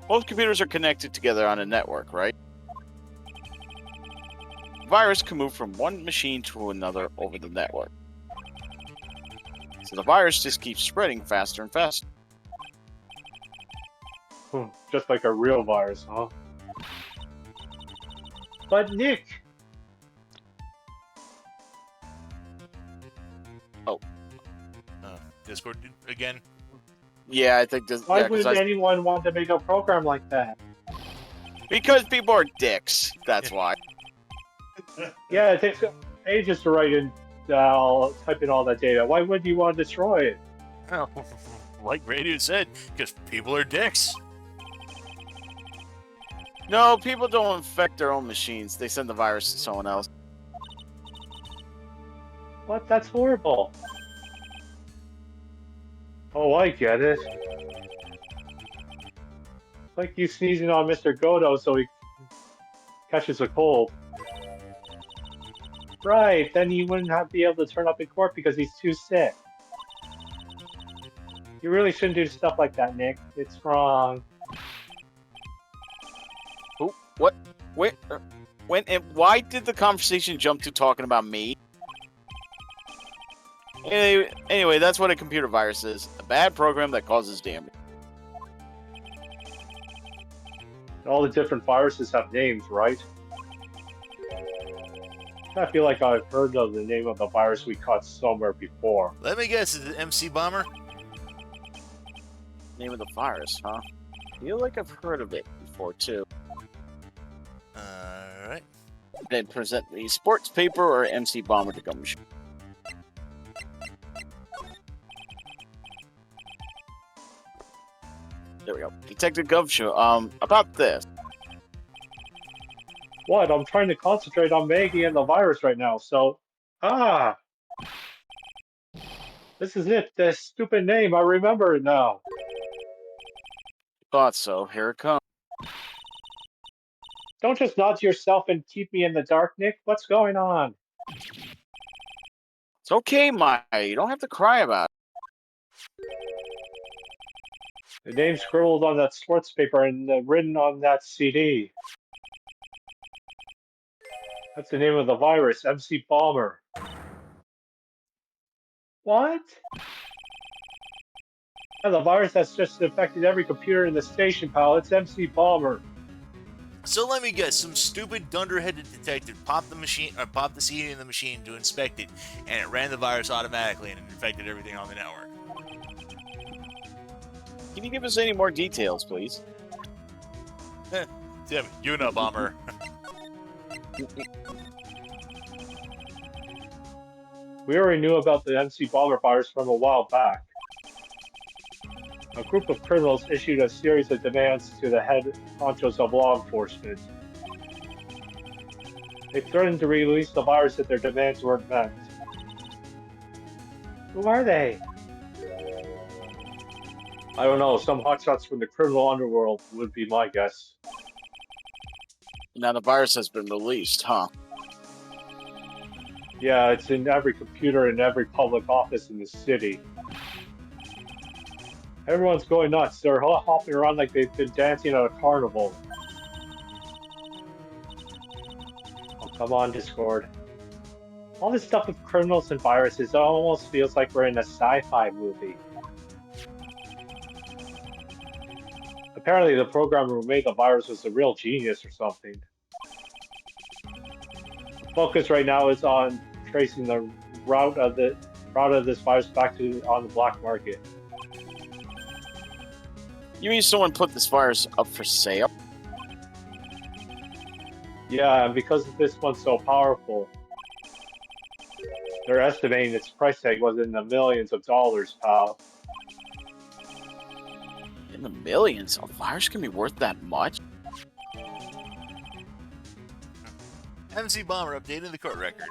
Most computers are connected together on a network, right? Virus can move from one machine to another over the network. So the virus just keeps spreading faster and faster. Just like a real virus, huh? But Nick! Discord again? Yeah, I think this. Why Yeah, would anyone want to make a program like that? because people are dicks. That's why. Yeah, it takes ages to write in, type in all that data. Why would you want to destroy it? Well, like Radio said, because people are dicks. No, people don't infect their own machines. They send the virus to someone else. What? That's horrible. Oh, I get it. It's like you sneezing on Mr. Godo so he catches a cold. Right, then he wouldn't be able to turn up in court because he's too sick. You really shouldn't do stuff like that, Nick. It's wrong. Who? What? Wait. When? And why did the conversation jump to talking about me? Anyway, that's what a computer virus is. A bad program that causes damage. All the different viruses have names, right? I feel like I've heard of the name of the virus we caught somewhere before. Let me guess, is it MC Bomber? Name of the virus, huh? Feel like I've heard of it before too. Alright. Then present the sports paper or MC Bomber to come. There we go. Detective Govshow, about this. What? I'm trying to concentrate on Maggie and the virus right now, so... Ah! This is it, this stupid name, I remember it now. Thought so. Here it comes. Don't just nod to yourself and keep me in the dark, Nick. What's going on? It's okay, Maya. You don't have to cry about it. The name's scribbled on that sports paper and written on that CD. That's the name of the virus, MC Bomber. What? Yeah, the virus that's just infected every computer in the station, pal. It's MC Bomber. So let me guess, some stupid dunderheaded detective popped the CD in the machine to inspect it, and it ran the virus automatically and it infected everything on the network. Can you give us any more details, please? Damn it, Unabomber. We already knew about the MC Bomber virus from a while back. A group of criminals issued a series of demands to the head honchos of law enforcement. They threatened to release the virus if their demands weren't met. Who are they? I don't know, some hotshots from the criminal underworld would be my guess. Now the virus has been released, huh? Yeah, it's in every computer in every public office in the city. Everyone's going nuts. They're hopping around like they've been dancing at a carnival. Oh, come on, Discord. All this stuff with criminals and viruses almost feels like we're in a sci-fi movie. Apparently the programmer who made the virus was a real genius or something. Focus right now is on tracing the route of this virus back to on the black market. You mean someone put this virus up for sale? Yeah, and because this one's so powerful, they're estimating its price tag was in the millions of dollars, pal. In the millions? A virus can be worth that much? MC Bomber updating the court record.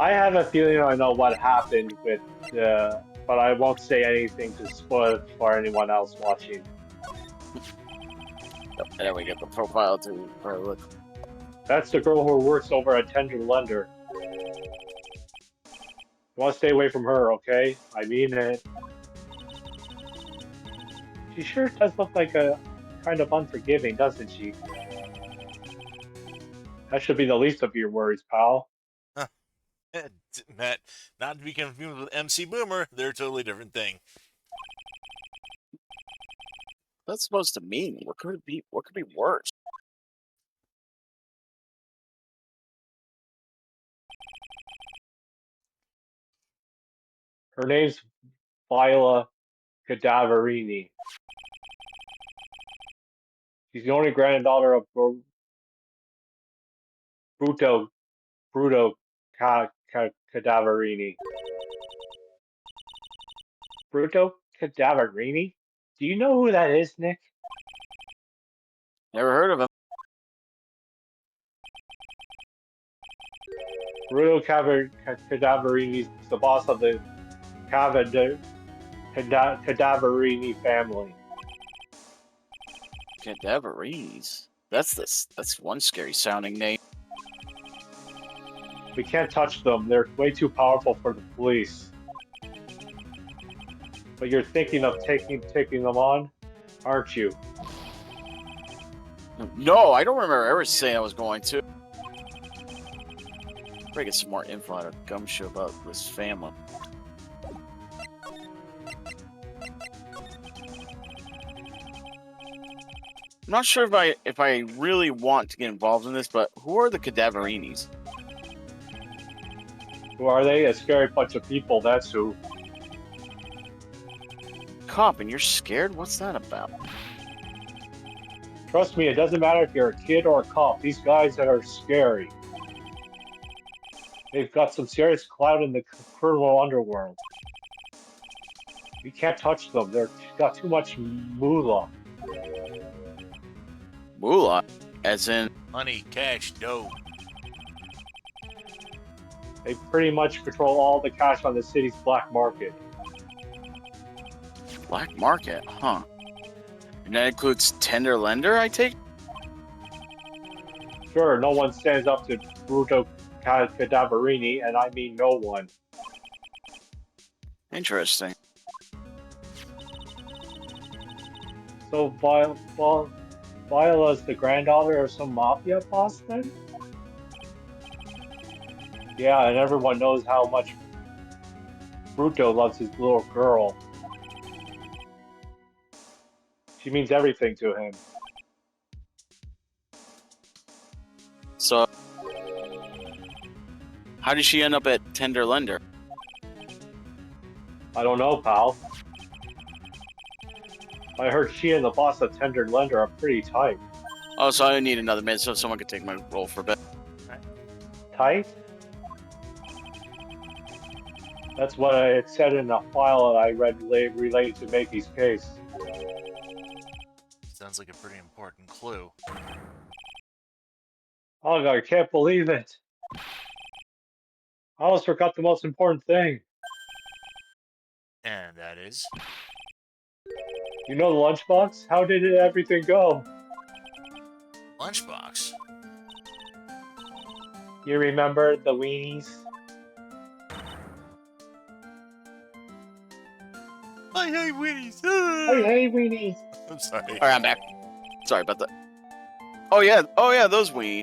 I have a feeling I know what happened with but I won't say anything to spoil it for anyone else watching. And then we get the profile to look. That's the girl who works over at Tender Lender. You want to stay away from her, okay? I mean it. She sure does look like a kind of unforgiving, doesn't she? That should be the least of your worries, pal. Matt, not to be confused with MC Boomer, they're a totally different thing. What's that supposed to mean? What could it be? What could be worse? Her name's Viola Cadaverini. She's the only granddaughter of Bruto Cadaverini. Bruto Cadaverini? Do you know who that is, Nick? Never heard of him. Bruto Cadaverini is the boss of the Cadaverini family. Cadaverines. That's one scary sounding name. We can't touch them. They're way too powerful for the police. But you're thinking of taking them on, aren't you? No, I don't remember ever saying I was going to. Probably get some more info out of Gumshoe about this family. I'm not sure if I really want to get involved in this, but who are the Cadaverinis? Who are they? A scary bunch of people, that's who. Cop, and you're scared? What's that about? Trust me, it doesn't matter if you're a kid or a cop. These guys that are scary. They've got some serious clout in the criminal underworld. We can't touch them. They've got too much moolah. Moolah? As in... Money, cash, dough. They pretty much control all the cash on the city's black market. Black market, huh? And that includes Tender Lender, I take? Sure, no one stands up to Bruto Cadaverini, and I mean no one. Interesting. So Viola's the granddaughter of some mafia boss then? Yeah, and everyone knows how much Bruto loves his little girl. She means everything to him. So, how did she end up at Tender Lender? I don't know, pal. I heard she and the boss of Tender Lender are pretty tight. Oh, so I need another minute so someone could take my role for a bit. Tight? That's what it said in a file that I read related to Makey's case. Sounds like a pretty important clue. Oh, I can't believe it. I almost forgot the most important thing. And that is... You know the lunchbox? How did everything go? Lunchbox. You remember the weenies? I hate Winnie's. Hey, weenies! I'm sorry. Alright, I'm back. Sorry about that. Oh yeah, those weenies.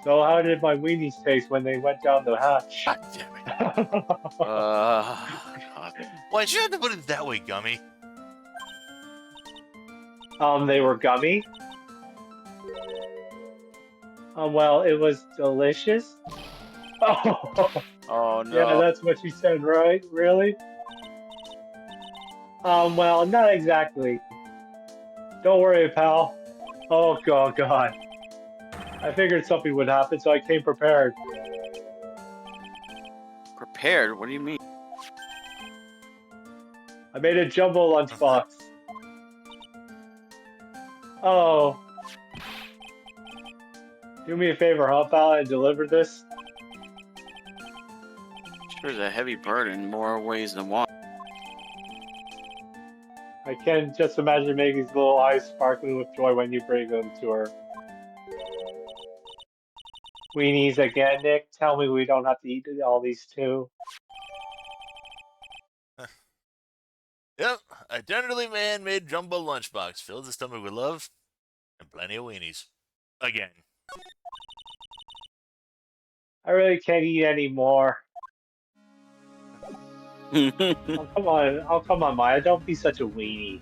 So how did my weenies taste when they went down the hatch? God damn it. God. Why should you have to put it that way, Gummy? They were gummy? Well, it was delicious. Oh, Oh yeah, no. that's what you said, right? Really? Well, not exactly. Don't worry, pal. Oh, God. I figured something would happen, so I came prepared. Prepared? What do you mean? I made a jumbo lunchbox. Oh, do me a favor, huh, pal, and deliver this? Sure is a heavy burden in more ways than one. I can just imagine Maggie's little eyes sparkling with joy when you bring them to her. Weenies again, Nick. Tell me we don't have to eat all these too. Yep, a tenderly man-made jumbo lunchbox fills the stomach with love and plenty of weenies. Again. I really can't eat any more. Did Oh, come on, Maya. Don't be such a weenie.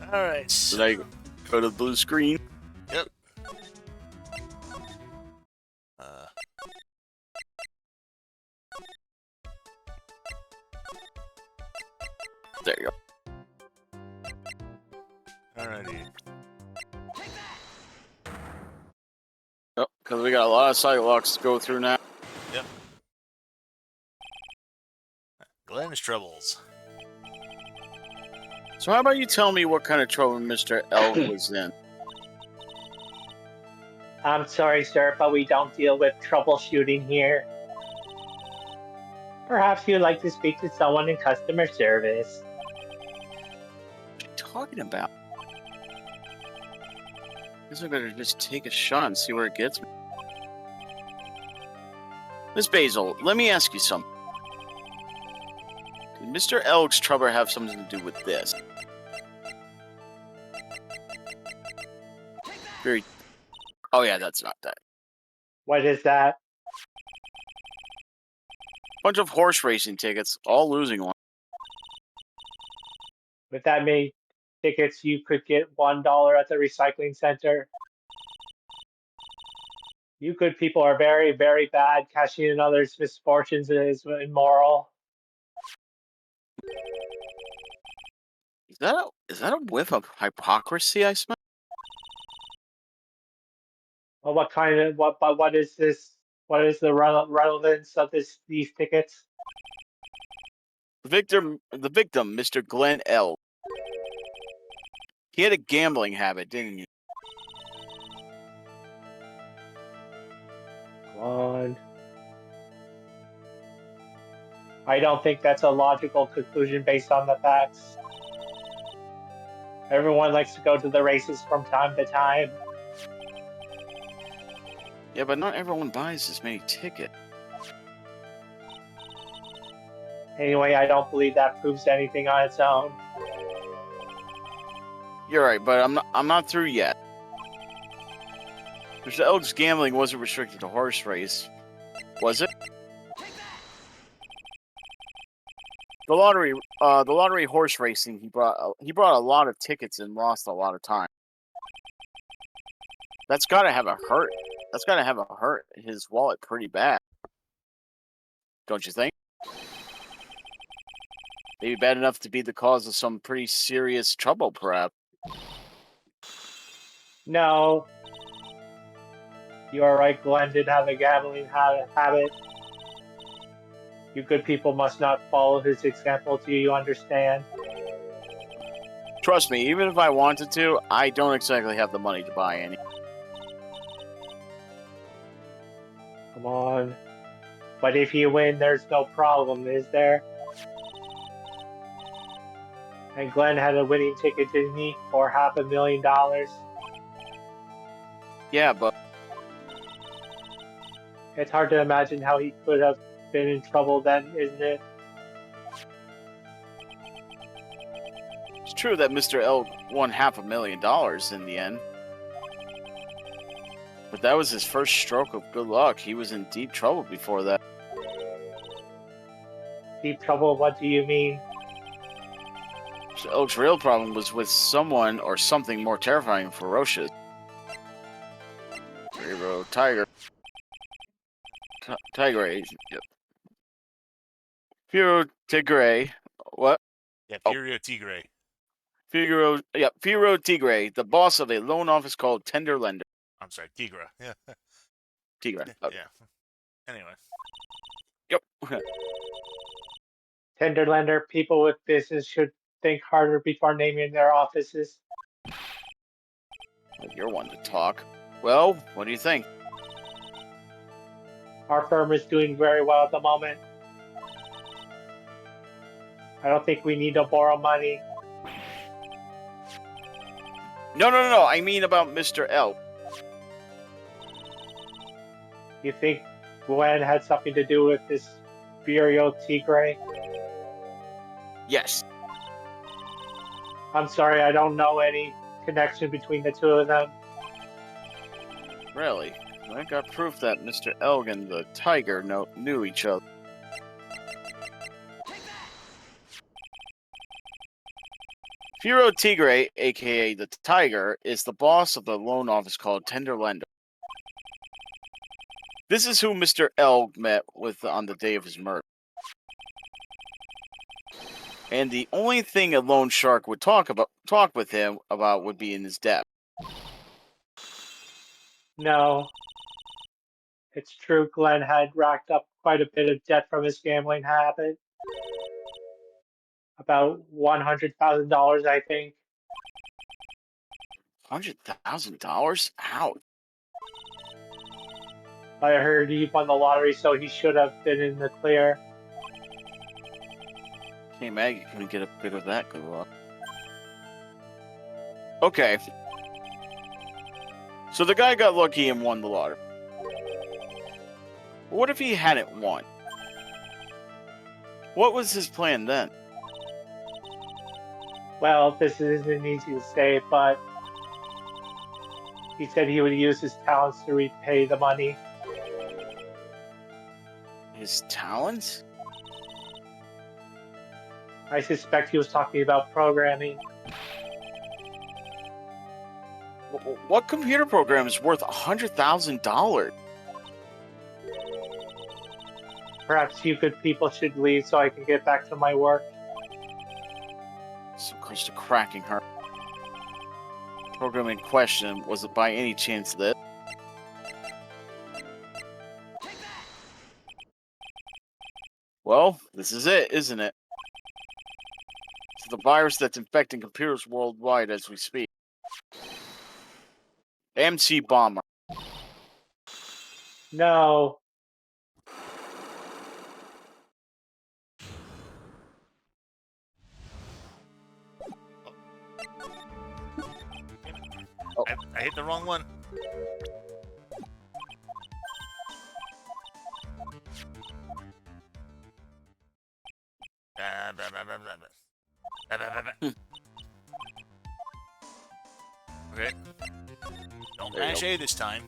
Alright, so... I go to the blue screen? Yep. Uh... There you go. Alrighty. Oh, because we got a lot of sidewalks to go through now. Yep. Glenn's troubles. So how about you tell me what kind of trouble Mr. L was in? I'm sorry, sir, but we don't deal with troubleshooting here. Perhaps you'd like to speak to someone in customer service. What are you talking about? Guess I better just take a shot and see where it gets me. Miss Basil, let me ask you something. Did Mr. Elg's trouble have something to do with this? Very... Oh yeah, that's not that. What is that? Bunch of horse racing tickets, all losing one. With that many tickets, you could get $1 at the recycling center. You good people are very, very bad. Cashing in others' misfortunes is immoral. Is that a whiff of hypocrisy I smell? Well, what is this? What is the relevance of these tickets? The victim, Mr. Glenn L. He had a gambling habit, didn't he? Come on. I don't think that's a logical conclusion based on the facts. Everyone likes to go to the races from time to time. Yeah, but not everyone buys as many tickets. Anyway, I don't believe that proves anything on its own. You're right, but I'm not through yet. Mr. Elg's gambling wasn't restricted to horse race, was it? The lottery horse racing, he brought a lot of tickets and lost a lot of time. That's gotta have hurt his wallet pretty bad. Don't you think? Maybe bad enough to be the cause of some pretty serious trouble, perhaps. No. You are right, Glenn did have a gambling habit. You good people must not follow his example, do you understand? Trust me, even if I wanted to, I don't exactly have the money to buy any. Come on. But if you win, there's no problem, is there? And Glenn had a winning ticket, didn't he? For $500,000. Yeah, but It's hard to imagine how he could have been in trouble then, isn't it? it's true that Mr. L won $500,000 in the end. But that was his first stroke of good luck. He was in deep trouble before that. Deep trouble, what do you mean? Mr. Elk's real problem was with someone or something more terrifying and ferocious. Hero Tiger. Tiger. Yep. Hero Tigre. What? Yeah, Oh. Furio Tigre. Firo Tigre, the boss of a loan office called Tender Lender. I'm sorry, Tigra. Yeah. Tigre. Yeah. Anyway. Yep. Tenderlander, people with business should think harder before naming their offices. Well, you're one to talk. Well, what do you think? Our firm is doing very well at the moment. I don't think we need to borrow money. No. I mean about Mr. L. You think Gwen had something to do with this Furio Tigre? Yes. I'm sorry, I don't know any connection between the two of them. Really? I got proof that Mr. Elg and the Tiger knew each other. Firo Tigre, aka the Tiger, is the boss of the loan office called Tender Lender. This is who Mr. Elg met with on the day of his murder. And the only thing a loan shark would talk with him about would be in his debt. No. It's true Glenn had racked up quite a bit of debt from his gambling habit. About $100,000, I think. $100,000? How? I heard he won the lottery, so he should have been in the clear. Hey, Maggie, can we get a bit of that good luck? Okay. So the guy got lucky and won the lottery. What if he hadn't won? What was his plan then? Well, this isn't easy to say, but he said he would use his talents to repay the money. His talents? I suspect he was talking about programming. What computer program is worth $100,000? Perhaps you good people should leave so I can get back to my work. So close to cracking her. Program in question, was it by any chance this? Well, this is it, isn't it? It's the virus that's infecting computers worldwide as we speak. MC Bomber. No. I hit the wrong one. Okay. Don't There you mash go. A this time.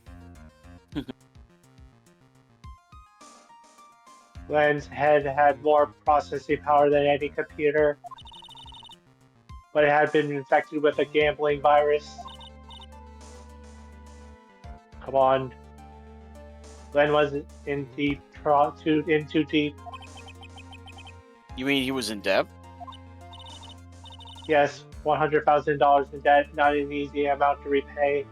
Glenn's head had more processing power than any computer, but it had been infected with a gambling virus. Come on. Glenn was in too deep. You mean he was in debt? Yes, $100,000 in debt, not an easy amount to repay.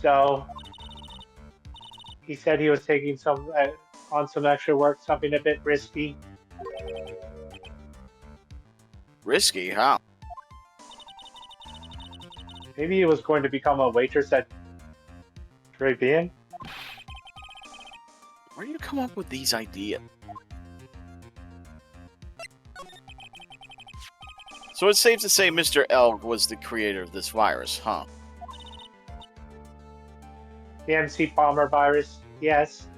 So he said he was taking on some extra work, something a bit risky. Risky, huh? Maybe he was going to become a waitress at Tribulations. Where do you come up with these ideas? So it's safe to say Mr. Elg was the creator of this virus, huh? The MC Bomber virus, yes.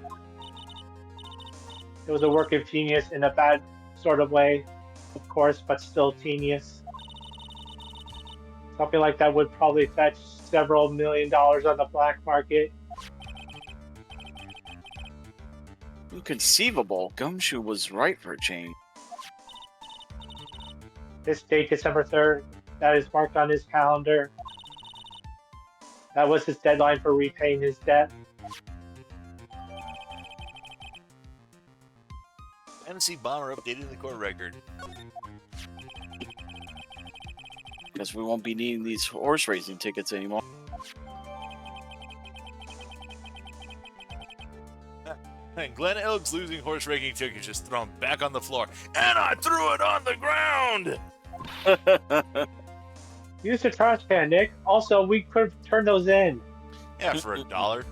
It was a work of genius in a bad sort of way, of course, but still genius. Something like that would probably fetch several $1 million on the black market. Inconceivable. Gumshoe was right for a change. This date, December 3rd, That is marked on his calendar. That was his deadline for repaying his debt. Fantasy Bomber updating the court record. Because we won't be needing these horse racing tickets anymore. And Glenn Elk's losing horse racing tickets just thrown back on the floor. And I threw it on the ground! Use the trash can, Nick. Also, we could have turned those in. Yeah, for $1.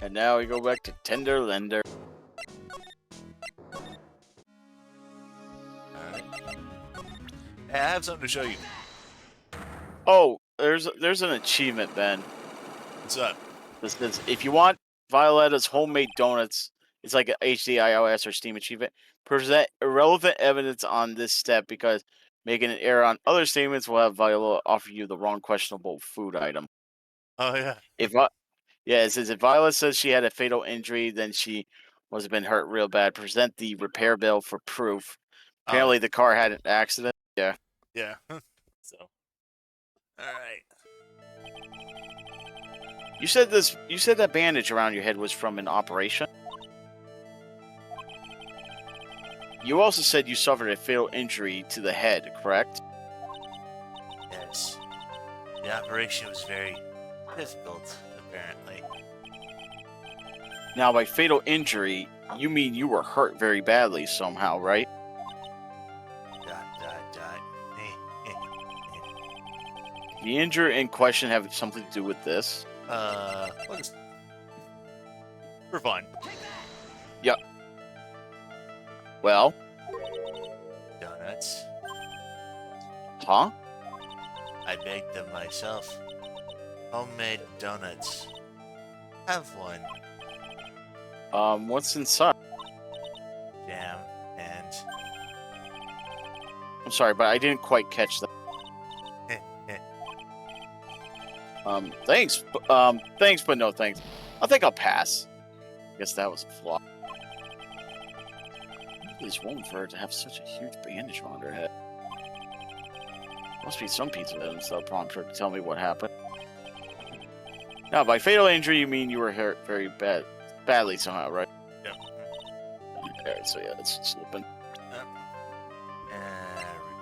And now we go back to Tender Lender. Alright. Hey, I have something to show you. Oh, there's an achievement, Ben. What's up? This is, if you want Violetta's homemade donuts, it's like an HD iOS or Steam achievement. Present irrelevant evidence on this step because making an error on other statements will have Viola offer you the wrong questionable food item. Oh, yeah. It says if Viola says she had a fatal injury, then she must have been hurt real bad. Present the repair bill for proof. Apparently, the car had an accident. Yeah. Yeah. So. Alright. You said that bandage around your head was from an operation? You also said you suffered a fatal injury to the head, correct? Yes. The operation was very difficult, apparently. Now, by fatal injury, you mean you were hurt very badly somehow, right? ... The injury in question have something to do with this? What is... For fun. Yep. Well? Donuts. Huh? I baked them myself. Homemade donuts. Have one. What's inside? Jam and... I'm sorry, but I didn't quite catch that. Thanks. Thanks, but no thanks. I think I'll pass. I guess that was a flaw. This woman for her to have such a huge bandage around her head. Must be some piece of evidence that'll prompt her to tell me what happened. Now, by fatal injury, you mean you were hurt very badly somehow, right? Yep. Alright, so yeah, it's slipping.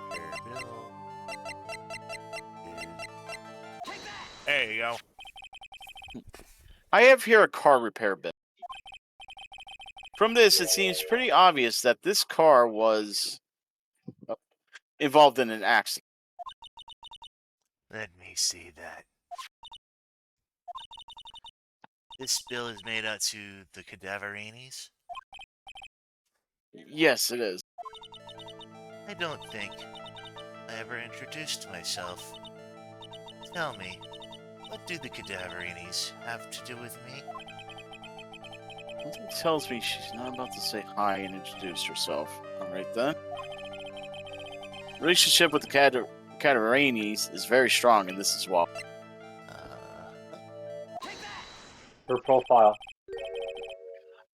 repair bill. There you go. I have here a car repair bill. From this, it seems pretty obvious that this car was involved in an accident. Let me see that. This bill is made out to the Cadaverinis? Yes, it is. I don't think I ever introduced myself. Tell me, what do the Cadaverinis have to do with me? Something tells me she's not about to say hi and introduce herself. Alright then. Relationship with the Cadaverinis is very strong, and this as well. Her profile.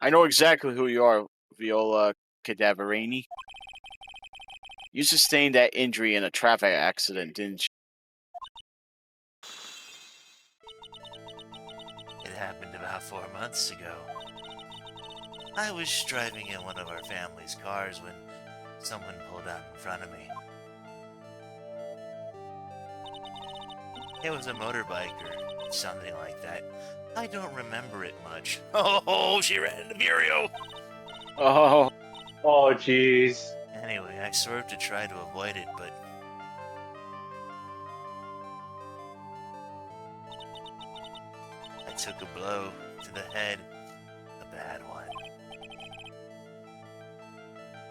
I know exactly who you are, Viola Cadaverini. You sustained that injury in a traffic accident, didn't you? It happened about 4 months ago. I was driving in one of our family's cars when someone pulled out in front of me. It was a motorbike or something like that. I don't remember it much. Oh, she ran into Furio. Oh. Oh, jeez. Anyway, I swerved to try to avoid it, but... I took a blow to the head. A bad one.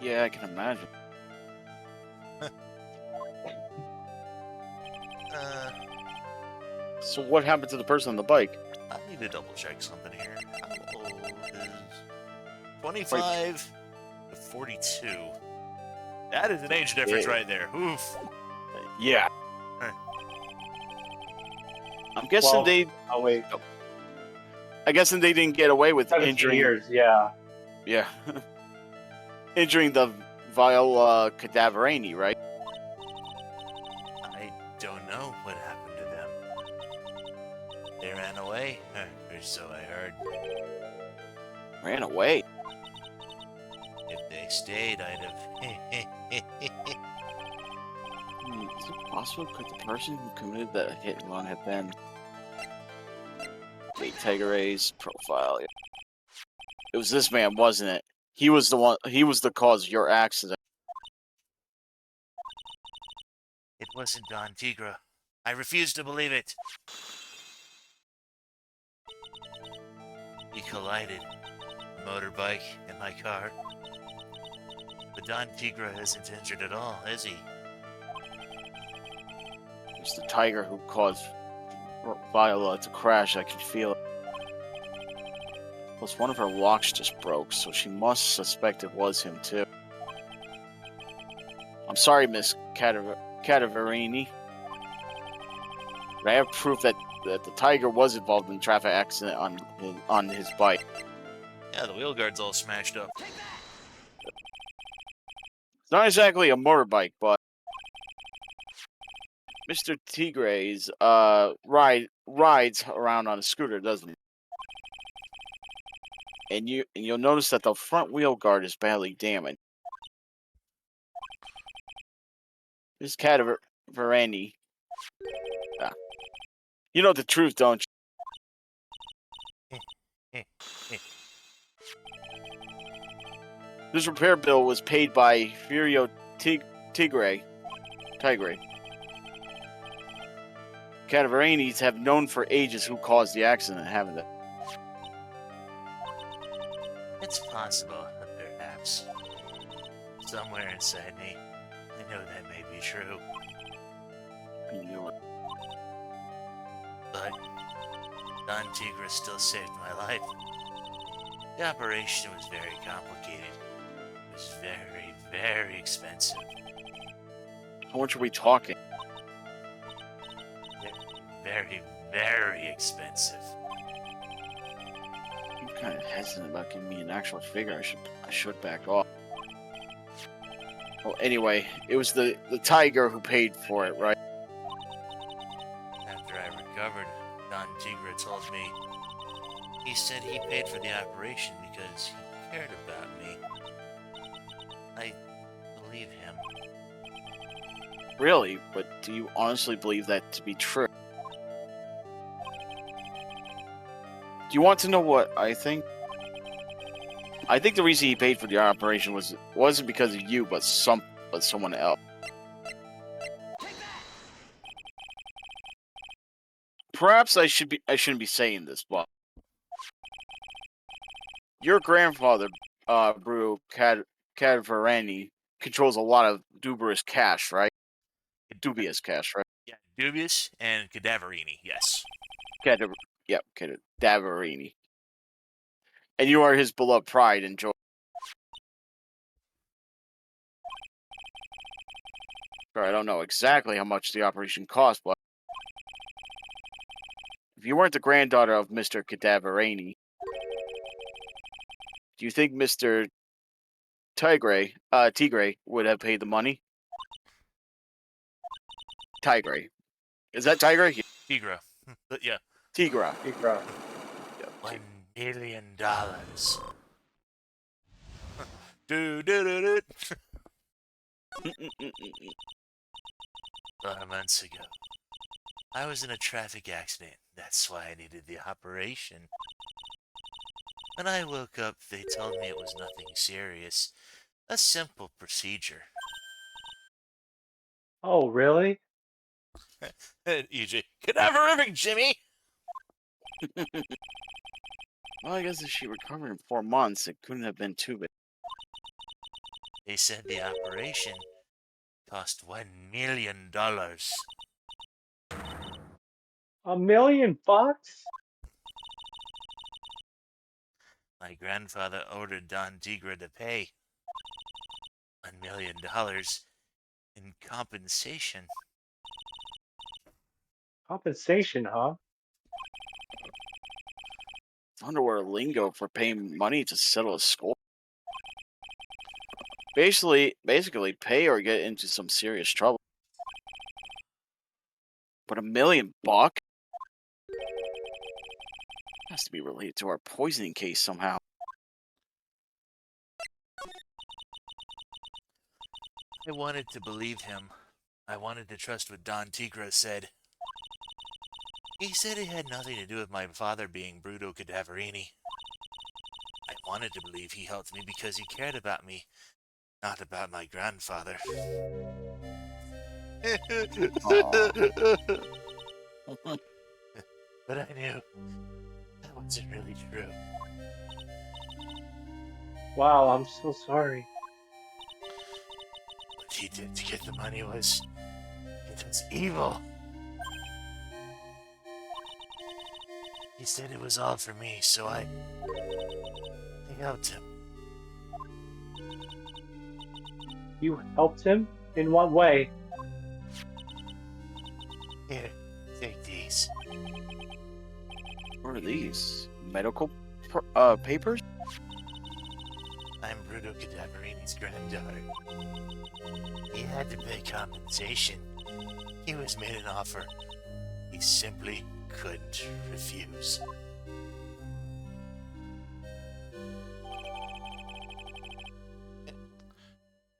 Yeah, I can imagine. So what happened to the person on the bike? I need to double check something here. How old is 25 to 42? That is an age difference right there. Oof. Yeah. I'm guessing Well, they... Oh, wait. I guessing they didn't get away with 17 injuring... years, yeah. Yeah. Injuring the Viola Cadaverani, right? I don't know what happened to them. They ran away, or so I heard. Ran away. If they stayed, I'd have. Is it possible could the person who committed that hit and run have been Wait, Tiger A's profile? It was this man, wasn't it? He was the one. He was the cause of your accident. It wasn't Don Tigra. I refuse to believe it. We collided. A motorbike and my car. But Don Tigra isn't injured at all, is he? It was the tiger who caused Viola to crash. I can feel it. Plus, one of her locks just broke, so she must suspect it was him too. I'm sorry, Miss Cadaverini. But I have proof that the tiger was involved in a traffic accident on his bike. Yeah, the wheel guard's all smashed up. It's not exactly a motorbike, but Mr. Tigre's rides around on a scooter, doesn't he? And you'll notice that the front wheel guard is badly damaged. This Cadaverani. You know the truth, don't you? This repair bill was paid by Furio Tigre. Cadaveranis have known for ages who caused the accident, haven't they? It's possible, perhaps. Somewhere inside me, I know that may be true. You knew it. But Don Tigra still saved my life. The operation was very complicated. It was very, very expensive. How much are we talking? Very, very expensive. I'm kind of hesitant about giving me an actual figure. I should back off. Well, anyway, it was the tiger who paid for it, right? After I recovered, Don Tigra told me. He said he paid for the operation because he cared about me. I believe him. Really? But do you honestly believe that to be true? Do you want to know what I think? I think the reason he paid for the operation wasn't because of you, but someone else. Perhaps I shouldn't be saying this, but your grandfather, Brew Cadaverani, controls a lot of dubious cash, right? Dubious cash, right? Yeah, Dubious and Cadaverini, yes. Cadaverini. And you are his beloved pride and joy. Sure, I don't know exactly how much the operation cost, but if you weren't the granddaughter of Mr. Cadaverani, do you think Mr. Tigre would have paid the money? Tigre. Is that Tigre? Tigra. But yeah. Tigra. Tigra. $1 million. Do. 4 months ago, I was in a traffic accident. That's why I needed the operation. When I woke up, they told me it was nothing serious. A simple procedure. Oh, really? EJ, cadaverific, Jimmy! Well, I guess if she recovered in 4 months, it couldn't have been too bad. They said the operation cost $1 million. $1 million bucks? My grandfather ordered Don Tigra to pay $1 million in compensation. Compensation, huh? Underwear lingo for paying money to settle a score. Basically, pay or get into some serious trouble. But $1 million has to be related to our poisoning case somehow. I wanted to believe him. I wanted to trust what Don Tigra said. He said it had nothing to do with my father being Bruto Cadaverini. I wanted to believe he helped me because he cared about me, not about my grandfather. But I knew that wasn't really true. Wow, I'm so sorry. What he did to get the money was evil. He said it was all for me, so I helped him. You helped him? In what way? Here, take these. What are these? Medical papers? I'm Bruto Cadaverini's granddaughter. He had to pay compensation. He was made an offer he simply couldn't refuse.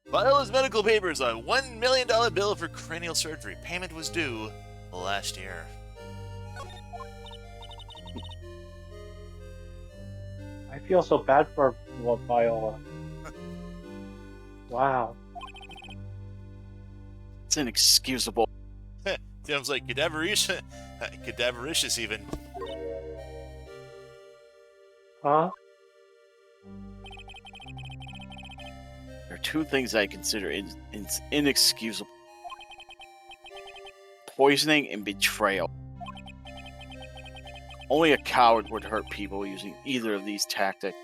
File his medical papers on $1 million bill for cranial surgery. Payment was due last year. I feel so bad for Viola. Wow. It's inexcusable. Sounds like cadavericious even. Huh? There are two things I consider inexcusable. Poisoning and betrayal. Only a coward would hurt people using either of these tactics.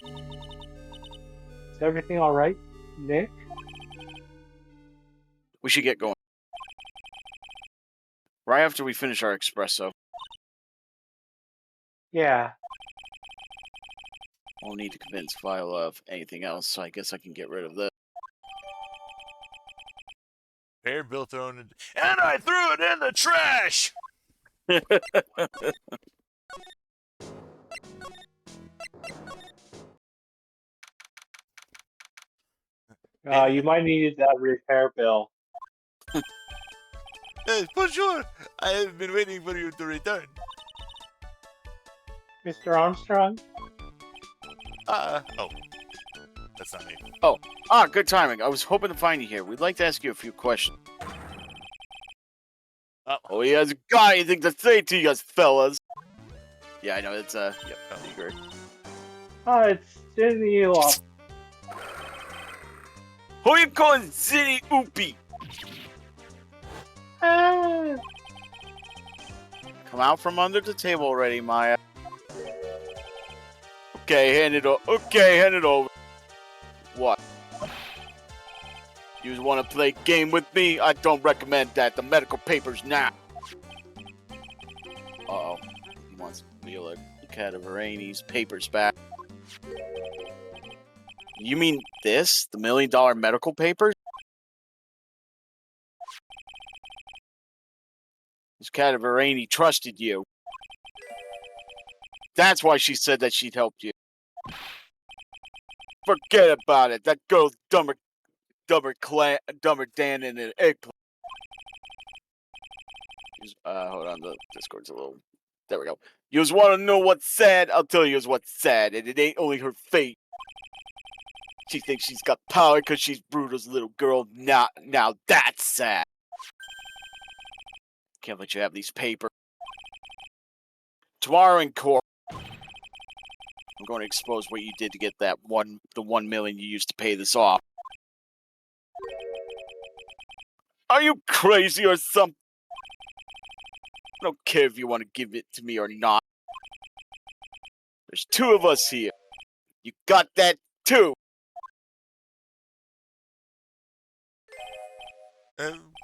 Is everything alright, Nick? We should get going. Right after we finish our espresso. Yeah. I'll need to convince Viola of anything else, so I guess I can get rid of this. Hair bill thrown in, and I threw it in the trash! You might need that repair bill. For sure. I have been waiting for you to return. Mr. Armstrong? Oh. That's not me. Good timing. I was hoping to find you here. We'd like to ask you a few questions. Oh, he hasn't got anything to say to you, fellas. Yeah, I know. It's, yep, I agree. It's Cindy Lop. Who you calling Zitty Oopie? Come out from under the table already, Maya. Okay, hand it over. Okay, hand it over. What? You want to play game with me? I don't recommend that. The medical papers now. Uh-oh. He wants Viola Cadaverini's papers back. You mean this? The $1 million medical papers? Miss Cadaverini trusted you. That's why she said that she'd helped you. Forget about it. That girl's dumber Dan in an eggplant. Hold on. The Discord's a little... There we go. You just want to know what's sad? I'll tell you what's sad. And it ain't only her fate. She thinks she's got power because she's Bruto's little girl. Now that's sad. Can't let you have these papers. Tomorrow in court, I'm going to expose what you did to get the $1 million you used to pay this off. Are you crazy or something? I don't care if you want to give it to me or not. There's two of us here. You got that too.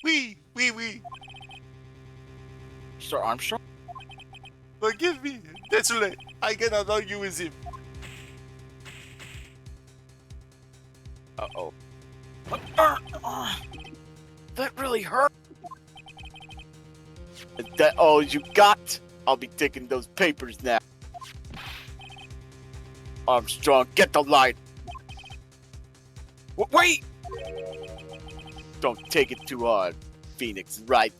Oui. Mr. Armstrong? Forgive me. Désolé. I cannot argue with him. Uh-oh. That really hurt. Is that all you got? I'll be taking those papers now. Armstrong, get the light. Wait! Don't take it too hard, Phoenix, right?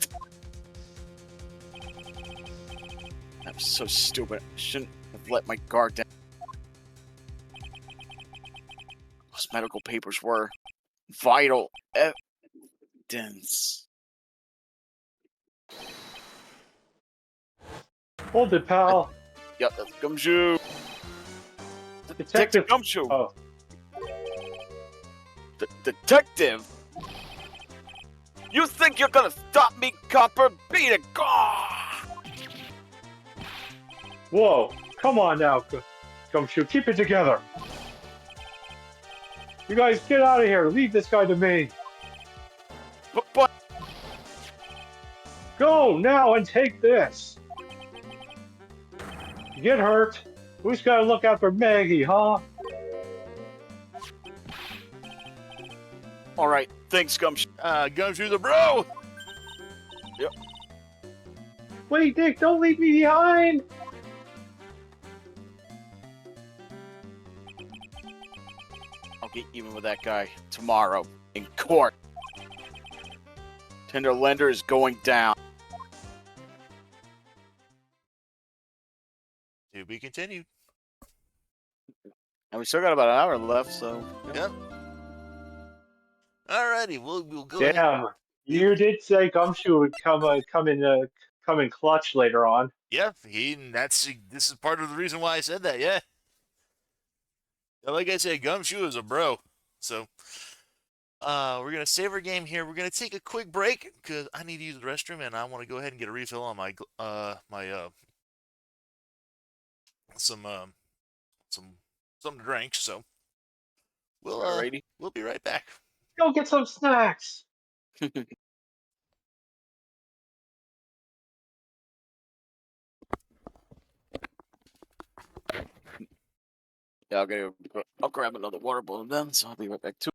That was so stupid. I shouldn't have let my guard down. Those medical papers were vital evidence. Hold it, pal. Yep, that's Gumshoe. Detective. Gumshoe. Oh, The detective? You think you're gonna stop me, Copper? Beat it! whoa! Come on now, Gumshoe. Keep it together. You guys get out of here. Leave this guy to me. But Go now and take this. You get hurt. Who's got to look after Maggie, huh? all right, thanks, Gumshoe. Gumshoe the bro! Wait, Dick, don't leave me behind. I'll get even with that guy tomorrow in court. Tender lender is going down. To be continued. And we still got about an hour left, so. Yep. Alrighty, we'll go ahead. Damn, you did say Gumshoe would come in clutch later on. Yeah, this is part of the reason why I said that, yeah. Like I said, Gumshoe is a bro. So we're gonna save our game here. We're gonna take a quick break because I need to use the restroom and I want to go ahead and get a refill on my some to drink. So Alrighty. we'll be right back. Go get some snacks. Yeah, I'll grab another water bottle then, so I'll be right back too.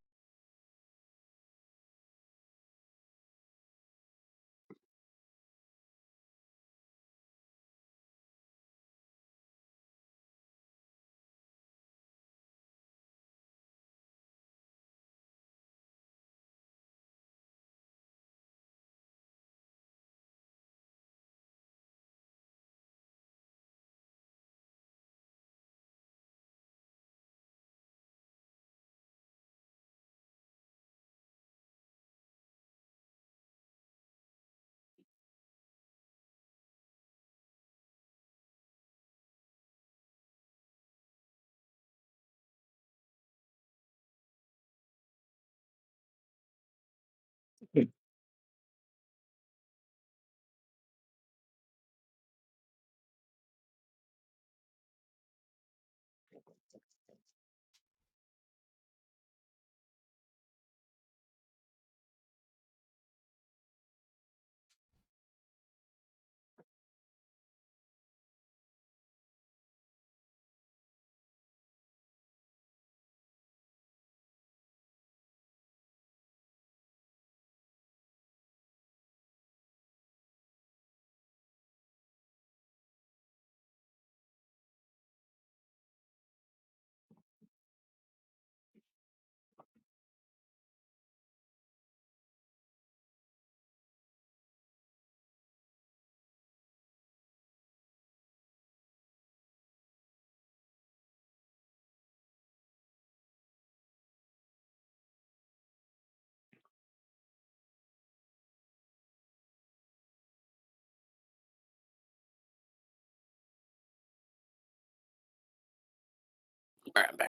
All right, I'm back.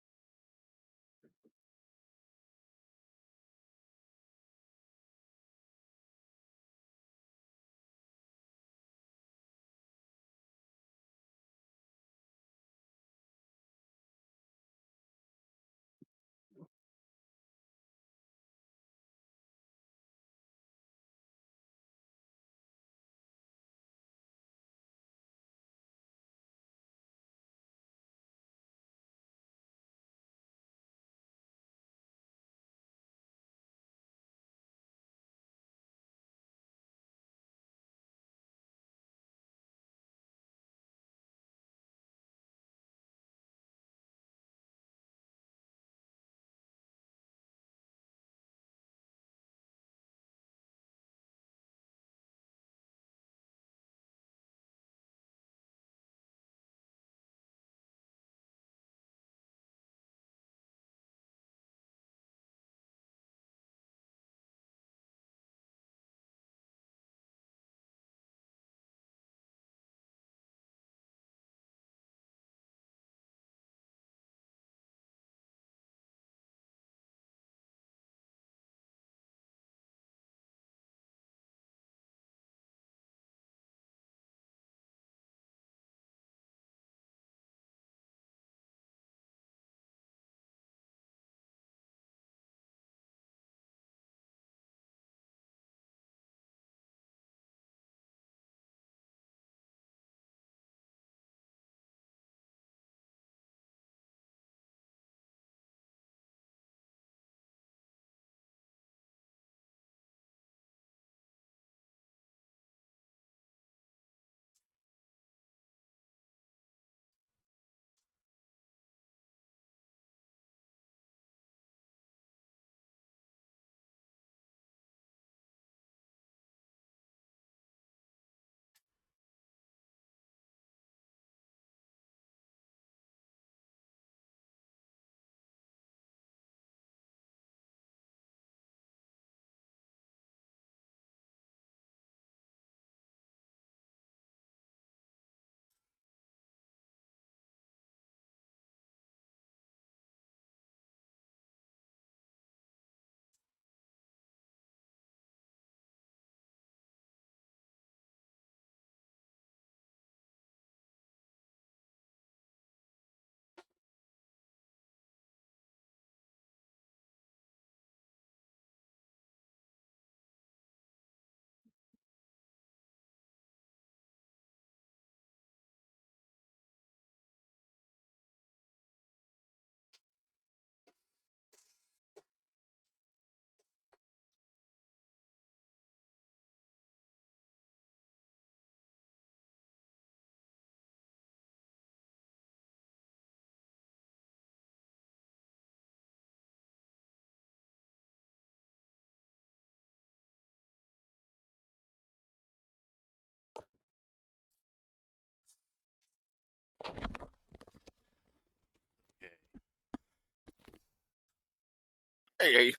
Hey,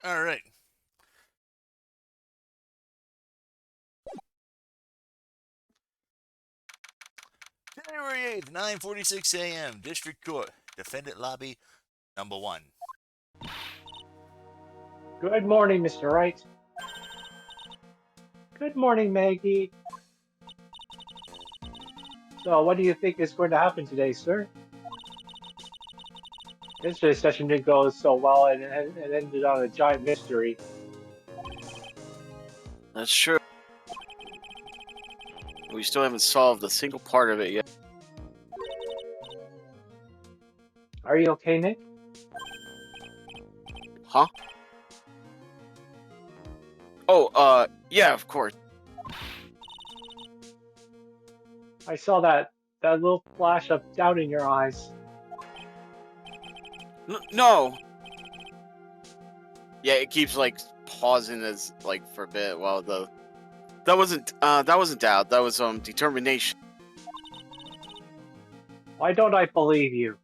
All right. January 8th, 9:46 a.m. District Court, Defendant Lobby, number 1. Good morning, Mr. Wright. Good morning, Maggie. So, what do you think is going to happen today, sir? Yesterday's session didn't go so well, and it ended on a giant mystery. that's true. We still haven't solved a single part of it yet. Are you okay, Nick? Huh? Oh, yeah, of course. I saw that little flash of doubt in your eyes. No. Yeah, it keeps like pausing as like for a bit while that wasn't doubt. That was determination. Why don't I believe you?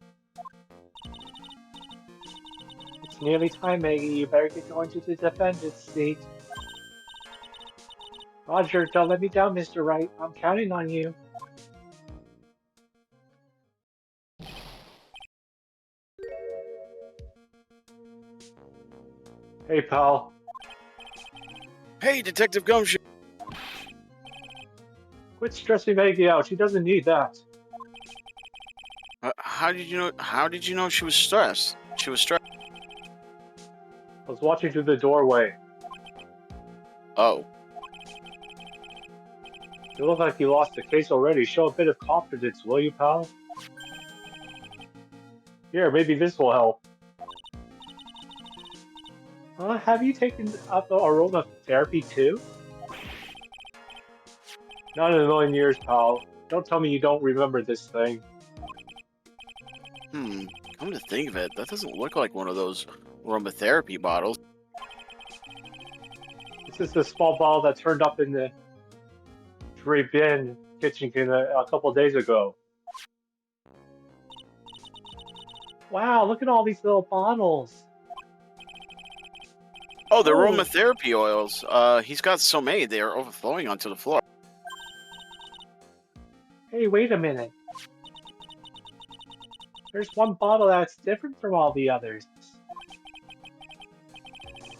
It's nearly time, Maggie. You better get going to the defendant's seat. Roger, don't let me down, Mr. Wright. I'm counting on you. Hey, pal. Hey, Detective Gumshoe. Quit stressing Maggie out. She doesn't need that. How did you know? How did you know she was stressed? She was stressed. I was watching through the doorway. Oh, You look like you lost the case already. Show a bit of confidence, will you, pal? Here, maybe this will help. Have you taken up aromatherapy too? Not in a million years, pal. Don't tell me you don't remember this thing. come to think of it, that doesn't look like one of those aromatherapy bottles. This is the small bottle that turned up in the Tribulations kitchen a couple of days ago. Wow, look at all these little bottles. Oh, the Oh. aromatherapy oils. He's got so many they are overflowing onto the floor. Hey, wait a minute. There's one bottle that's different from all the others.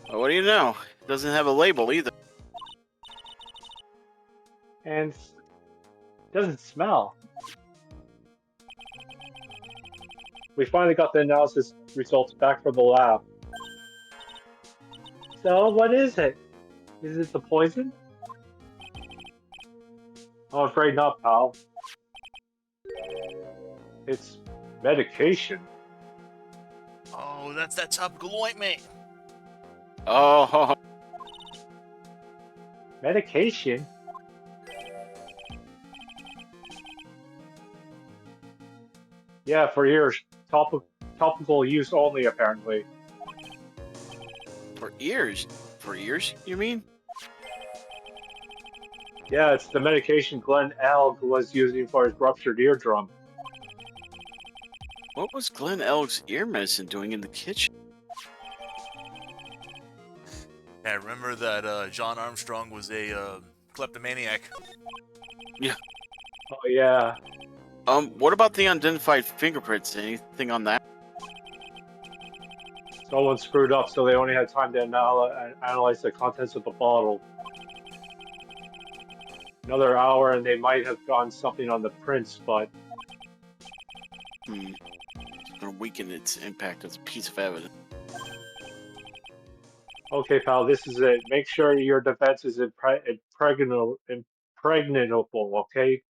Oh, what do you know? It doesn't have a label either. And doesn't smell. We finally got the analysis results back from the lab. So, what is it? Is it the poison? I'm afraid not, pal. It's medication. Oh, that's that topical ointment. Oh, Medication? Yeah, for years. Topical use only, apparently. for ears. For ears, you mean? Yeah, it's the medication Glenn Elg was using for his ruptured eardrum. What was Glenn Elg's ear medicine doing in the kitchen? Yeah, remember that John Armstrong was a kleptomaniac. Oh, yeah. What about the unidentified fingerprints? Anything on that? Someone screwed up, so they only had time to analyze the contents of the bottle. Another hour, and they might have gotten something on the prints, but It's gonna weaken its impact as a piece of evidence. okay, pal, this is it. Make sure your defense is impregnable, okay?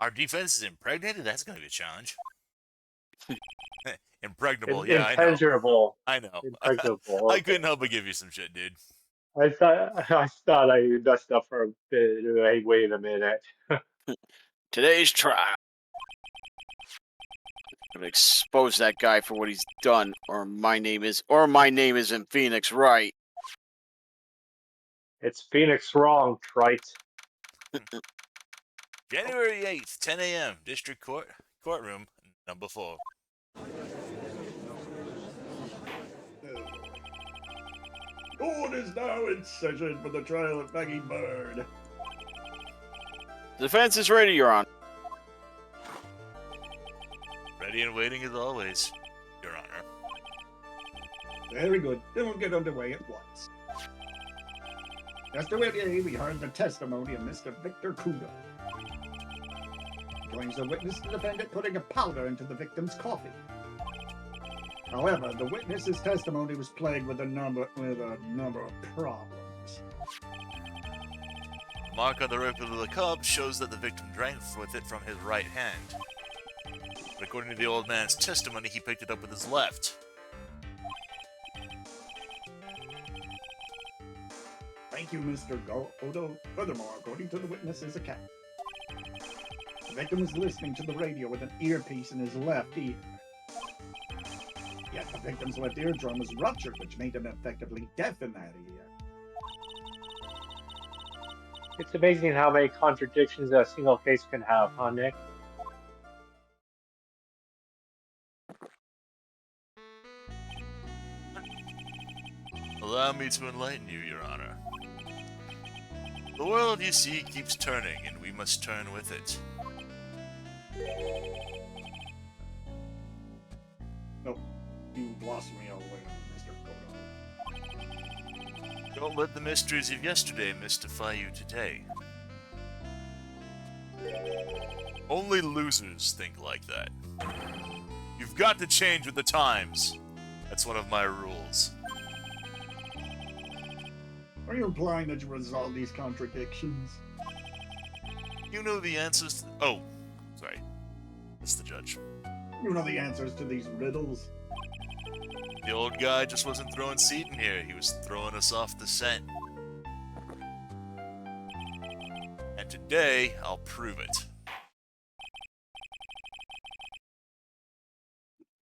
Our defense is impregnated? That's going to be a challenge. Impregnable, yeah, I know. Impenetrable. I know. Impregnable. I Okay. couldn't help but give you some shit, dude. I thought I messed up for a bit. Hey, wait a minute. Today's trial. I'm gonna expose that guy for what he's done, or my name isn't Phoenix, right? It's Phoenix wrong, trite. January 8th, 10 a.m. District Courtroom, number 4. Court is now in session for the trial of Maggie Bird. The defense is ready, Your Honor. Ready and waiting as always, Your Honor. Very good. Then we'll get underway at once. Mr. Whittier, we heard the testimony of Mr. Victor Kudo. He claims the witness the defendant putting a powder into the victim's coffee. However, the witness's testimony was plagued with a number of problems. The mark on the rip of the cup shows that the victim drank with it from his right hand. But according to the old man's testimony, he picked it up with his left. Thank you, Mr. Odo. Furthermore, according to the witness's account, the victim was listening to the radio with an earpiece in his left ear. Yet the victim's left eardrum was ruptured, which made him effectively deaf in that ear. It's amazing how many contradictions a single case can have, huh, Nick? Allow me to enlighten you, Your Honor. The world, you see, keeps turning, and we must turn with it. No, you've lost me all the way, Mr. Godo. Don't let the mysteries of yesterday mystify you today. Only losers think like that. You've got to change with the times. That's one of my rules. Are you implying that you resolve these contradictions? You know the answers to... Oh, sorry. That's the judge. You know the answers to these riddles? The old guy just wasn't throwing seed in here, he was throwing us off the scent. And today, I'll prove it.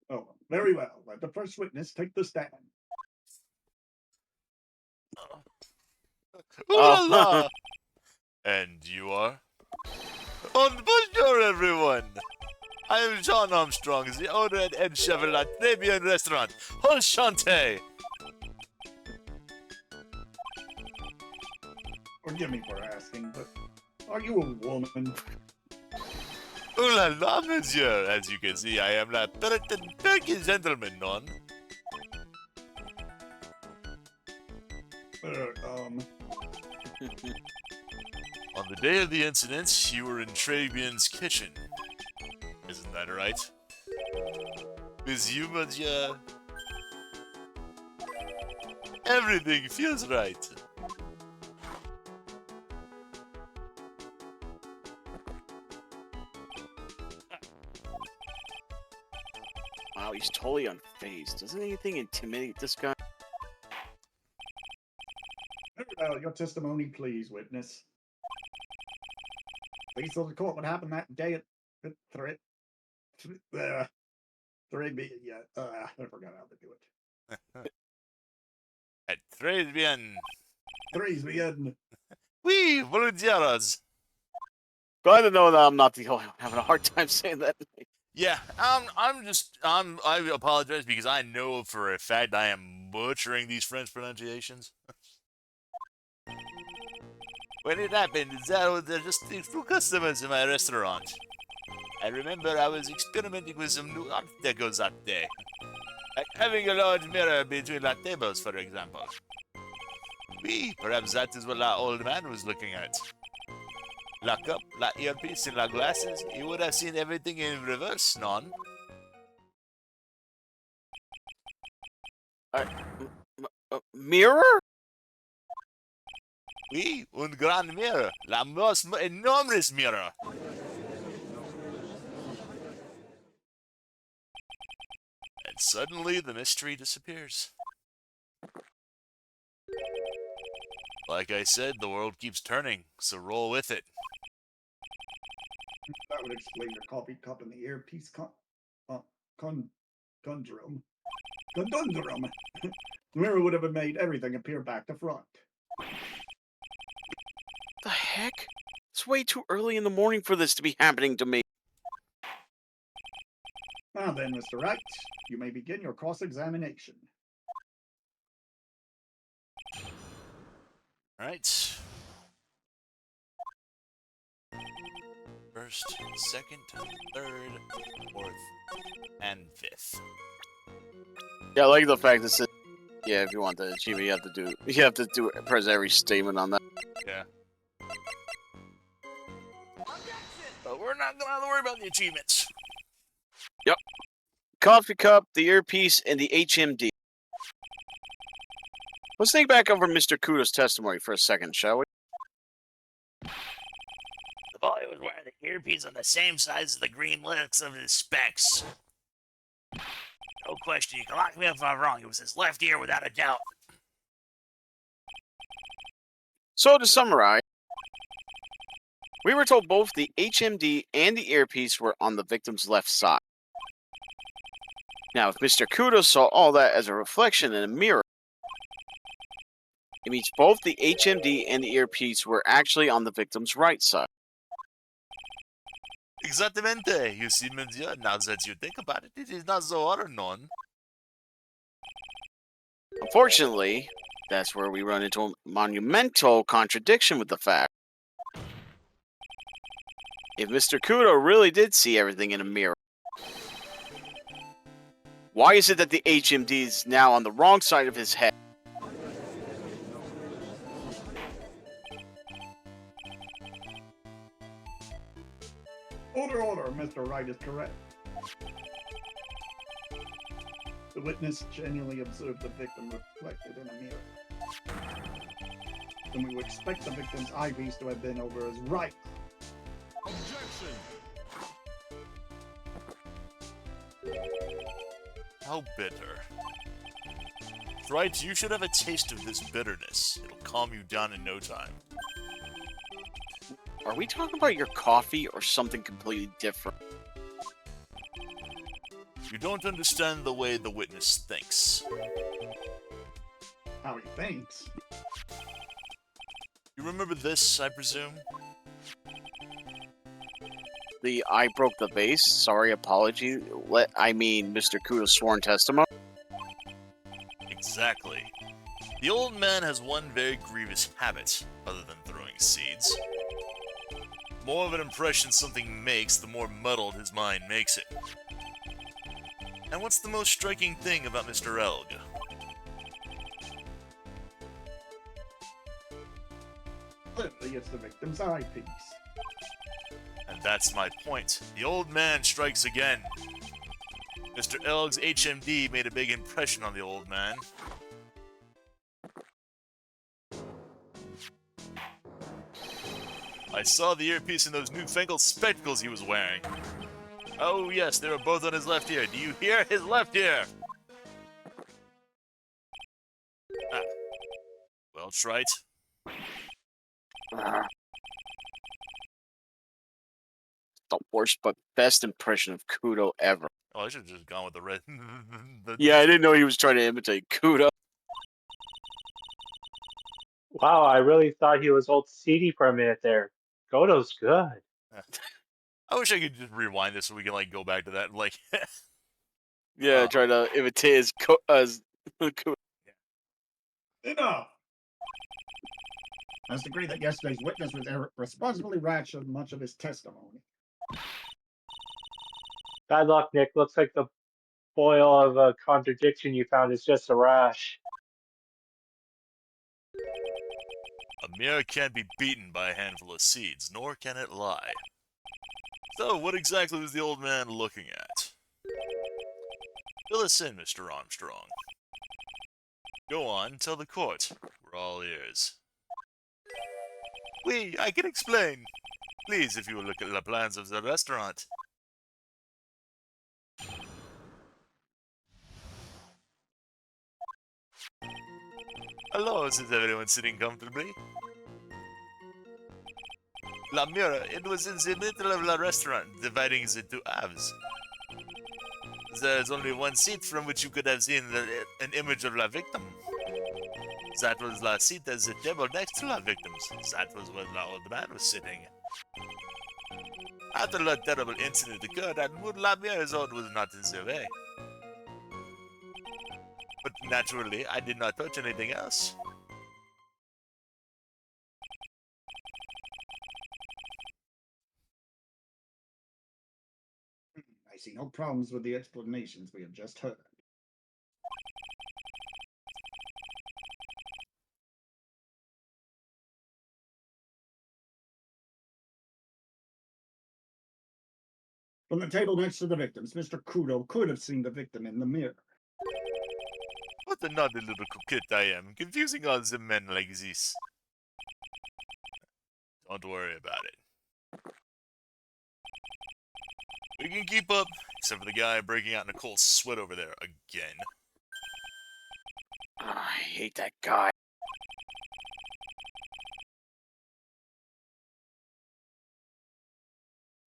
Oh, very well. Let the first witness take the stand. Ooh la la! And you are? Oh, bonjour, everyone! I am Jean Armstrong, the owner and head chef at La Tribulations restaurant. Enchanté! Forgive me for asking, but are you a woman? Ooh la la, monsieur! As you can see, I am a Puritan Turkey gentleman, non? On the day of the incident, you were in Tribulations' kitchen. Isn't that right? With you, monsieur? Everything feels right. Wow, he's totally unfazed. Doesn't anything intimidate this guy? Your testimony, please, witness. Please tell the court what happened that day at I forgot how to do it. At Tribulations. Tribulations. Oui, volunteers. Glad to know that I'm not the only one having a hard time saying that. Yeah, I apologize because I know for a fact I am butchering these French pronunciations. When it happened, there were just two customers in my restaurant. I remember I was experimenting with some new art decos that day. Like having a large mirror between the tables, for example. Oui, perhaps that is what that old man was looking at. La cup, la earpiece, and la glasses, he would have seen everything in reverse, non? Mirror? Oui, un grand mirror. La most enormous mirror. And suddenly the mystery disappears. Like I said, the world keeps turning, so roll with it. That would explain your coffee cup and the earpiece conundrum. Conundrum. The mirror would have made everything appear back to front. The heck? It's way too early in the morning for this to be happening to me. Now then, Mr. Wright, you may begin your cross-examination. Alright. First, second, third, fourth, and fifth. Yeah, I like the fact that says, yeah, if you want the achievement, you have to press every statement on that. Yeah. But we're not gonna have to worry about the achievements. Coffee cup, the earpiece, and the HMD. Let's think back over Mr. Kudo's testimony for a second, shall we? The boy was wearing the earpiece on the same size as the green links of his specs. No question, you can lock me up if I'm wrong. It was his left ear without a doubt. So to summarize, we were told both the HMD and the earpiece were on the victim's left side. Now, if Mr. Kudo saw all that as a reflection in a mirror, it means both the HMD and the earpiece were actually on the victim's right side. Exactamente. You see, monsieur, now that you think about it, it is not so hard known. Unfortunately, that's where we run into a monumental contradiction with the fact. If Mr. Kudo really did see everything in a mirror, why is it that the HMD is now on the wrong side of his head? Order, Mr. Wright is correct. The witness genuinely observed the victim reflected in a mirror. Then we would expect the victim's eyepiece to have been over his right. How bitter. Right, you should have a taste of this bitterness. It'll calm you down in no time. Are we talking about your coffee or something completely different? You don't understand the way the witness thinks. How he thinks. You remember this, I presume? The I broke the vase, sorry, apology, Mr. Kudo's sworn testimony? Exactly. The old man has one very grievous habit, other than throwing seeds. The more of an impression something makes, the more muddled his mind makes it. And what's the most striking thing about Mr. Elg? Clearly, it's the victim's eyepiece. And that's my point. The old man strikes again. Mr. Elg's HMD made a big impression on the old man. I saw the earpiece in those newfangled spectacles he was wearing. Oh yes, they were both on his left ear. Do you hear? His left ear! Ah. Well, trite. The worst but best impression of Kudo ever. Oh, I should have just gone with the red. Yeah, I didn't know he was trying to imitate Kudo. Wow, I really thought he was old CD for a minute there. Goto's good. I wish I could just rewind this so we can like go back to that. Like, Yeah, try to imitate his Kudo. Enough! I must agree that yesterday's witness was irresponsibly rationed much of his testimony. Bad luck, Nick. Looks like the boil of a contradiction you found is just a rash. a mirror can't be beaten by a handful of seeds, nor can it lie. So, what exactly was the old man looking at? Fill us in, Mr. Armstrong. Go on, tell the court. We're all ears. Oui, I can explain. Please, if you will look at the plans of the restaurant. Hello, is everyone sitting comfortably? La mirror, it was in the middle of the restaurant, dividing the two halves. There's only one seat from which you could have seen an image of la victim. That was la seat at the table next to la victims. That was where la old man was sitting. After the terrible incident occurred, and la mirror's old was not in the way. But naturally, I did not touch anything else. see no problems with the explanations we have just heard. From the table next to the victims, Mr. Kudo could have seen the victim in the mirror. What a naughty little coquette I am, confusing all the men like this. Don't worry about it. We can keep up, except for the guy breaking out in a cold sweat over there again. I hate that guy.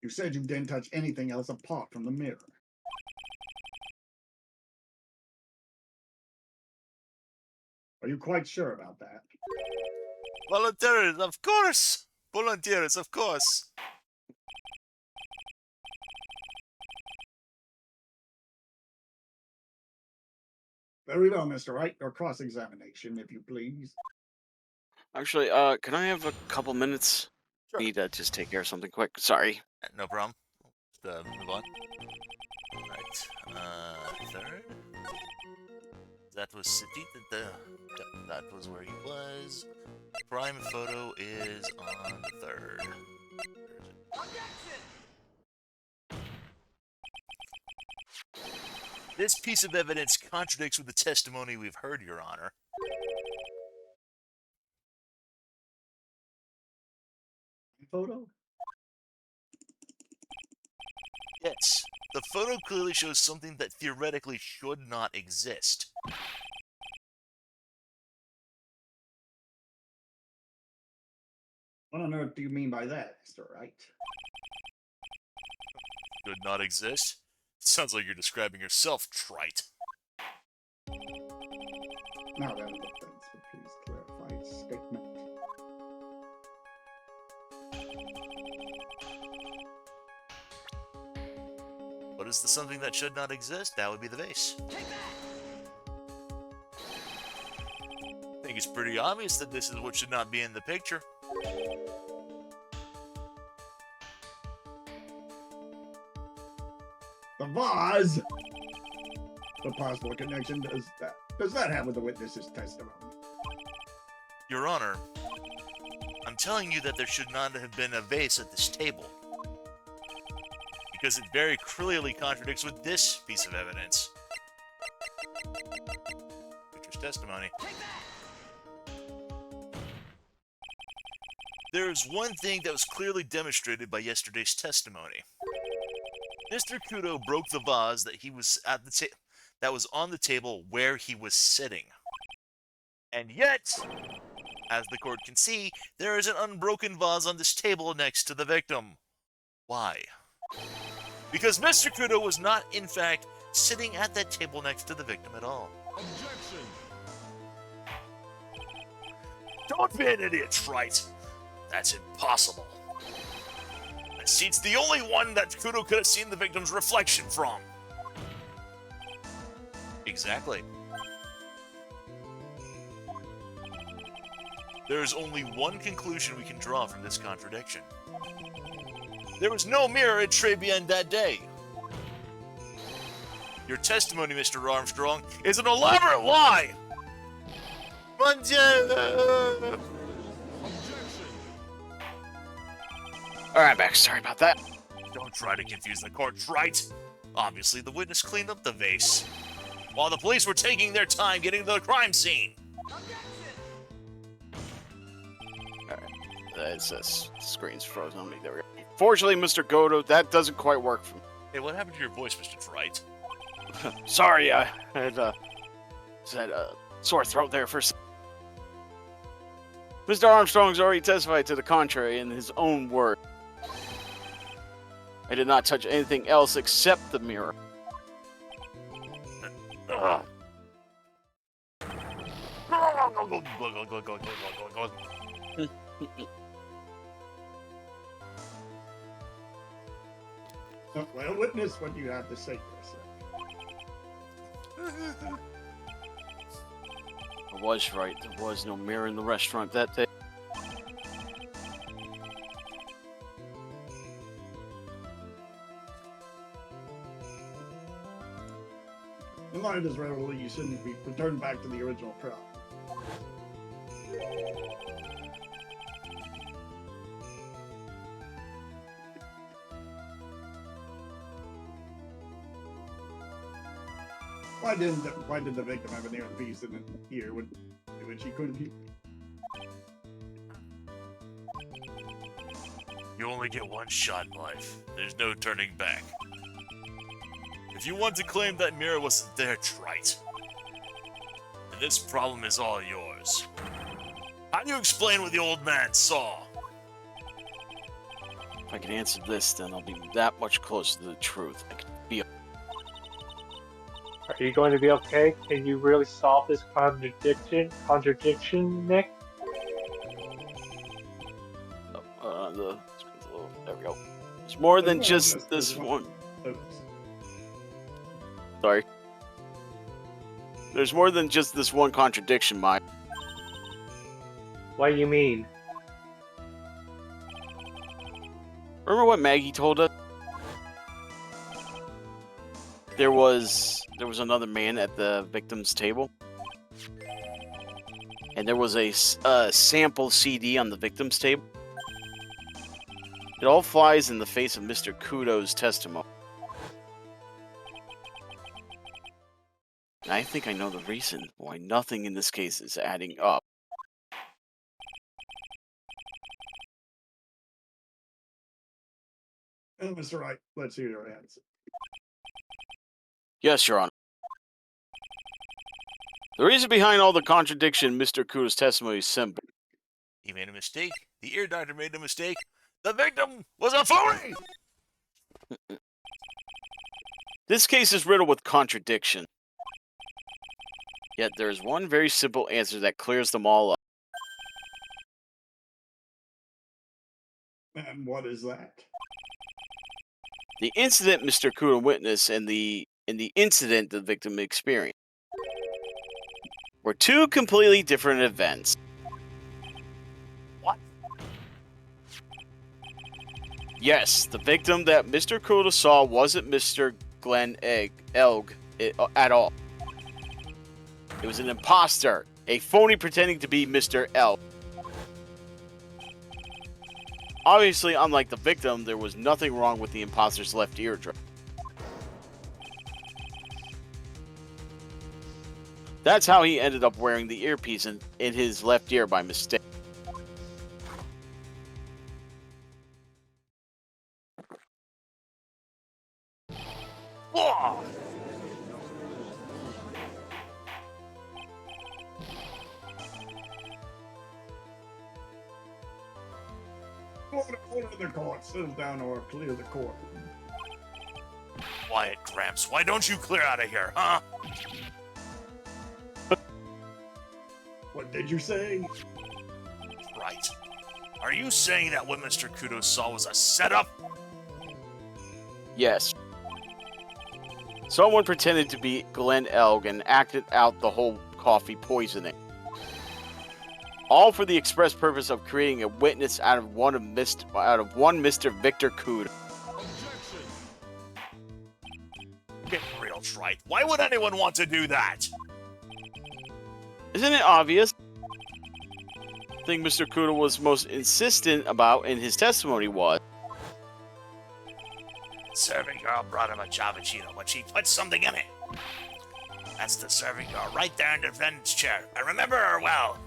You said you didn't touch anything else apart from the mirror. Are you quite sure about that? Volunteers, of course! Volunteers, of course! Very well, Mr. Wright. Your cross-examination, if you please. Actually, can I have a couple minutes? Sure. Need to just take care of something quick. Sorry. No problem. Just, move on. Right, third? That was City, that was where he was. Prime photo is on the third. This piece of evidence contradicts with the testimony we've heard, Your Honor. Photo? Yes, the photo clearly shows something that theoretically should not exist. What on earth do you mean by that, Mr. Wright? Should not exist? Sounds like you're describing yourself, trite. Now then, things, but please clarify its statement. What is the something that should not exist? That would be the vase. I think it's pretty obvious that this is what should not be in the picture. The vase! The possible connection does that have with the witness's testimony? Your Honor, I'm telling you that there should not have been a vase at this table. Because it very clearly contradicts with this piece of evidence. Victor's testimony. There is one thing that was clearly demonstrated by yesterday's testimony. Mr. Kudo broke the vase that he was at the that was on the table where he was sitting. And yet, as the court can see, there is an unbroken vase on this table next to the victim. Why? Because Mr. Kudo was not, in fact, sitting at that table next to the victim at all. Objection! Don't be an idiot, trite. That's impossible. That seat's the only one that Kudo could have seen the victim's reflection from. Exactly. There is only one conclusion we can draw from this contradiction. There was no mirror at Tribulations that day. Your testimony, Mr. Armstrong, is an elaborate lie! Mon Dieu! Objection! Alright, Max, sorry about that. Don't try to confuse the court, right? Obviously, the witness cleaned up the vase, while the police were taking their time getting to the crime scene. Alright, the screen's frozen on me. There we go. Fortunately, Mr. Godo, that doesn't quite work for me. Hey, what happened to your voice, Mr. Trite? Sorry, I had a sore throat there for a second. Mr. Armstrong's already testified to the contrary in his own words. I did not touch anything else except the mirror. Ugh. Well, witness, what do you have to say for yourself? I was right. There was no mirror in the restaurant that day. find this readily, you shouldn't be returned back to the original crowd. Why did the victim have an earpiece in the ear when she couldn't hear? You only get one shot in life. There's no turning back. If you want to claim that mirror wasn't there, Trite, then this problem is all yours. How do you explain what the old man saw? If I can answer this, then I'll be that much closer to the truth. I can feel. Are you going to be okay? Can you really solve this contradiction, Nick? There we go. There's more than just this one. Sorry. There's more than just this one contradiction, Mike. What do you mean? Remember what Maggie told us? There was another man at the victim's table, and there was a sample CD on the victim's table. It all flies in the face of Mr. Kudo's testimony. And I think I know the reason why nothing in this case is adding up. Mr. Wright, let's hear your answer. Yes, Your Honor. The reason behind all the contradiction in Mr. Kudo's testimony is simple. He made a mistake. The ear doctor made a mistake. The victim was a phony! This case is riddled with contradiction. Yet there is one very simple answer that clears them all up. And what is that? The incident Mr. Kudo witnessed and the incident the victim experienced were two completely different events. What? Yes, the victim that Mr. Kudo saw wasn't Mr. Glenn Elg at all. It was an imposter, a phony pretending to be Mr. Elg. Obviously, unlike the victim, there was nothing wrong with the imposter's left eardrum. That's how he ended up wearing the earpiece in his left ear by mistake. Oh! Order the court. Settle down or clear the court. Quiet, Gramps. Why don't you clear out of here, huh? What did you say? Right. Are you saying that what Mr. Kudo saw was a setup? Yes. Someone pretended to be Glenn Elg and acted out the whole coffee poisoning. All for the express purpose of creating a witness out of one Mr. Victor Kudo. Objection. Get real, Trite. Why would anyone want to do that? Isn't it obvious? The thing Mr. Kudo was most insistent about in his testimony was Serving girl brought him a Javachino, but she put something in it. That's the serving girl right there in the defendant's chair. I remember her well.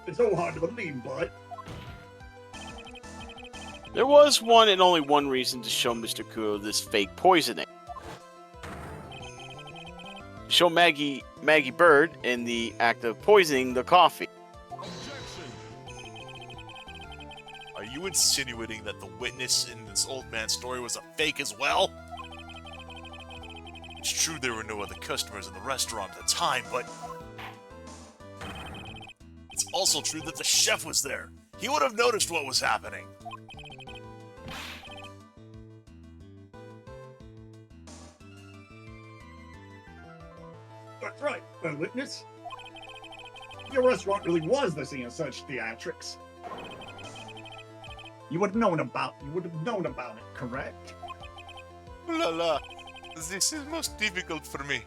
It's so hard to believe, but there was one and only one reason to show Mr. Kudo this fake poisoning. To show Maggie Bird in the act of poisoning the coffee. Objection. Are you insinuating that the witness in this old man's story was a fake as well? It's true there were no other customers in the restaurant at the time, but it's also true that the chef was there. He would have noticed what was happening. that's right. A witness? Your restaurant really was the scene of such theatrics. You would have known about it, correct? La la. This is most difficult for me.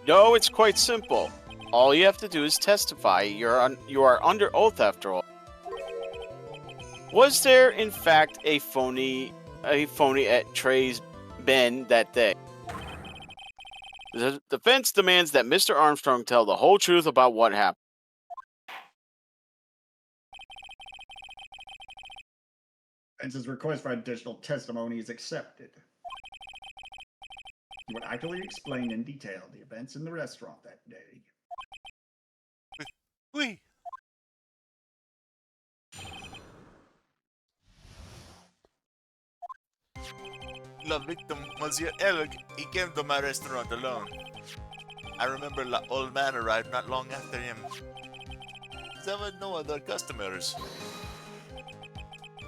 No, it's quite simple. All you have to do is testify. You are under oath after all. Was there, in fact, a phony at Trey's Ben that day? The defense demands that Mr. Armstrong tell the whole truth about what happened. Defense's request for additional testimony is accepted. You would actually explain in detail the events in the restaurant that day. Oui. La victim, Monsieur Elg, he came to my restaurant alone. I remember the old man arrived not long after him. There were no other customers.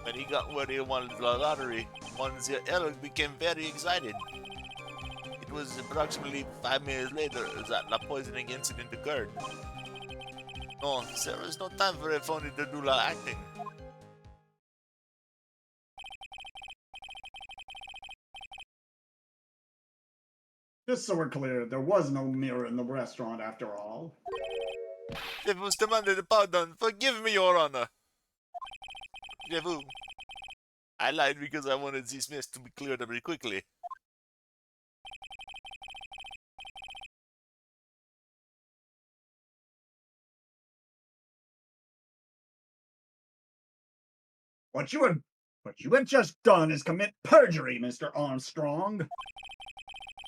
When he got word he won the lottery, Monsieur Elg became very excited. It was approximately 5 minutes later that the poisoning incident occurred. No, there was no time for a phony to do la acting. Just so we're clear, there was no mirror in the restaurant after all. It was demanded a pardon. Forgive me, Your Honor. J'avoue. I lied because I wanted this mess to be cleared up very quickly. What you have just done is commit perjury, Mr. Armstrong.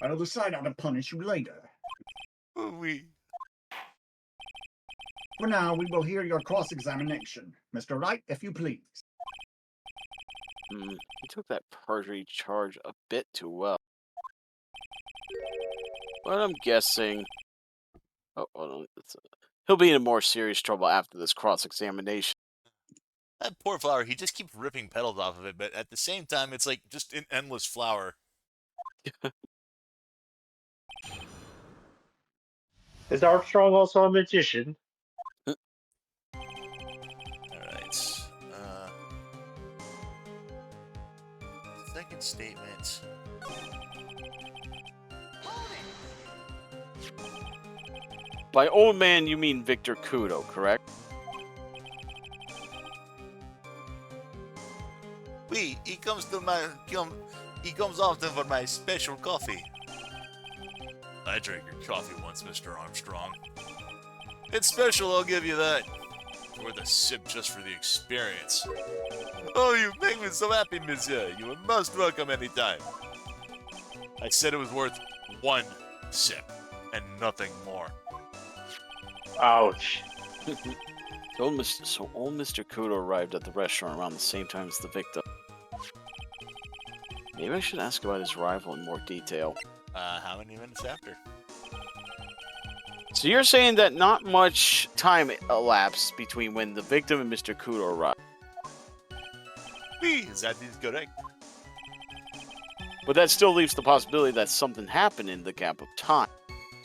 I'll decide how to punish you later. Oui. For now, we will hear your cross-examination. Mr. Wright, if you please. He took that perjury charge a bit too well. But I'm guessing... Oh, hold on. He'll be in more serious trouble after this cross-examination. That poor flower, he just keeps ripping petals off of it, but at the same time, it's like just an endless flower. Is Armstrong also a magician? Alright. Second statement. By old man, you mean Victor Kudo, correct? Oui, he comes often for my special coffee. I drank your coffee once, Mr. Armstrong. It's special, I'll give you that. It's worth a sip just for the experience. Oh, you make me so happy, monsieur. You are most welcome anytime. I said it was worth one sip, and nothing more. Ouch. So old Mr. Kudo arrived at the restaurant around the same time as the victim. Maybe I should ask about his arrival in more detail. How many minutes after? So you're saying that not much time elapsed between when the victim and Mr. Kudo arrived. Oui, that is correct. But that still leaves the possibility that something happened in the gap of time.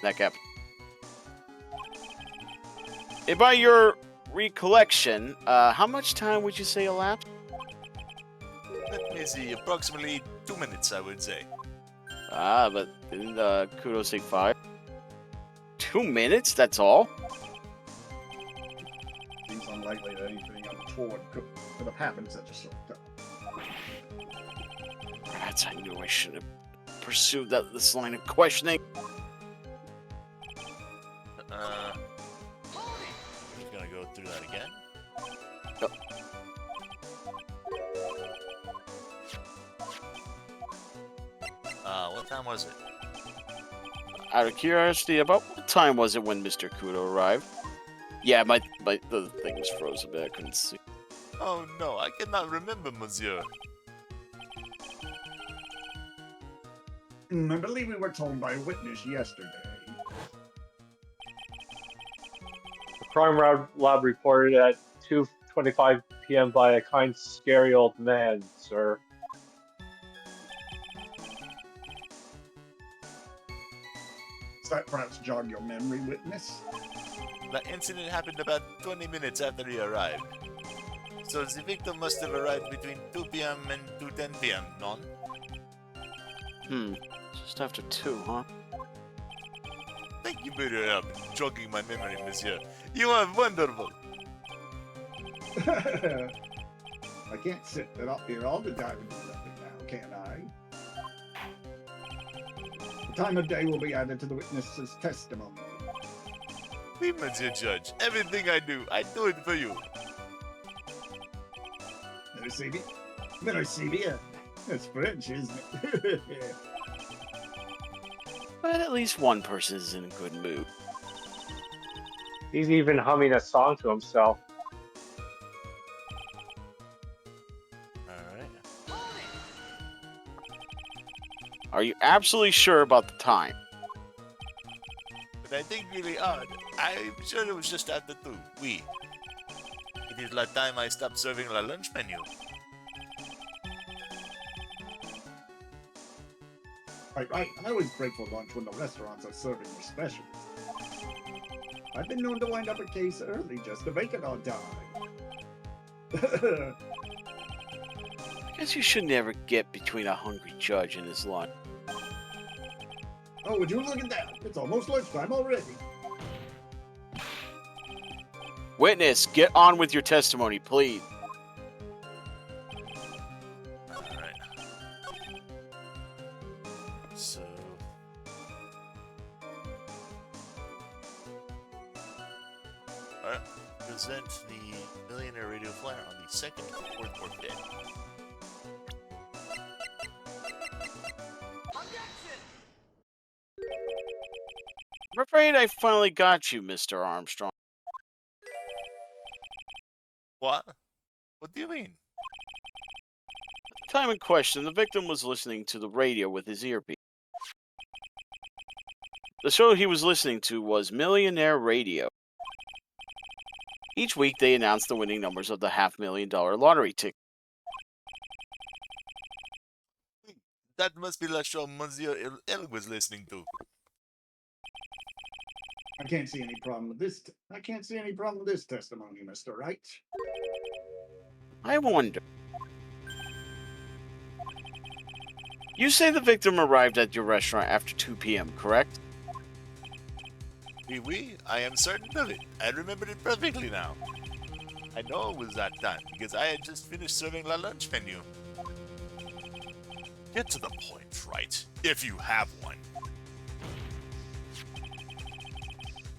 That gap. And by your recollection, how much time would you say elapsed? Let me see, approximately 2 minutes, I would say. But didn't Kudo say 5? 2 minutes? That's all? Seems unlikely that anything untoward could have happened in such a short time. Rats, I knew I should have pursued this line of questioning. Just gonna go through that again. Yep. What time was it? Out of curiosity, about what time was it when Mr. Kudo arrived? Yeah, the thing was frozen a bit. I couldn't see. Oh no, I cannot remember, monsieur. I believe we were told by a witness yesterday. The crime lab reported at 2:25 p.m. by a kind, scary old man, sir. Does that perhaps jog your memory, witness? The incident happened about 20 minutes after he arrived. So the victim must have arrived between 2 p.m. and 2:10 p.m., non? Just after 2, huh? Thank you for your help in jogging my memory, monsieur. You are wonderful. I can't sit up here all the time and do nothing now, can I? The time of day will be added to the witness's testimony. Oui, monsieur judge. Everything I do it for you. Merci bien. That's French, isn't it? But at least one person is in a good mood. He's even humming a song to himself. Alright. Are you absolutely sure about the time? But I think really odd. I'm sure it was just after 2. Oui. It is la time I stopped serving la lunch menu. Right. I always break for lunch when the restaurants are serving their specials. I've been known to wind up a case early just to make it on time. I guess you should never get between a hungry judge and his lunch. Oh, would you look at that? It's almost lunchtime already. Witness, get on with your testimony, please. Alright. So... Alright. Present the Millionaire Radio Flyer on the 2nd or 4th day. I'm afraid I finally got you, Mr. Armstrong. What? What do you mean? At the time in question, the victim was listening to the radio with his earpiece. The show he was listening to was Millionaire Radio. Each week, they announced the winning numbers of the $500,000 lottery ticket. That must be the show Monsieur El was listening to. I can't see any problem with this. I can't see any problem with this testimony, Mr. Wright. I wonder. You say the victim arrived at your restaurant after 2 p.m., correct? Oui, I am certain of it. I remember it perfectly now. I know it was that time, because I had just finished serving la lunch menu. Get to the point, right? If you have one.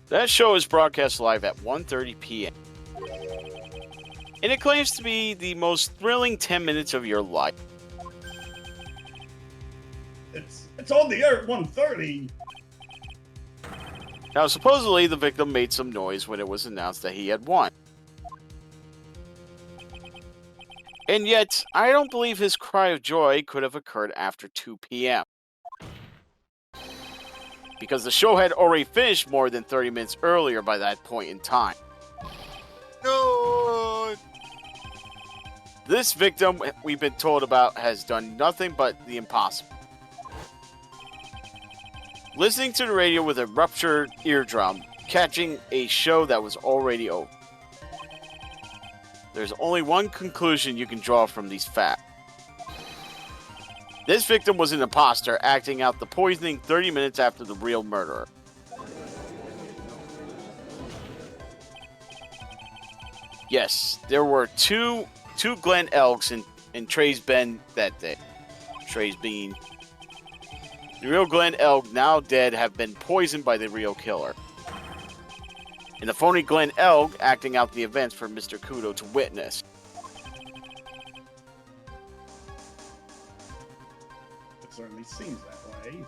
That show is broadcast live at 1:30 p.m. And it claims to be the most thrilling 10 minutes of your life. It's on the air at 1:30. Now, supposedly, the victim made some noise when it was announced that he had won. And yet, I don't believe his cry of joy could have occurred after 2 p.m. Because the show had already finished more than 30 minutes earlier by that point in time. No! This victim we've been told about has done nothing but the impossible. Listening to the radio with a ruptured eardrum, catching a show that was already over. There's only one conclusion you can draw from these facts. This victim was an imposter, acting out the poisoning 30 minutes after the real murderer. Yes, there were two Glen Elks and Trey's Ben that day. Trey's Bean. The real Glen Elk, now dead, have been poisoned by the real killer. And the phony Glen Elk acting out the events for Mr. Kudo to witness. It certainly seems that way.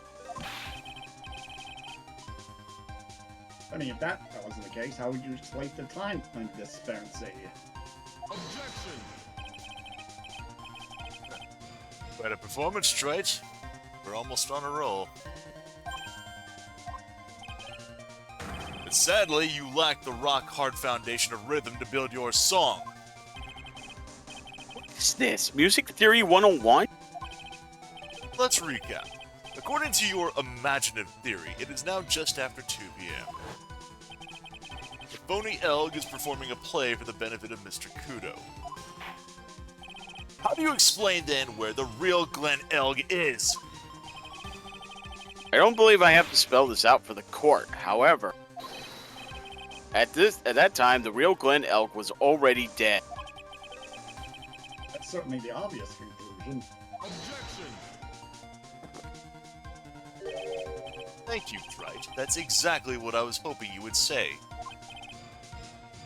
I mean, if that wasn't the case, how would you explain the time disparity? Objection. Better performance, Trite. We're almost on a roll. But sadly, you lack the rock-hard foundation of rhythm to build your song. What is this? Music Theory 101? Let's recap. According to your imaginative theory, it is now just after 2 p.m. If phony Elg is performing a play for the benefit of Mr. Kudo. How do you explain then where the real Glenn Elg is? I don't believe I have to spell this out for the court. However, at that time, the real Glenn Elk was already dead. That's certainly the obvious conclusion. Objection. Thank you, Trite. That's exactly what I was hoping you would say.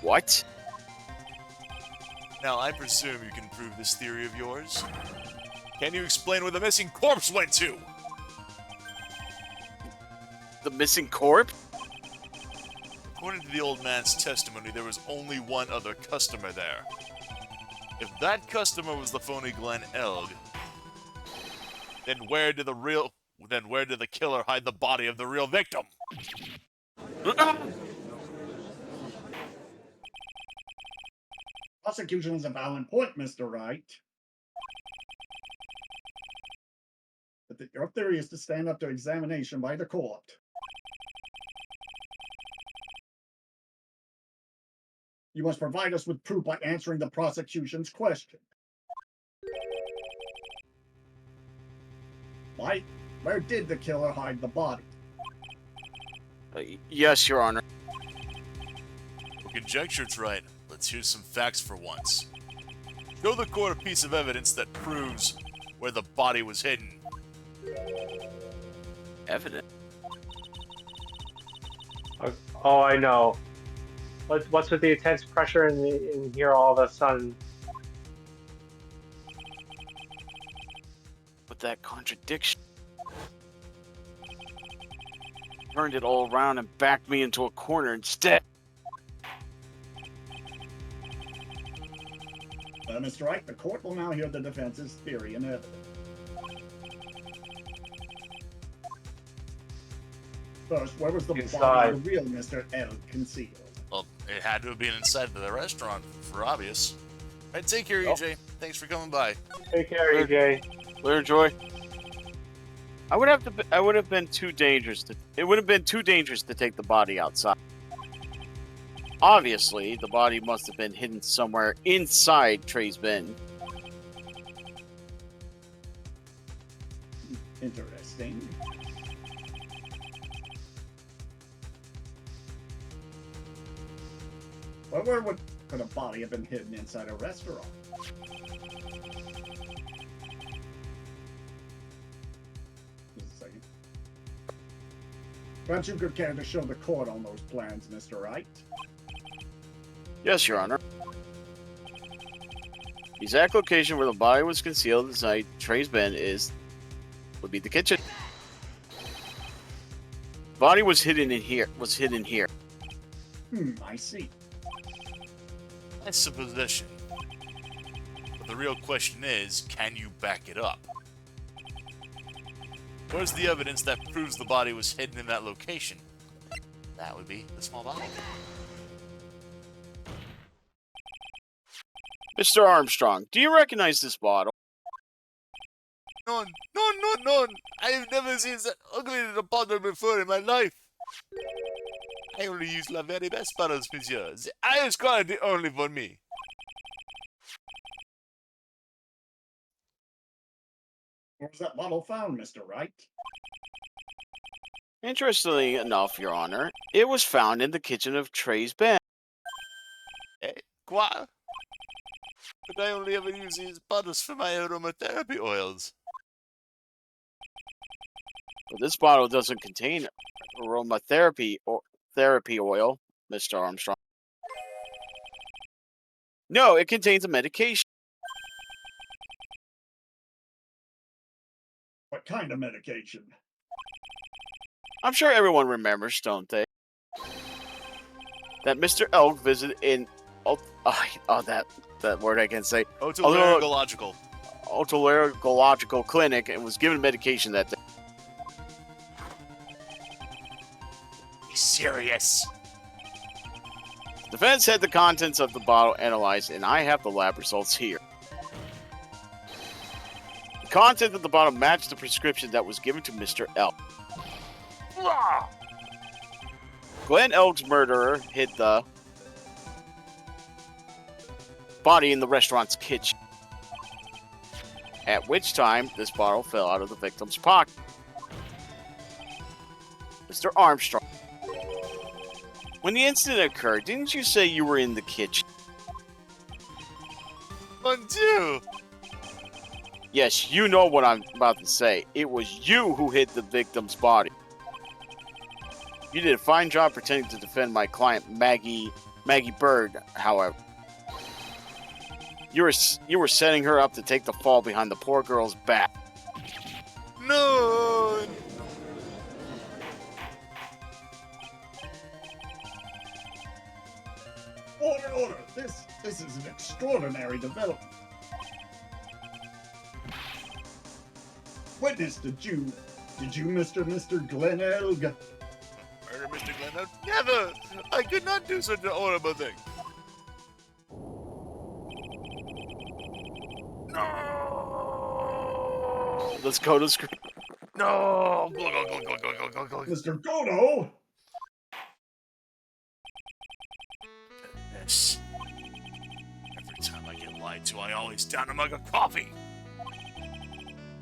What? Now, I presume you can prove this theory of yours? Can you explain where the missing corpse went to? The missing corpse? According to the old man's testimony, there was only one other customer there. If that customer was the phony Glenn Elg, then where did the killer hide the body of the real victim? Prosecution is a valid point, Mr. Wright. But your theory is to stand up to examination by the court. You must provide us with proof by answering the prosecution's question. Why? Where did the killer hide the body? Yes, Your Honor. Well, conjecture's right. Let's hear some facts for once. Show the court a piece of evidence that proves where the body was hidden. Evidence? Oh, I know. What's with the intense pressure in here all of a sudden? With that contradiction. Turned it all around and backed me into a corner instead. Mr. Wright, the court will now hear the defense's theory and evidence. First, where was the body of the real Mr. L concealed? Well, it had to have been inside the restaurant, for obvious. All right, take care, EJ. Thanks for coming by. Take care, EJ. Later, Joy. I would have been too dangerous to. It would have been too dangerous to take the body outside. Obviously, the body must have been hidden somewhere inside Trey's bin. Interesting. But where could a body have been hidden inside a restaurant? Just a second. Perhaps you could care to show the court on those plans, Mr. Wright? Yes, Your Honor. The exact location where the body was concealed inside Trey's bin would be the kitchen. The body was hidden in here. I see. That's supposition. But the real question is, can you back it up? Where's the evidence that proves the body was hidden in that location? That would be the small bottle. Mr. Armstrong, do you recognize this bottle? None. I have never seen that ugly little bottle before in my life. I only use the very best bottles, monsieur. The highest quality only for me. Where was that bottle found, Mr. Wright? Interestingly enough, Your Honor, it was found in the kitchen of Trey's bin. Eh? Quoi? But I only ever use these bottles for my aromatherapy oils. But this bottle doesn't contain aromatherapy or therapy oil, Mr. Armstrong. No, it contains a medication. What kind of medication? I'm sure everyone remembers, don't they? That Mr. Elk visited in that word I can say. Otolaryngological. Otolaryngological clinic and was given medication that day. Be serious. Defense had the contents of the bottle analyzed, and I have the lab results here. The content of the bottle matched the prescription that was given to Mr. Elk. Glenn Elk's murderer hid the body in the restaurant's kitchen. At which time, this bottle fell out of the victim's pocket. Mr. Armstrong, when the incident occurred, didn't you say you were in the kitchen? Mon Dieu! Yes, you know what I'm about to say. It was you who hid the victim's body. You did a fine job pretending to defend my client, Maggie Bird, however. You were setting her up to take the fall behind the poor girl's back. No! Order, order! This is an extraordinary development. Witness, did you, Mr. Glenelg? Murder Mr. Glenn? Never! I could not do such a horrible thing. No! Let's go to screen. No! Go, go, go, go, go, go, go, go. Mr. Godo? Yes. Every time I get lied to, I always down a mug of coffee.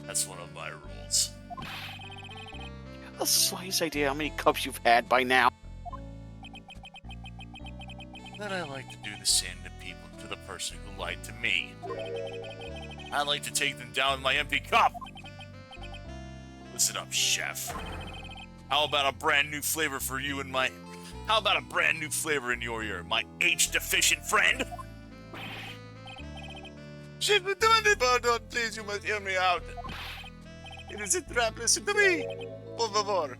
That's one of my rules. The slightest idea how many cups you've had by now? Then I like to do the same to people, to the person who lied to me. I like to take them down with my empty cup. Listen up, chef. How about a brand new flavor for you and my... How about a brand new flavor in your ear, my H-deficient friend? Chef, pardon, please, you must hear me out. It is a trap, listen to me. Por favor.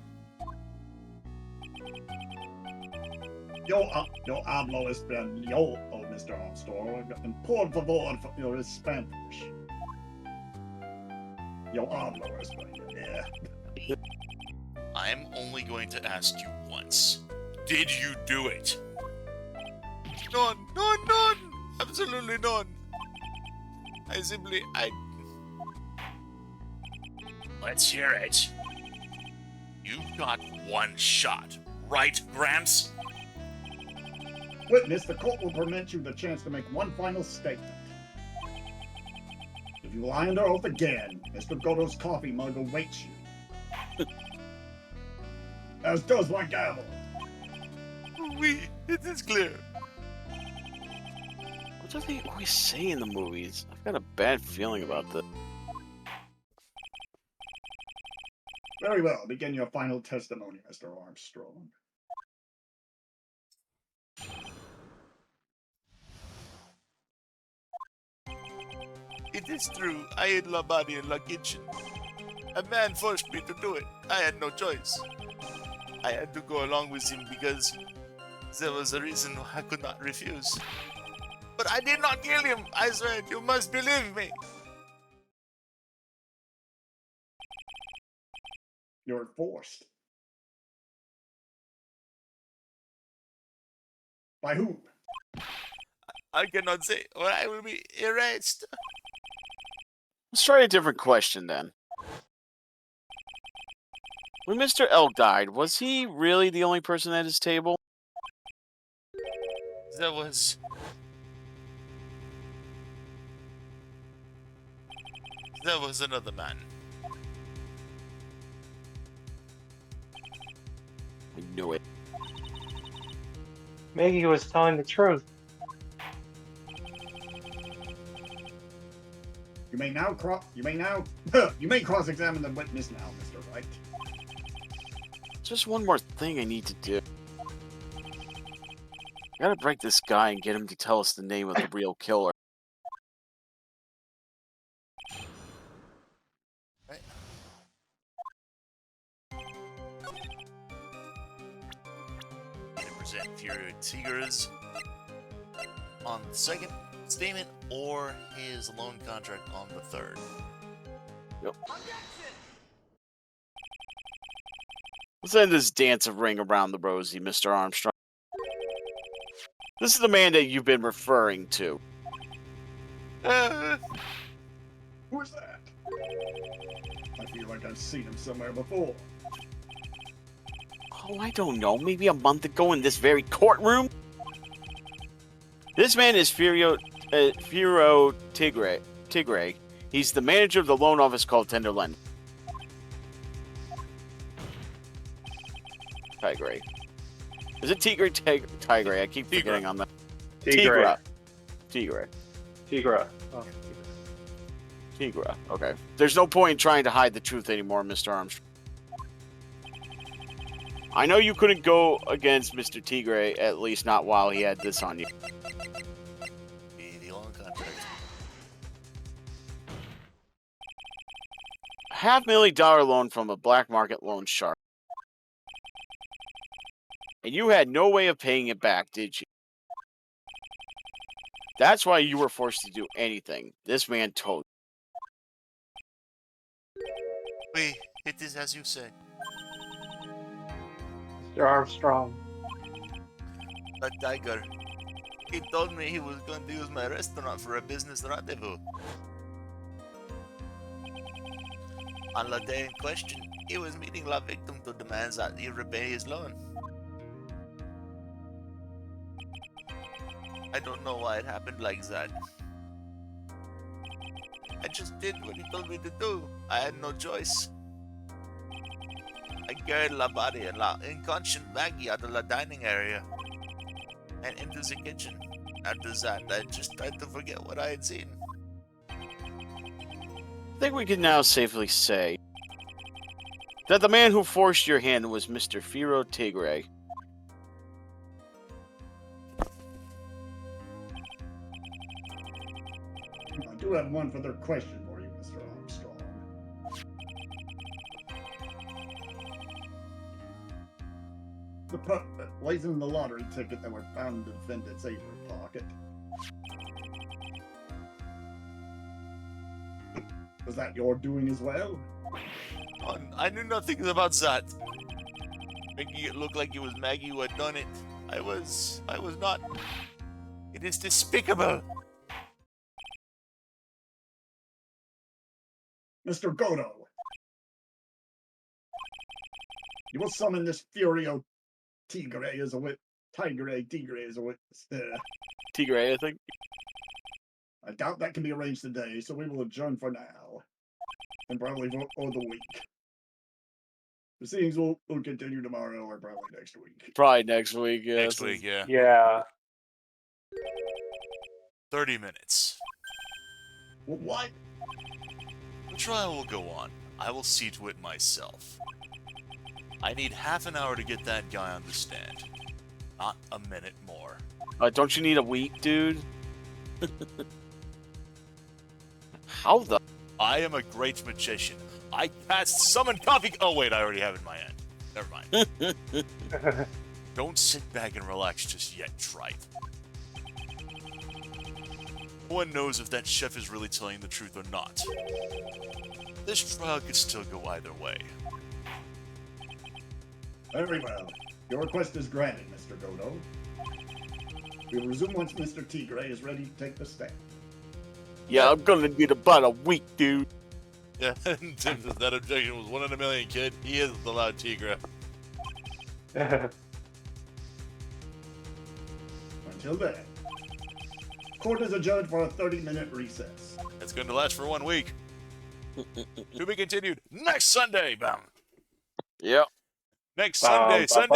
Yo hablo español, Mr. Armstrong, and por favor for your Spanish. Yo hablo español, yeah. I'm only going to ask you once. Did you do it? None, none, none! Absolutely none. Let's hear it. You got one shot, right, Gramps? Witness, the court will permit you the chance to make one final statement. If you lie under oath again, Mr. Godo's coffee mug awaits you. As does my gavel. It is clear. What do they always say in the movies? I've got a bad feeling about this. Very well, begin your final testimony, Mr. Armstrong. It is true, I hid the body in the kitchen. A man forced me to do it. I had no choice. I had to go along with him because there was a reason I could not refuse. But I did not kill him, I swear, you must believe me. You're forced. By whom? I cannot say, or I will be erased. Let's try a different question then. When Mr. L died, was he really the only person at his table? There was another man. I knew it. Maggie was telling the truth. You may cross-examine the witness now, Mr. Wright. Just one more thing I need to do. I gotta break this guy and get him to tell us the name of the real killer. Right. To present Fury Tigers on the second statement or his loan contract on the third. Yep. Let's end this dance of ring around the rosy, Mr. Armstrong. This is the man that you've been referring to. Who's that? I feel like I've seen him somewhere before. Oh, I don't know. Maybe a month ago in this very courtroom? This man is Furio Firo Tigre. He's the manager of the loan office called Tenderland. Tigre. Is it Tigre? Tigre. I keep forgetting on that. Tigre. Tigre. Tigra. Oh. Tigra. Okay. There's no point in trying to hide the truth anymore, Mr. Armstrong. I know you couldn't go against Mr. Tigre, at least not while he had this on you. The long contract. $500,000 loan from a black market loan shark. And you had no way of paying it back, did you? That's why you were forced to do anything. This man told you. Wait, it is as you say. Mr. Armstrong. That tiger. He told me he was going to use my restaurant for a business rendezvous. On the day in question, he was meeting la victim to demand that he repay his loan. I don't know why it happened like that. I just did what he told me to do. I had no choice. I carried la body and la inconscient Maggie out of the dining area and into the kitchen. After that, I just tried to forget what I had seen. I think we can now safely say that the man who forced your hand was Mr. Firo Tigre. I do have one further question for you, Mr. Armstrong. The pup that lays in the lottery ticket that were found in the defendant's apron pocket. Was that your doing as well? Oh, I knew nothing about that. Making it look like it was Maggie who had done it. I was not. It is despicable. Mr. Godo, you will summon this Furio Tigre as a witness. Tigre as a witness. Tigre, I think. I doubt that can be arranged today, so we will adjourn for now. And probably for the week. Proceedings will continue tomorrow or probably next week. Probably next week. Yeah, Next week, yeah. Yeah. 30 minutes. What? The trial will go on. I will see to it myself. I need half an hour to get that guy on the stand. Not a minute more. Don't you need a week, dude? How the? I am a great magician. I cast summon coffee. Oh wait, I already have it in my hand. Never mind. Don't sit back and relax just yet, trite. No one knows if that chef is really telling the truth or not. This trial could still go either way. Very well. Your request is granted, Mr. Godo. We will resume once Mr. Tigre is ready to take the stand. Yeah, I'm gonna need about a week, dude. Yeah, Tim says that objection was 1 in a million, kid. He is the loud Tigra. Until then, court is adjourned for a 30-minute recess. It's going to last for 1 week. To be continued next Sunday. Bam. Yep. Next Sunday. Save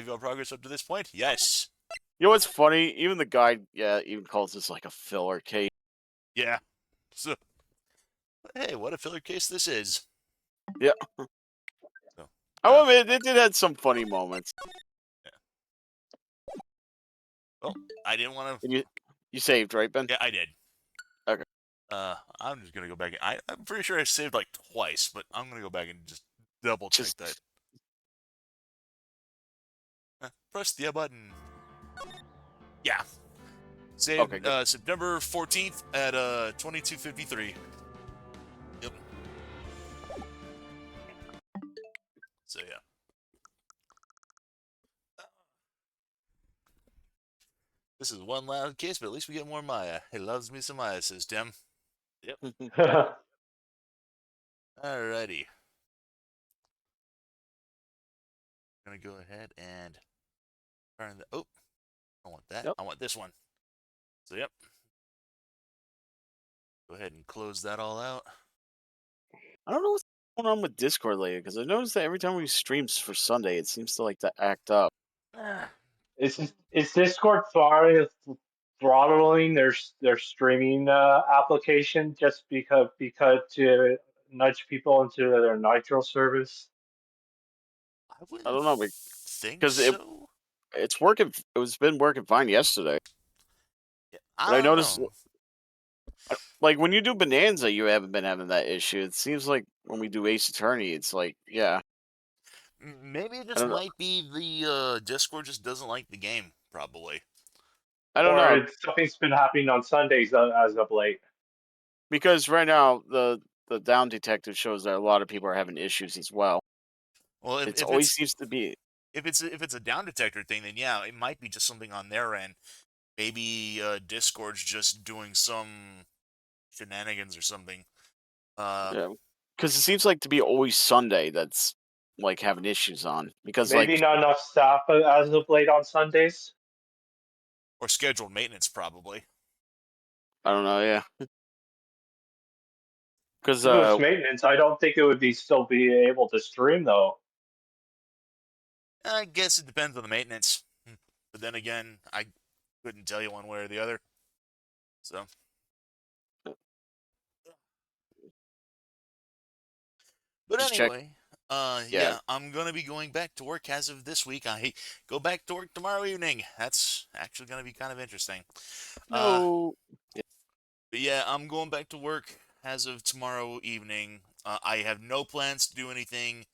your progress up to this point? Yes. You know what's funny? Even the guy, even calls this like a filler case. Yeah. So, hey, what a filler case this is. Yeah. So, I mean, it did have some funny moments. well, I didn't want to. And you saved, right, Ben? Yeah, I did. Okay. I'm just gonna go back. I'm pretty sure I saved like twice, but I'm gonna go back and just double check that. Press the button. Yeah. Saved Okay, September 14th at 22:53. Yep. So yeah. This is one loud case, but at least we get more Maya. He loves me some Maya, says Tim. Yep. Alrighty. I'm gonna go ahead and turn the I want that. Yep. I want this one. So, yep. Go ahead and close that all out. I don't know what's going on with Discord lately because I noticed that every time we streams for Sunday, it seems to like to act up. Is Discord throttling their streaming application just because to nudge people into their Nitro service? I I wouldn't don't know think because so. it's working. It was been working fine yesterday, Yeah, but I I don't noticed know. like when you do Bonanza, you haven't been having that issue. It seems like when we do Ace Attorney, it's like Maybe it I just don't know. might be the Discord just doesn't like the game, probably. I don't Or know something's been happening on Sundays as of late. because right now the down detective shows that a lot of people are having issues as well. Well, if, It's if always it's seems to be. if it's a down detector thing, then yeah, it might be just something on their end. Maybe Discord's just doing some shenanigans or something. Yeah, because it seems like to be always Sunday that's like having issues on because Maybe like not enough staff as of late on Sundays. Or scheduled maintenance, probably. I don't know, yeah, because If it was maintenance, I don't think it would still be able to stream though. I guess it depends on the maintenance. But then again, I couldn't tell you one way or the other. So, but just check. anyway, Yeah, yeah, I'm gonna be going back to work as of this week. I go back to work tomorrow evening. That's actually gonna be kind of interesting. Uh, no, but yeah, I'm going back to work as of tomorrow evening. I have no plans to do anything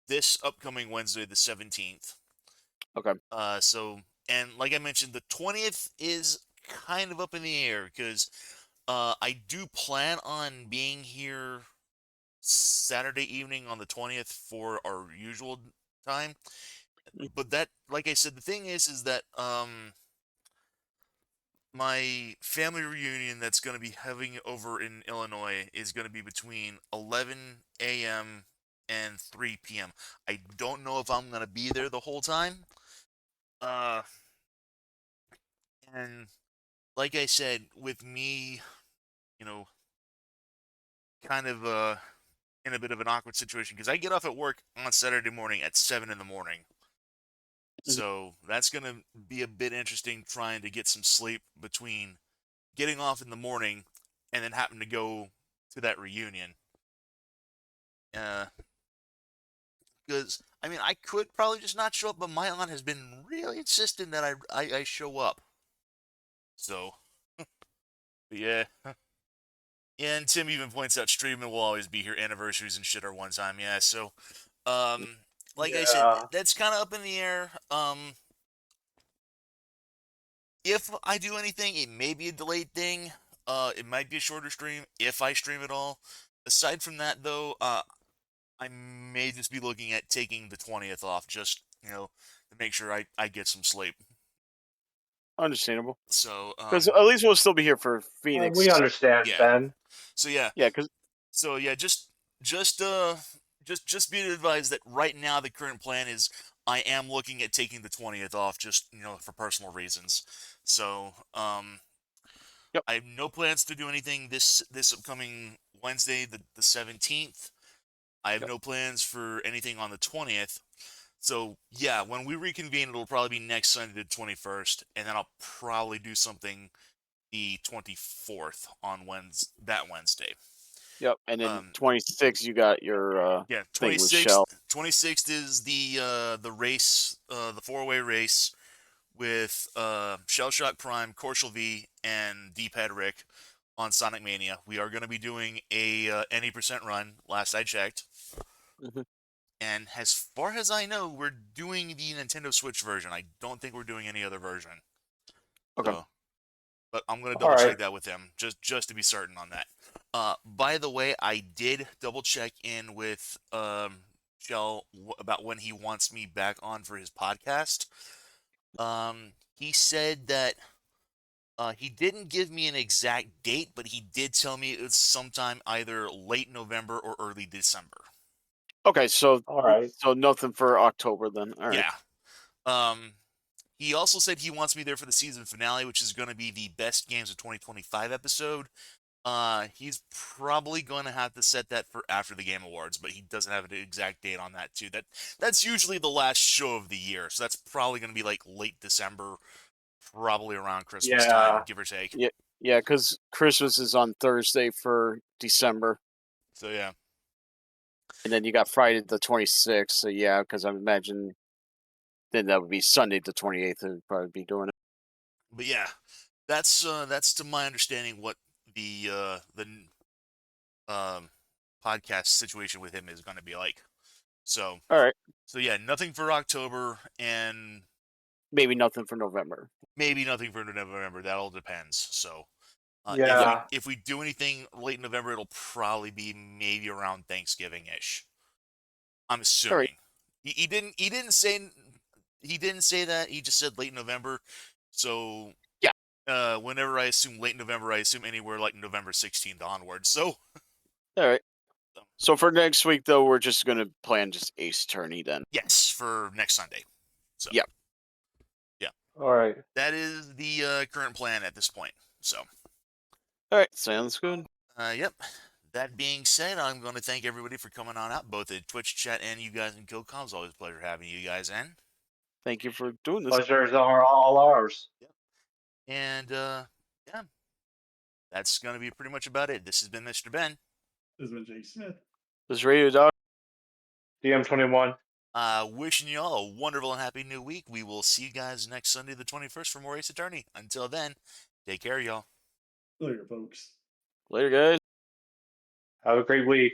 this upcoming Wednesday, the 17th. okay, So, and like I mentioned, the 20th is kind of up in the air because I do plan on being here Saturday evening on the 20th for our usual time. But that, like I said, the thing is that my family reunion that's going to be having over in Illinois is going to be between 11 a.m. and 3 p.m. I don't know if I'm going to be there the whole time. Uh, and like I said, with me, you know, kind of in a bit of an awkward situation because I get off at work on Saturday morning at 7 in the morning. mhm, So that's going to be a bit interesting trying to get some sleep between getting off in the morning and then having to go to that reunion. Uh, because I mean, I could probably just not show up, but my aunt has been really insistent that I show up. So yeah, yeah. And Tim even points out streaming will always be here. Anniversaries and shit are one time. Yeah. So, like I said, Yeah. that's kind of up in the air. If I do anything, it may be a delayed thing. It might be a shorter stream if I stream at all. Aside from that, though, I may just be looking at taking the 20th off, just to make sure I get some sleep. understandable. So, Because at least we'll still be here for We Phoenix. understand, yeah. Ben. So yeah. Yeah, because So yeah, just uh, just be advised that right now the current plan is I am looking at taking the 20th off, just for personal reasons. So, yep, I have no plans to do anything this upcoming Wednesday, the 17th. I have yep. no plans for anything on the 20th. So yeah, when we reconvene, it'll probably be next Sunday, the 21st, and then I'll probably do something the 24th on Wednesday. Yep, and then Um, 26, you got your yeah, thing with 26th. Shell. 26th is the race, the four-way race with Shell Shock Prime, Corshal V, and D-Pad Rick on Sonic Mania. We are going to be doing a any percent run. Last I checked. Mhm. And as far as I know, we're doing the Nintendo Switch version. I don't think we're doing any other version. Okay. So, but I'm gonna All double right. check that with him just to be certain on that. By the way, I did double check in with Shell about when he wants me back on for his podcast. He said that he didn't give me an exact date, but he did tell me it was sometime either late November or early December. Okay, so All right. so nothing for October then. All right. Yeah. Um, He also said he wants me there for the season finale, which is going to be the best games of 2025 episode. He's probably going to have to set that for after the Game Awards, but he doesn't have an exact date on that too. That's usually the last show of the year, so that's probably going to be like late December, probably around Christmas time, give or take. Yeah, because Christmas is on Thursday for December, So yeah, and then you got Friday the 26th. So yeah, because I imagine then that would be Sunday the 28th. Would probably be doing it. but yeah, that's to my understanding what the podcast situation with him is going to be like. So All right, so yeah, nothing for October and maybe nothing for November. maybe nothing for November. That all depends. So Yeah. if we do anything late in November, it'll probably be maybe around Thanksgiving ish. I'm assuming. All right. He didn't say that. He just said late November. So yeah. Whenever I assume late November, I assume anywhere like November 16th onwards. So All right. So for next week, though, we're just going to plan just Ace Attorney then. yes, for next Sunday. So Yep. Yeah. All right. That is the current plan at this point. So. All right. Sounds good. Yep. That being said, I'm going to thank everybody for coming on out, both at Twitch chat and you guys in KillCom. It's always a pleasure having you guys in. Thank you for doing this. Pleasures are all ours. Yep. And yeah, that's going to be pretty much about it. This has been Mr. Ben. This has been Jay Smith. This is Radio Dog. DM21. Wishing you all a wonderful and happy new week. We will see you guys next Sunday, the 21st, for more Ace Attorney. Until then, take care, y'all. Later, folks. Later, guys. Have a great week.